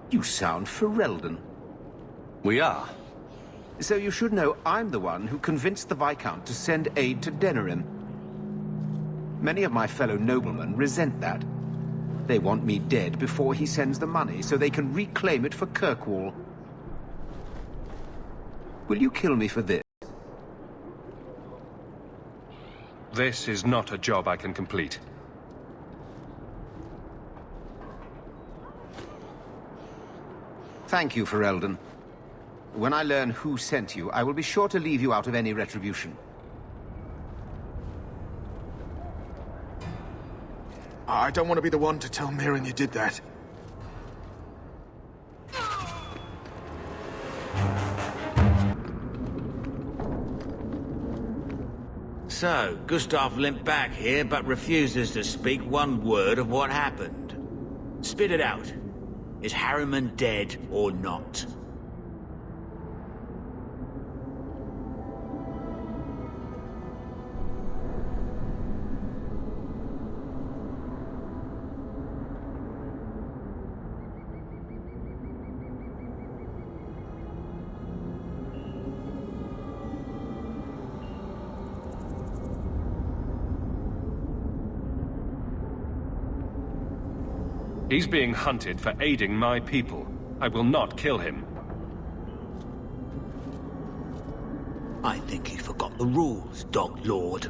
S9: You sound Ferelden. We are. So you should know I'm the one who convinced the Viscount to send aid to Denerim. Many of my fellow noblemen resent that. They want me dead before he sends the money, so they can reclaim it for Kirkwall.
S5: Will you kill me for this?
S4: This is not a job I can complete.
S5: Thank you, Ferelden. When I learn who sent you, I will be sure to leave you out of any retribution.
S2: I don't want to be the one to tell Mirren you did that.
S19: So, Gustav limped back here, but refuses to speak one word of what happened. Spit it out. Is Harriman dead or not?
S4: He's being hunted for aiding my people. I will not kill him.
S19: I think you forgot the rules, Dog Lord.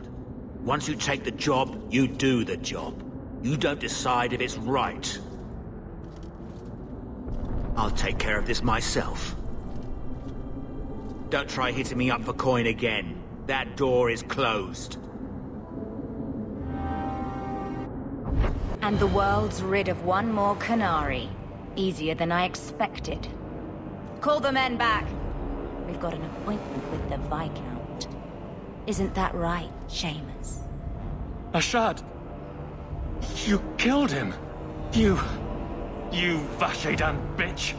S19: Once you take the job, you do the job. You don't decide if it's right. I'll take care of this myself. Don't try hitting me up for coin again. That door is closed.
S7: And the world's rid of one more Canary. Easier than I expected. Call the men back. We've got an appointment with the Viscount. Isn't that right, Seamus?
S3: Ashad! You killed him! You Vashedan bitch!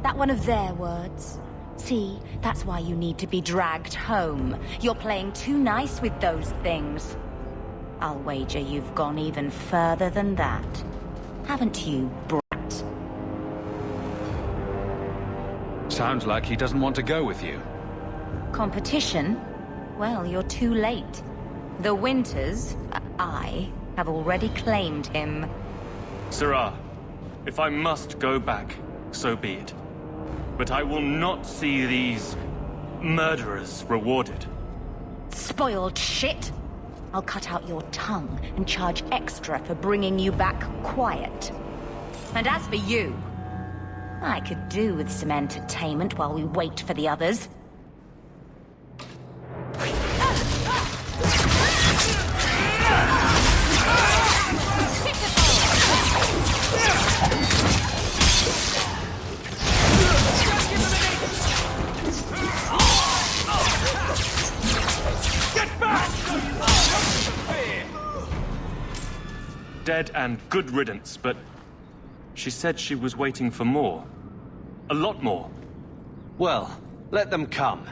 S7: That one of their words. See, that's why you need to be dragged home. You're playing too nice with those things. I'll wager you've gone even further than that. Haven't you, brat?
S4: Sounds like he doesn't want to go with you.
S7: Competition? Well, you're too late. The Winters, I, have already claimed him.
S3: Sirrah, if I must go back, so be it. But I will not see these murderers rewarded.
S7: Spoiled shit! I'll cut out your tongue and charge extra for bringing you back quiet. And as for you, I could do with some entertainment while we wait for the others.
S3: Dead and good riddance, but she said she was waiting for more. A lot more.
S4: Well, let them come.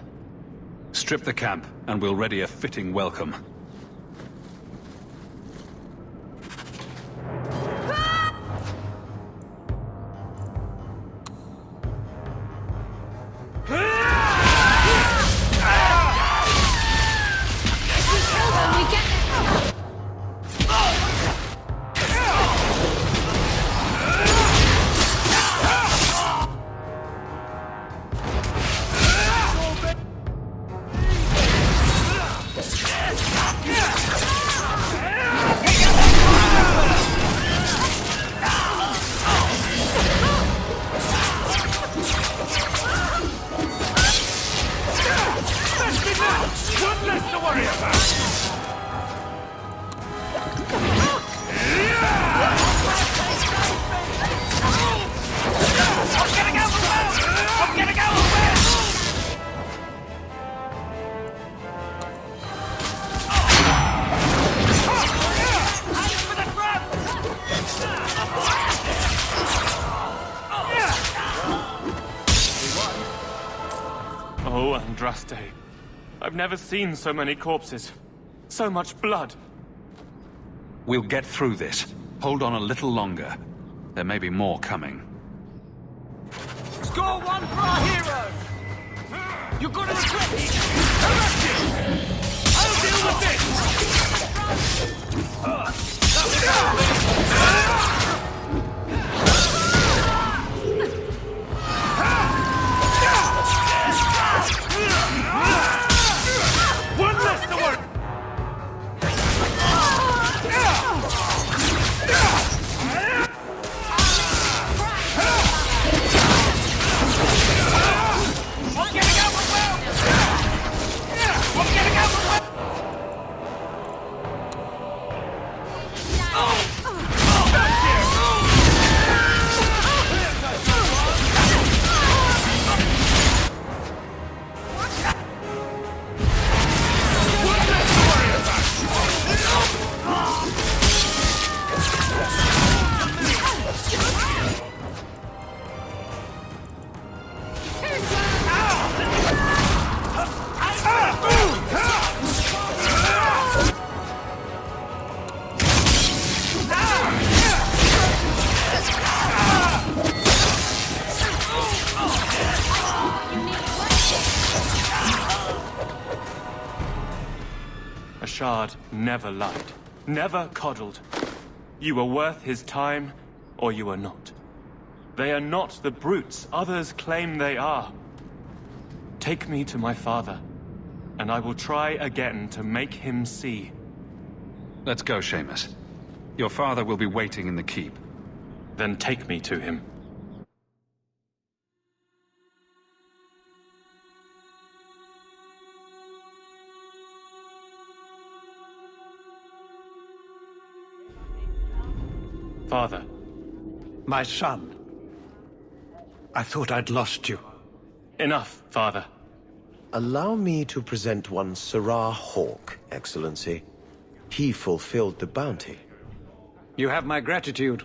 S4: Strip the camp, and we'll ready a fitting welcome.
S3: Oh, Andraste. I've never seen so many corpses. So much blood.
S4: We'll get through this. Hold on a little longer. There may be more coming.
S11: Score one for our hero! You're gonna regret this! Arrest him! I'll deal with this!
S10: A shard never lied, never coddled. You were worth his time, or you are not. They are not the brutes others claim they are. Take me to my father, and I will try again to make him see.
S14: Let's go, Seamus. Your father will be waiting in the keep.
S10: Then take me to him. Father.
S15: My son. I thought I'd lost you.
S10: Enough, Father.
S18: Allow me to present one Sirrah Hawke, Excellency. He fulfilled the bounty.
S15: You have my gratitude.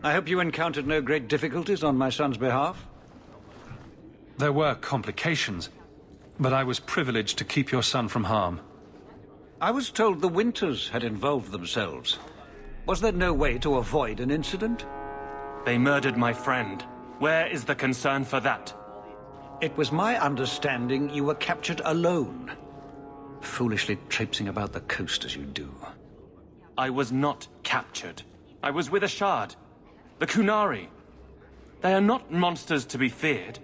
S15: I hope you encountered no great difficulties on my son's behalf.
S14: There were complications, but I was privileged to keep your son from harm.
S15: I was told the Winters had involved themselves. Was there no way to avoid an incident?
S10: They murdered my friend. Where is the concern for that?
S15: It was my understanding you were captured alone. Foolishly traipsing about the coast as you do.
S10: I was not captured. I was with a shard. The Kunari. They are not monsters to be feared.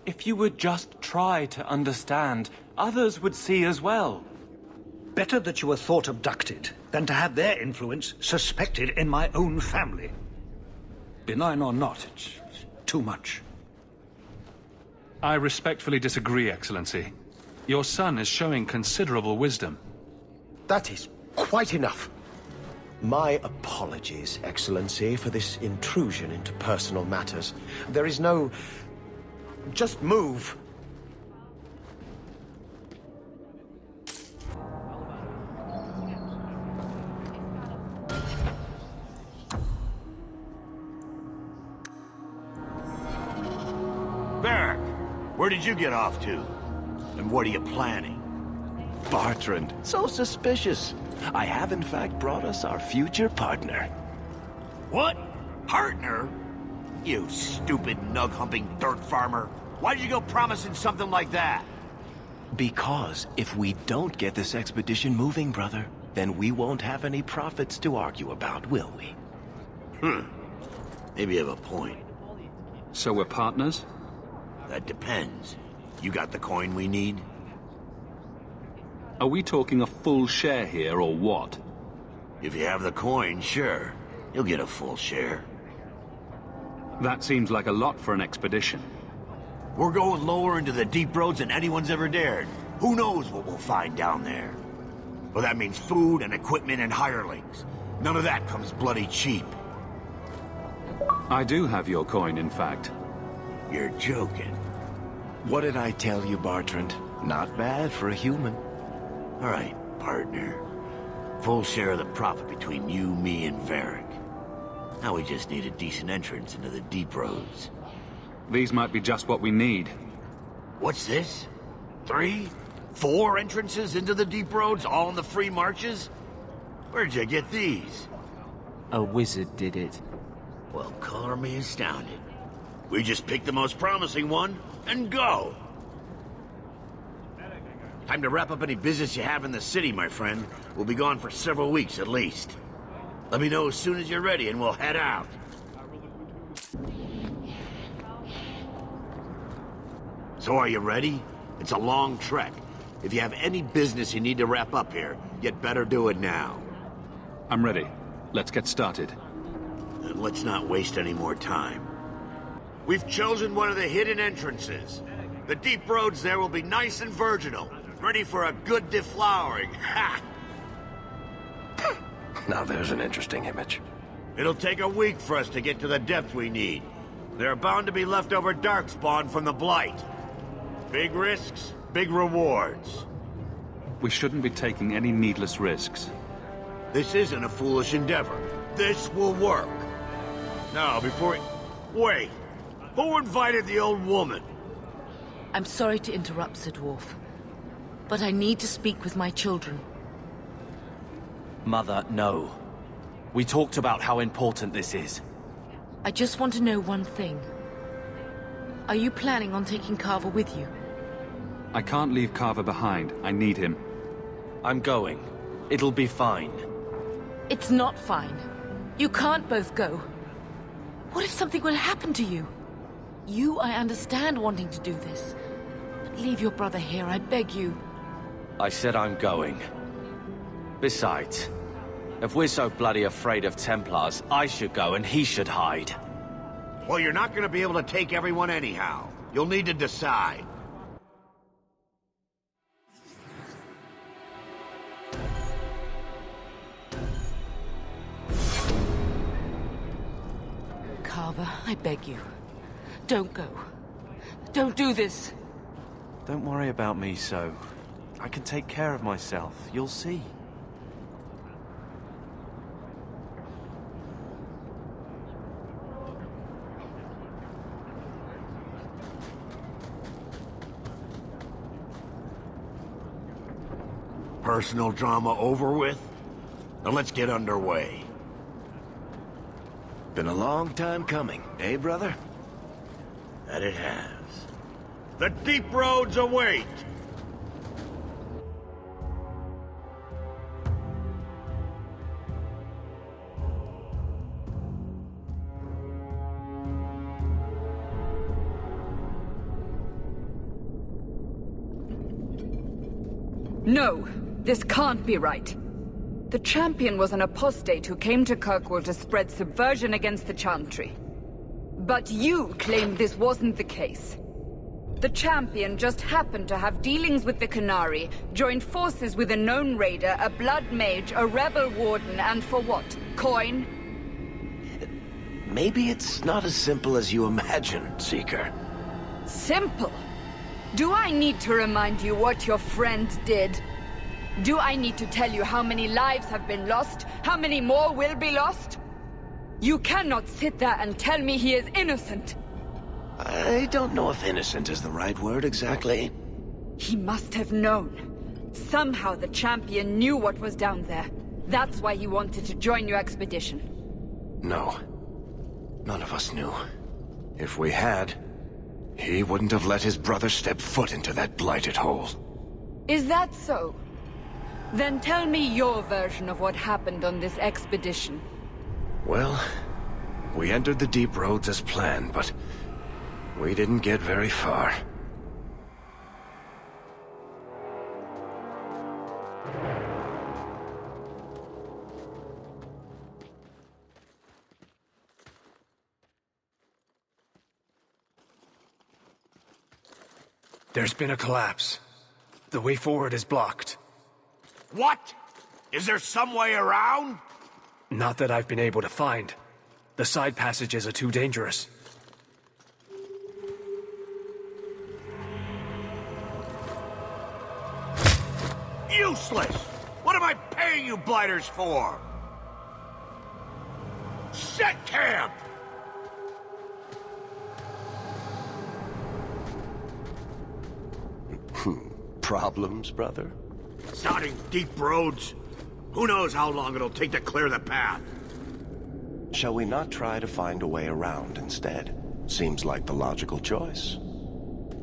S10: If you would just try to understand, others would see as well.
S15: Better that you were thought abducted than to have their influence suspected in my own family. Benign or not, it's too much.
S14: I respectfully disagree, Excellency. Your son is showing considerable wisdom.
S18: That is quite enough. My apologies, Excellency, for this intrusion into personal matters. There is no... Just move.
S20: Barrack, where did you get off to? And what are you planning?
S13: Bartrand, so suspicious. I have in fact brought us our future partner.
S20: What? Partner? You stupid nug-humping dirt farmer. Why did you go promising something like that?
S13: Because if we don't get this expedition moving, brother, then we won't have any profits to argue about, will we?
S20: Maybe you have a point.
S14: So we're partners?
S20: That depends. You got the coin we need?
S14: Are we talking a full share here, or what?
S20: If you have the coin, sure. You'll get a full share.
S14: That seems like a lot for an expedition.
S20: We're going lower into the deep roads than anyone's ever dared. Who knows what we'll find down there? Well, that means food and equipment and hirelings. None of that comes bloody cheap.
S14: I do have your coin, in fact.
S20: You're joking.
S13: What did I tell you, Bartrand? Not bad for a human.
S20: All right, partner. Full share of the profit between you, me, and Varric. Now we just need a decent entrance into the deep roads.
S14: These might be just what we need.
S20: What's this? 3? 4 entrances into the deep roads, all in the free marches? Where'd you get these?
S1: A wizard did it.
S20: Well, color me astounded. We just pick the most promising one, and go! Time to wrap up any business you have in the city, my friend. We'll be gone for several weeks at least. Let me know as soon as you're ready and we'll head out. So are you ready? It's a long trek. If you have any business you need to wrap up here, you'd better do it now.
S14: I'm ready. Let's get started.
S20: Then let's not waste any more time. We've chosen one of the hidden entrances. The deep roads there will be nice and virginal, ready for a good deflowering. Ha!
S13: Now there's an interesting image.
S20: It'll take a week for us to get to the depth we need. There are bound to be leftover darkspawn from the Blight. Big risks, big rewards.
S14: We shouldn't be taking any needless risks.
S20: This isn't a foolish endeavor. This will work. Now, before... Wait! Who invited the old woman?
S25: I'm sorry to interrupt, Sir Dwarf, but I need to speak with my children.
S3: Mother, no. We talked about how important this is.
S25: I just want to know one thing. Are you planning on taking Carver with you?
S14: I can't leave Carver behind. I need him.
S3: I'm going. It'll be fine.
S25: It's not fine. You can't both go. What if something will happen to you? You, I understand wanting to do this. But leave your brother here, I beg you.
S3: I said I'm going. Besides, if we're so bloody afraid of Templars, I should go and he should hide.
S20: Well, you're not gonna be able to take everyone anyhow. You'll need to decide.
S25: Carver, I beg you. Don't go. Don't do this.
S3: Don't worry about me, so. I can take care of myself. You'll see.
S20: Personal drama over with? Now let's get underway.
S13: Been a long time coming, eh, brother?
S20: That it has. The deep roads await!
S6: No, this can't be right. The champion was an apostate who came to Kirkwall to spread subversion against the Chantry. But you claim this wasn't the case. The champion just happened to have dealings with the Canary, joined forces with a known raider, a blood mage, a rebel warden, and for what? Coin?
S13: Maybe it's not as simple as you imagine, Seeker.
S6: Simple? Do I need to remind you what your friend did? Do I need to tell you how many lives have been lost? How many more will be lost? You cannot sit there and tell me he is innocent.
S13: I don't know if innocent is the right word exactly.
S6: He must have known. Somehow the champion knew what was down there. That's why he wanted to join your expedition.
S13: No. None of us knew. If we had, he wouldn't have let his brother step foot into that blighted hole.
S6: Is that so? Then tell me your version of what happened on this expedition.
S13: Well, we entered the deep roads as planned, but we didn't get very far.
S16: There's been a collapse. The way forward is blocked.
S20: What? Is there some way around?
S16: Not that I've been able to find. The side passages are too dangerous.
S20: Useless! What am I paying you blighters for? Set camp!
S13: Problems, brother?
S20: Sounding deep roads. Who knows how long it'll take to clear the path?
S13: Shall we not try to find a way around instead? Seems like the logical choice.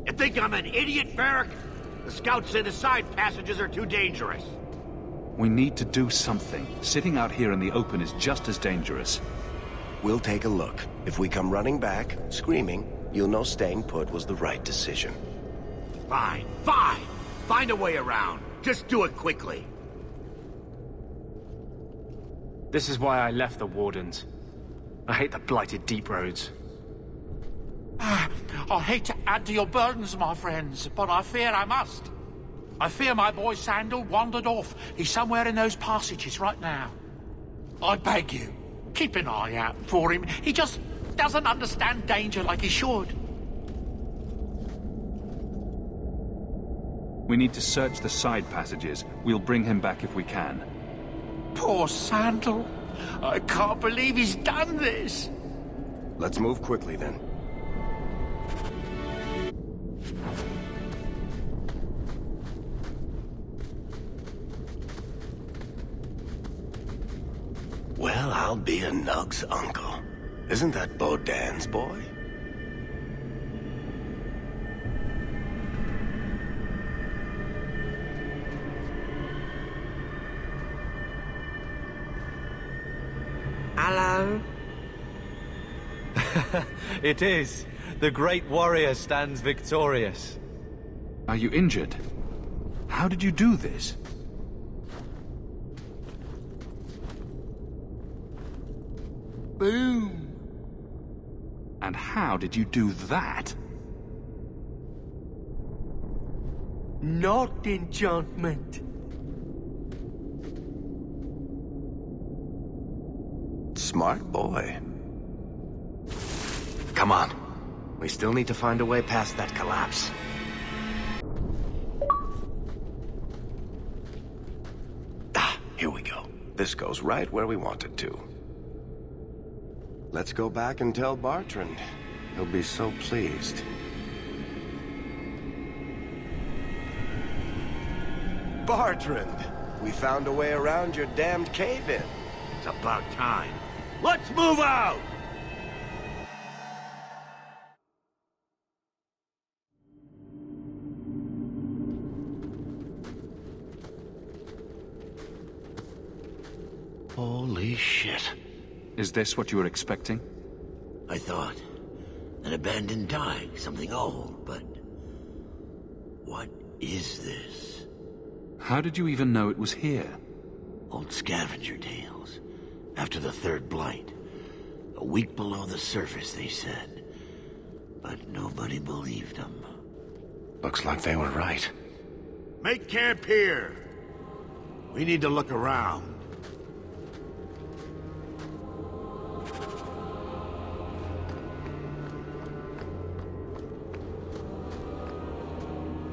S20: You think I'm an idiot, Varric? The scouts say the side passages are too dangerous.
S14: We need to do something. Sitting out here in the open is just as dangerous.
S13: We'll take a look. If we come running back, screaming, you'll know staying put was the right decision.
S20: Fine, fine! Find a way around. Just do it quickly.
S16: This is why I left the Wardens. I hate the blighted deep roads.
S11: I hate to add to your burdens, my friends, but I fear I must. I fear my boy Sandal wandered off. He's somewhere in those passages right now. I beg you, keep an eye out for him. He just doesn't understand danger like he should.
S14: We need to search the side passages. We'll bring him back if we can.
S11: Poor Sandal. I can't believe he's done this.
S13: Let's move quickly then. Well, I'll be a Nug's uncle. Isn't that Bodan's boy?
S8: Hello?
S3: It is. The great warrior stands victorious.
S14: Are you injured? How did you do this?
S8: Boom.
S14: And how did you do that?
S8: Not enchantment.
S13: Smart boy. Come on. We still need to find a way past that collapse. Here we go. This goes right where we want it to. Let's go back and tell Bartrand. He'll be so pleased. Bartrand! We found a way around your damned cave-in.
S20: It's about time. Let's move out!
S13: Holy shit.
S14: Is this what you were expecting?
S20: I thought. An abandoned dike, something old, but... what is this?
S14: How did you even know it was here?
S20: Old scavenger tales. After the third blight. A week below the surface, they said. But nobody believed them.
S13: Looks like they were right.
S20: Make camp here! We need to look around.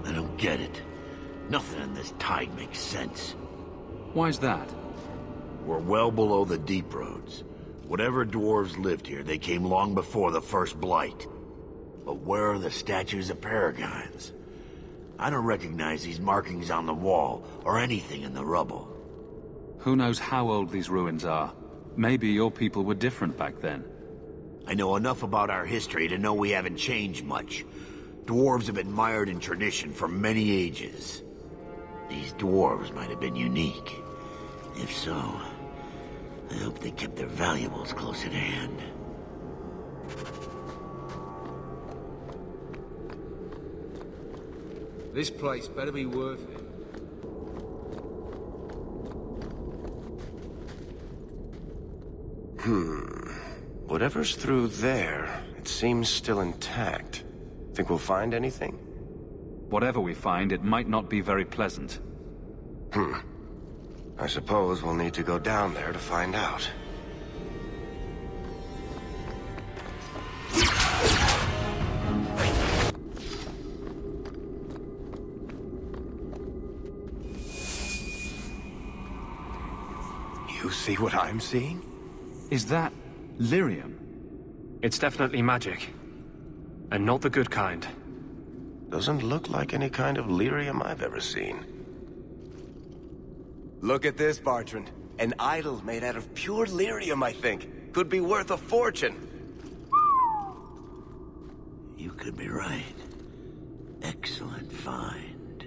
S20: I don't get it. Nothing in this tide makes sense.
S14: Why's that?
S20: We're well below the deep roads. Whatever dwarves lived here, they came long before the first blight. But where are the statues of paragons? I don't recognize these markings on the wall, or anything in the rubble.
S14: Who knows how old these ruins are? Maybe your people were different back then.
S20: I know enough about our history to know we haven't changed much. Dwarves have been mired in tradition for many ages. These dwarves might have been unique. If so, I hope they kept their valuables close at hand.
S12: This place better be worth it.
S13: Whatever's through there, it seems still intact. Think we'll find anything?
S14: Whatever we find, it might not be very pleasant.
S13: I suppose we'll need to go down there to find out. You see what I'm seeing?
S14: Is that lyrium?
S16: It's definitely magic. And not the good kind.
S13: Doesn't look like any kind of lyrium I've ever seen. Look at this, Bartrand. An idol made out of pure lyrium, I think. Could be worth a fortune.
S20: You could be right. Excellent find.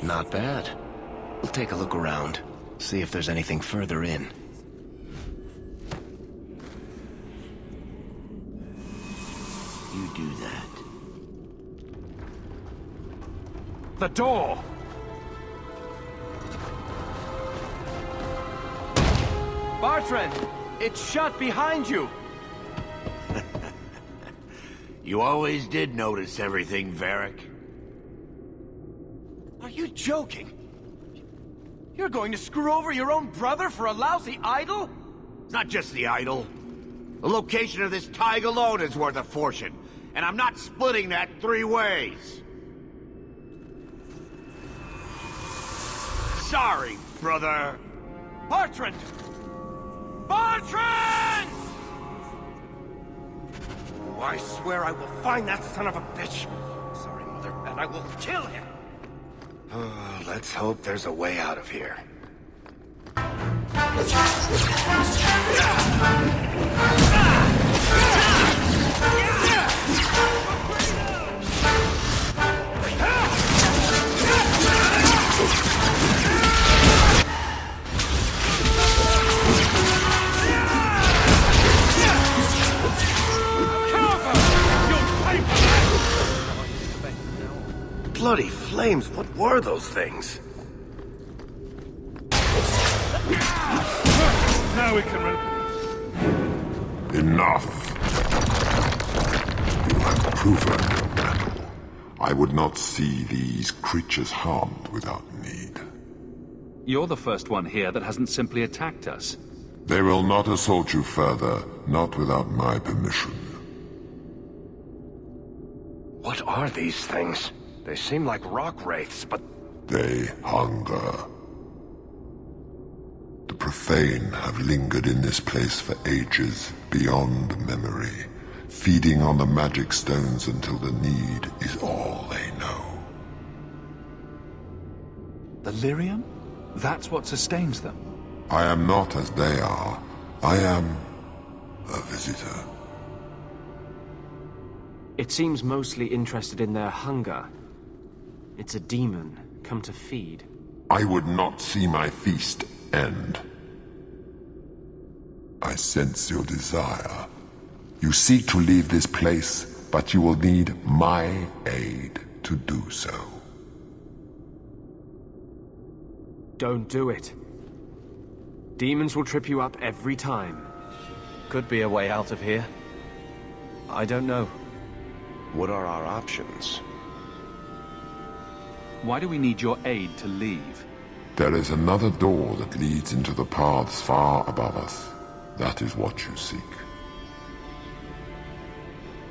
S13: Not bad. We'll take a look around. See if there's anything further in.
S20: You do that.
S3: The door! Bartrand! It's shut behind you!
S20: You always did notice everything, Varric.
S3: Are you joking? You're going to screw over your own brother for a lousy idol?
S20: It's not just the idol. The location of this tide alone is worth a fortune, and I'm not splitting that 3 ways. Sorry, brother.
S3: Bartrand! Bartrand!
S13: Oh, I swear I will find that son of a bitch. Sorry, Mother, and I will kill him. Oh, let's hope there's a way out of here. Bloody flames, what were those things?
S11: Now we can run.
S8: Enough. You have proven your mettle. I would not see these creatures harmed without need.
S14: You're the first one here that hasn't simply attacked us.
S8: They will not assault you further, not without my permission.
S13: What are these things? They seem like rock wraiths, but...
S8: They hunger. The profane have lingered in this place for ages, beyond memory, feeding on the magic stones until the need is all they know.
S14: The lyrium? That's what sustains them.
S8: I am not as they are. I am a visitor.
S16: It seems mostly interested in their hunger. It's a demon, come to feed.
S8: I would not see my feast end. I sense your desire. You seek to leave this place, but you will need my aid to do so.
S16: Don't do it. Demons will trip you up every time.
S3: Could be a way out of here. I don't know.
S13: What are our options?
S14: Why do we need your aid to leave?
S8: There is another door that leads into the paths far above us. That is what you seek.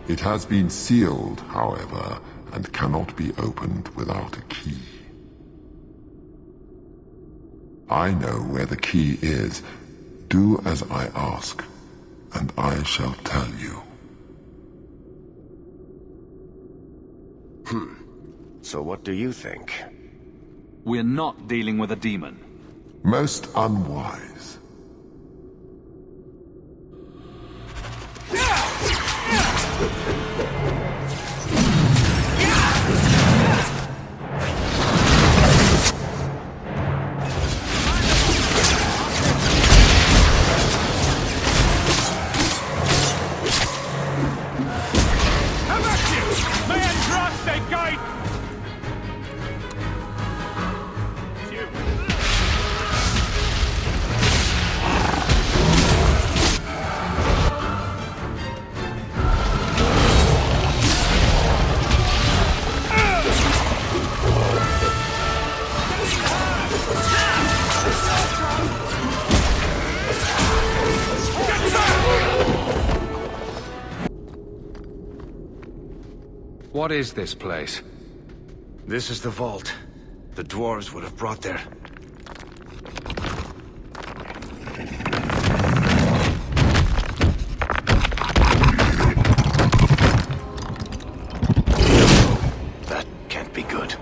S8: It has been sealed, however, and cannot be opened without a key. I know where the key is. Do as I ask, and I shall tell you.
S13: So what do you think?
S14: We're not dealing with a demon.
S8: Most unwise.
S4: What is this place?
S13: This is the vault. The dwarves would have brought their... That can't be good.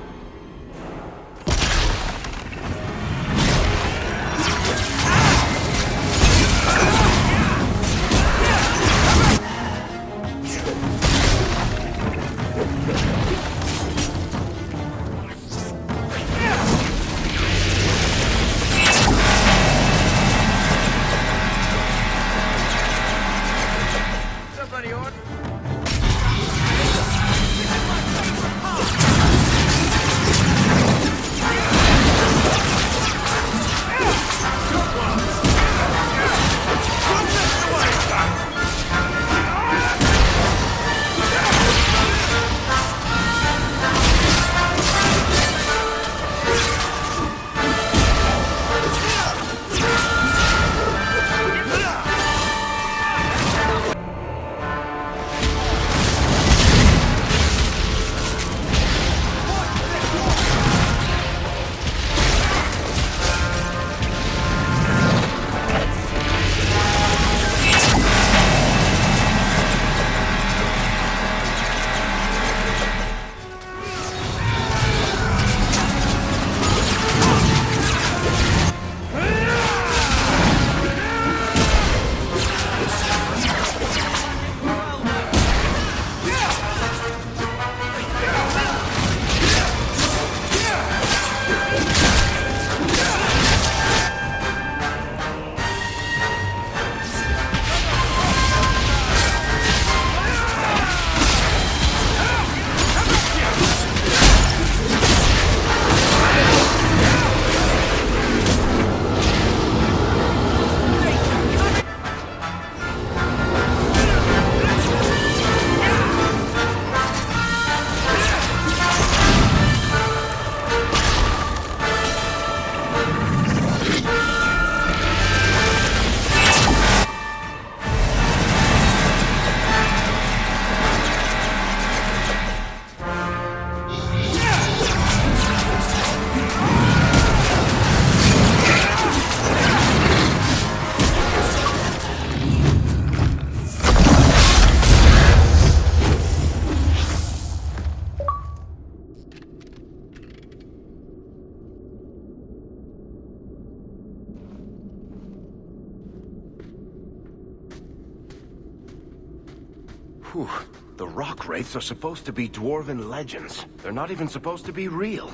S13: Whew. The rock wraiths are supposed to be dwarven legends. They're not even supposed to be real.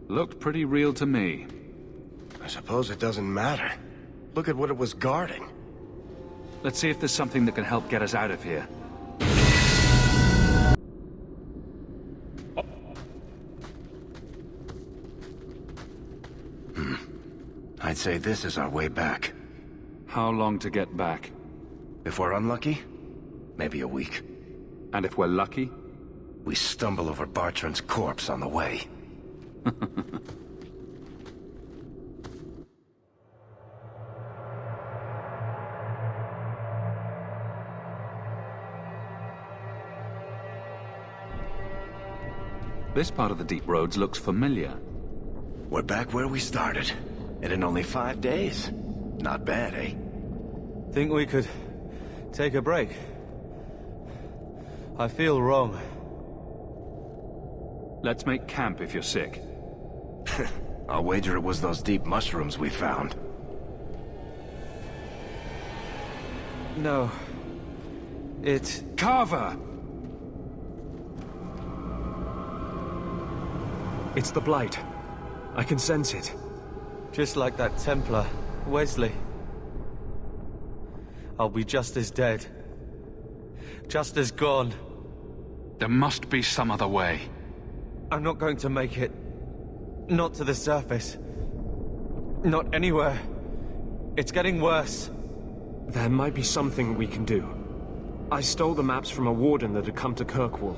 S14: Looked pretty real to me.
S13: I suppose it doesn't matter. Look at what it was guarding.
S14: Let's see if there's something that can help get us out of here.
S13: I'd say this is our way back.
S14: How long to get back?
S13: If we're unlucky, maybe a week.
S14: And if we're lucky?
S13: We stumble over Bartrand's corpse on the way.
S14: This part of the deep roads looks familiar.
S13: We're back where we started. And in only 5 days. Not bad, eh?
S3: Think we could take a break? I feel wrong.
S14: Let's make camp if you're sick.
S13: I'll wager it was those deep mushrooms we found.
S3: No. It's...
S14: Carver!
S16: It's the Blight. I can sense it.
S3: Just like that Templar, Wesley. I'll be just as dead. Just as gone.
S14: There must be some other way.
S3: I'm not going to make it. Not to the surface. Not anywhere. It's getting worse.
S16: There might be something we can do. I stole the maps from a warden that had come to Kirkwall.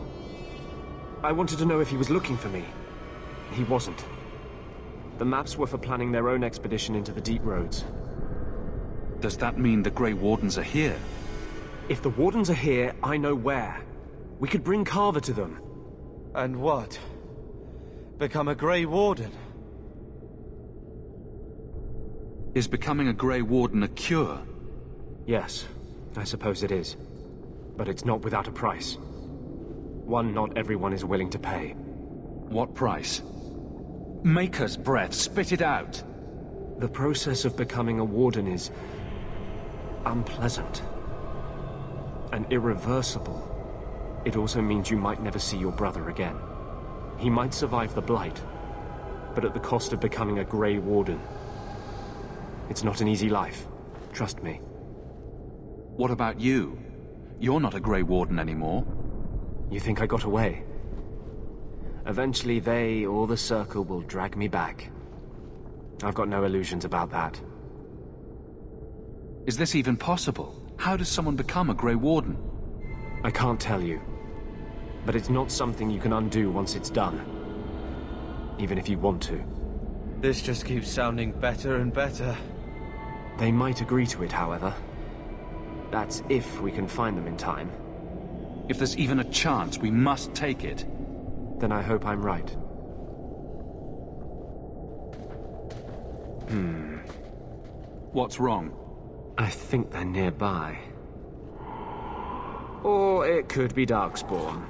S16: I wanted to know if he was looking for me. He wasn't. The maps were for planning their own expedition into the deep roads.
S14: Does that mean the Grey Wardens are here?
S16: If the Wardens are here, I know where. We could bring Carver to them.
S3: And what? Become a Grey Warden?
S14: Is becoming a Grey Warden a cure?
S16: Yes, I suppose it is. But it's not without a price. One not everyone is willing to pay.
S14: What price? Maker's breath, spit it out!
S16: The process of becoming a Warden is... unpleasant. And irreversible. It also means you might never see your brother again. He might survive the Blight, but at the cost of becoming a Grey Warden. It's not an easy life, trust me.
S14: What about you? You're not a Grey Warden anymore.
S16: You think I got away? Eventually they, or the Circle, will drag me back. I've got no illusions about that.
S14: Is this even possible? How does someone become a Grey Warden?
S16: I can't tell you. But it's not something you can undo once it's done. Even if you want to.
S3: This just keeps sounding better and better.
S16: They might agree to it, however. That's if we can find them in time.
S14: If there's even a chance, we must take it.
S16: Then I hope I'm right.
S14: What's wrong?
S16: I think they're nearby. Or it could be Darkspawn.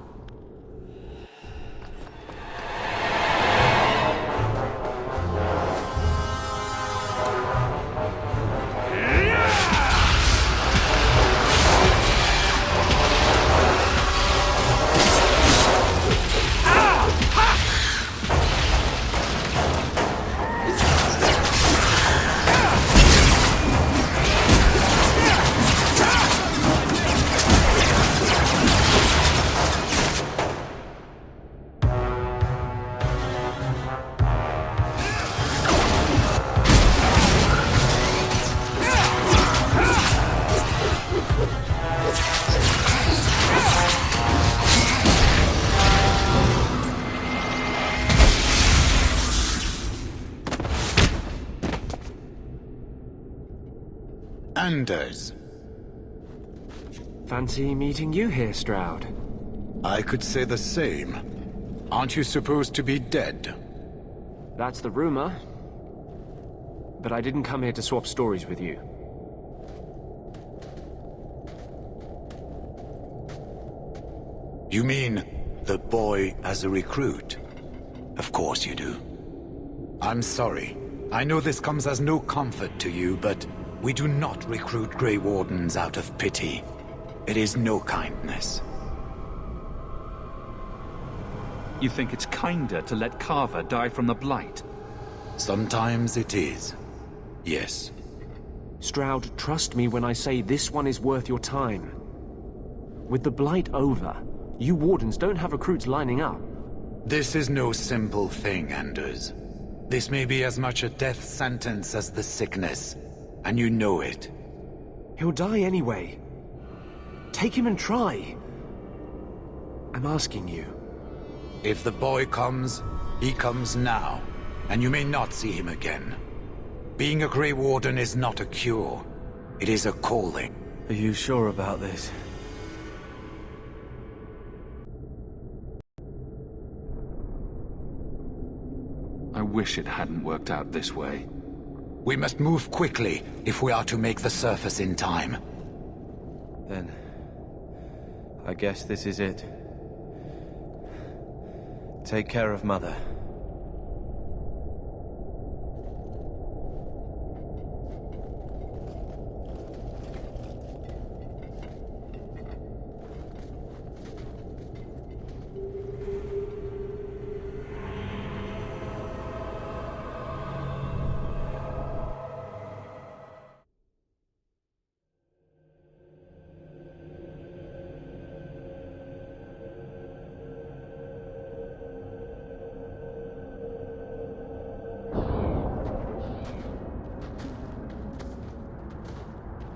S17: Anders.
S16: Fancy meeting you here, Stroud.
S17: I could say the same. Aren't you supposed to be dead?
S16: That's the rumor. But I didn't come here to swap stories with you.
S17: You mean the boy as a recruit? Of course you do. I'm sorry. I know this comes as no comfort to you, but we do not recruit Grey Wardens out of pity. It is no kindness.
S14: You think it's kinder to let Carver die from the Blight?
S17: Sometimes it is. Yes.
S9: Stroud, trust me when I say this one is worth your time. With the Blight over, you Wardens don't have recruits lining up.
S17: This is no simple thing, Anders. This may be as much a death sentence as the sickness, and you know it.
S9: He'll die anyway. Take him and try. I'm asking you.
S17: If the boy comes, he comes now, and you may not see him again. Being a Grey Warden is not a cure. It is a calling.
S9: Are you sure about this?
S14: I wish it hadn't worked out this way.
S17: We must move quickly if we are to make the surface in time.
S9: Then, I guess this is it. Take care of Mother.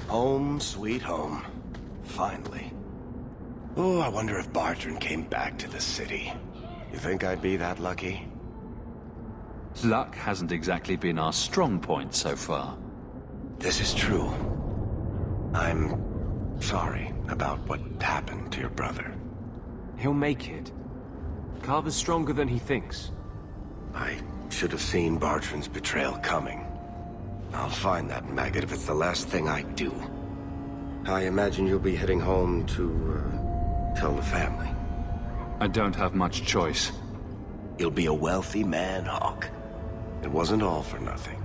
S18: Home, sweet home. Finally. Oh, I wonder if Bartrand came back to the city. You think I'd be that lucky?
S14: Luck hasn't exactly been our strong point so far.
S18: This is true. I'm sorry about what happened to your brother.
S9: He'll make it. Carver's stronger than he thinks.
S18: I should have seen Bartrand's betrayal coming. I'll find that maggot if it's the last thing I do. I imagine you'll be heading home to, tell the family.
S14: I don't have much choice.
S18: You'll be a wealthy man, Hawk. It wasn't all for nothing.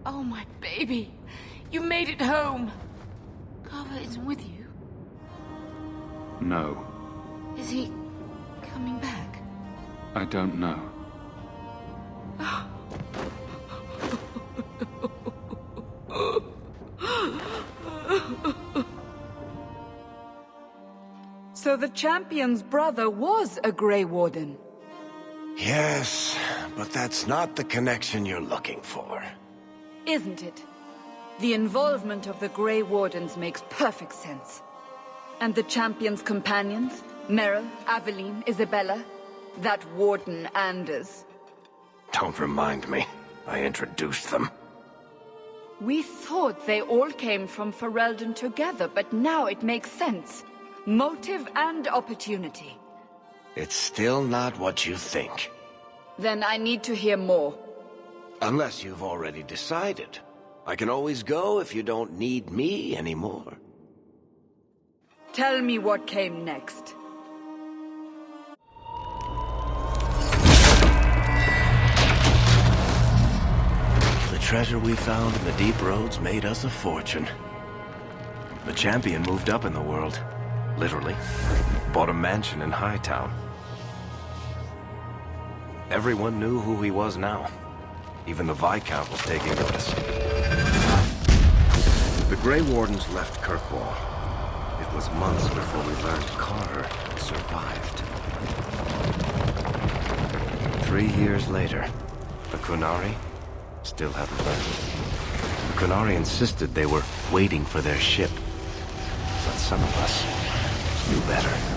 S25: Oh, my baby. You made it home. Carver isn't with you.
S14: No.
S25: Is he coming back?
S14: I don't know.
S6: So the champion's brother was a Grey Warden?
S18: Yes, but that's not the connection you're looking for.
S6: Isn't it? The involvement of the Grey Wardens makes perfect sense. And the champion's companions? Merrill, Aveline, Isabella? That Warden Anders?
S18: Don't remind me. I introduced them.
S6: We thought they all came from Ferelden together, but now it makes sense. Motive and opportunity.
S18: It's still not what you think.
S6: Then I need to hear more.
S18: Unless you've already decided. I can always go if you don't need me anymore.
S6: Tell me what came next.
S18: The treasure we found in the deep roads made us a fortune. The champion moved up in the world. Literally. Bought a mansion in Hightown. Everyone knew who he was now. Even the Viscount was taking notice. The Grey Wardens left Kirkwall. It was months before we learned Carver survived. 3 years later, the Qunari still hadn't left. The Qunari insisted they were waiting for their ship. But some of us knew better.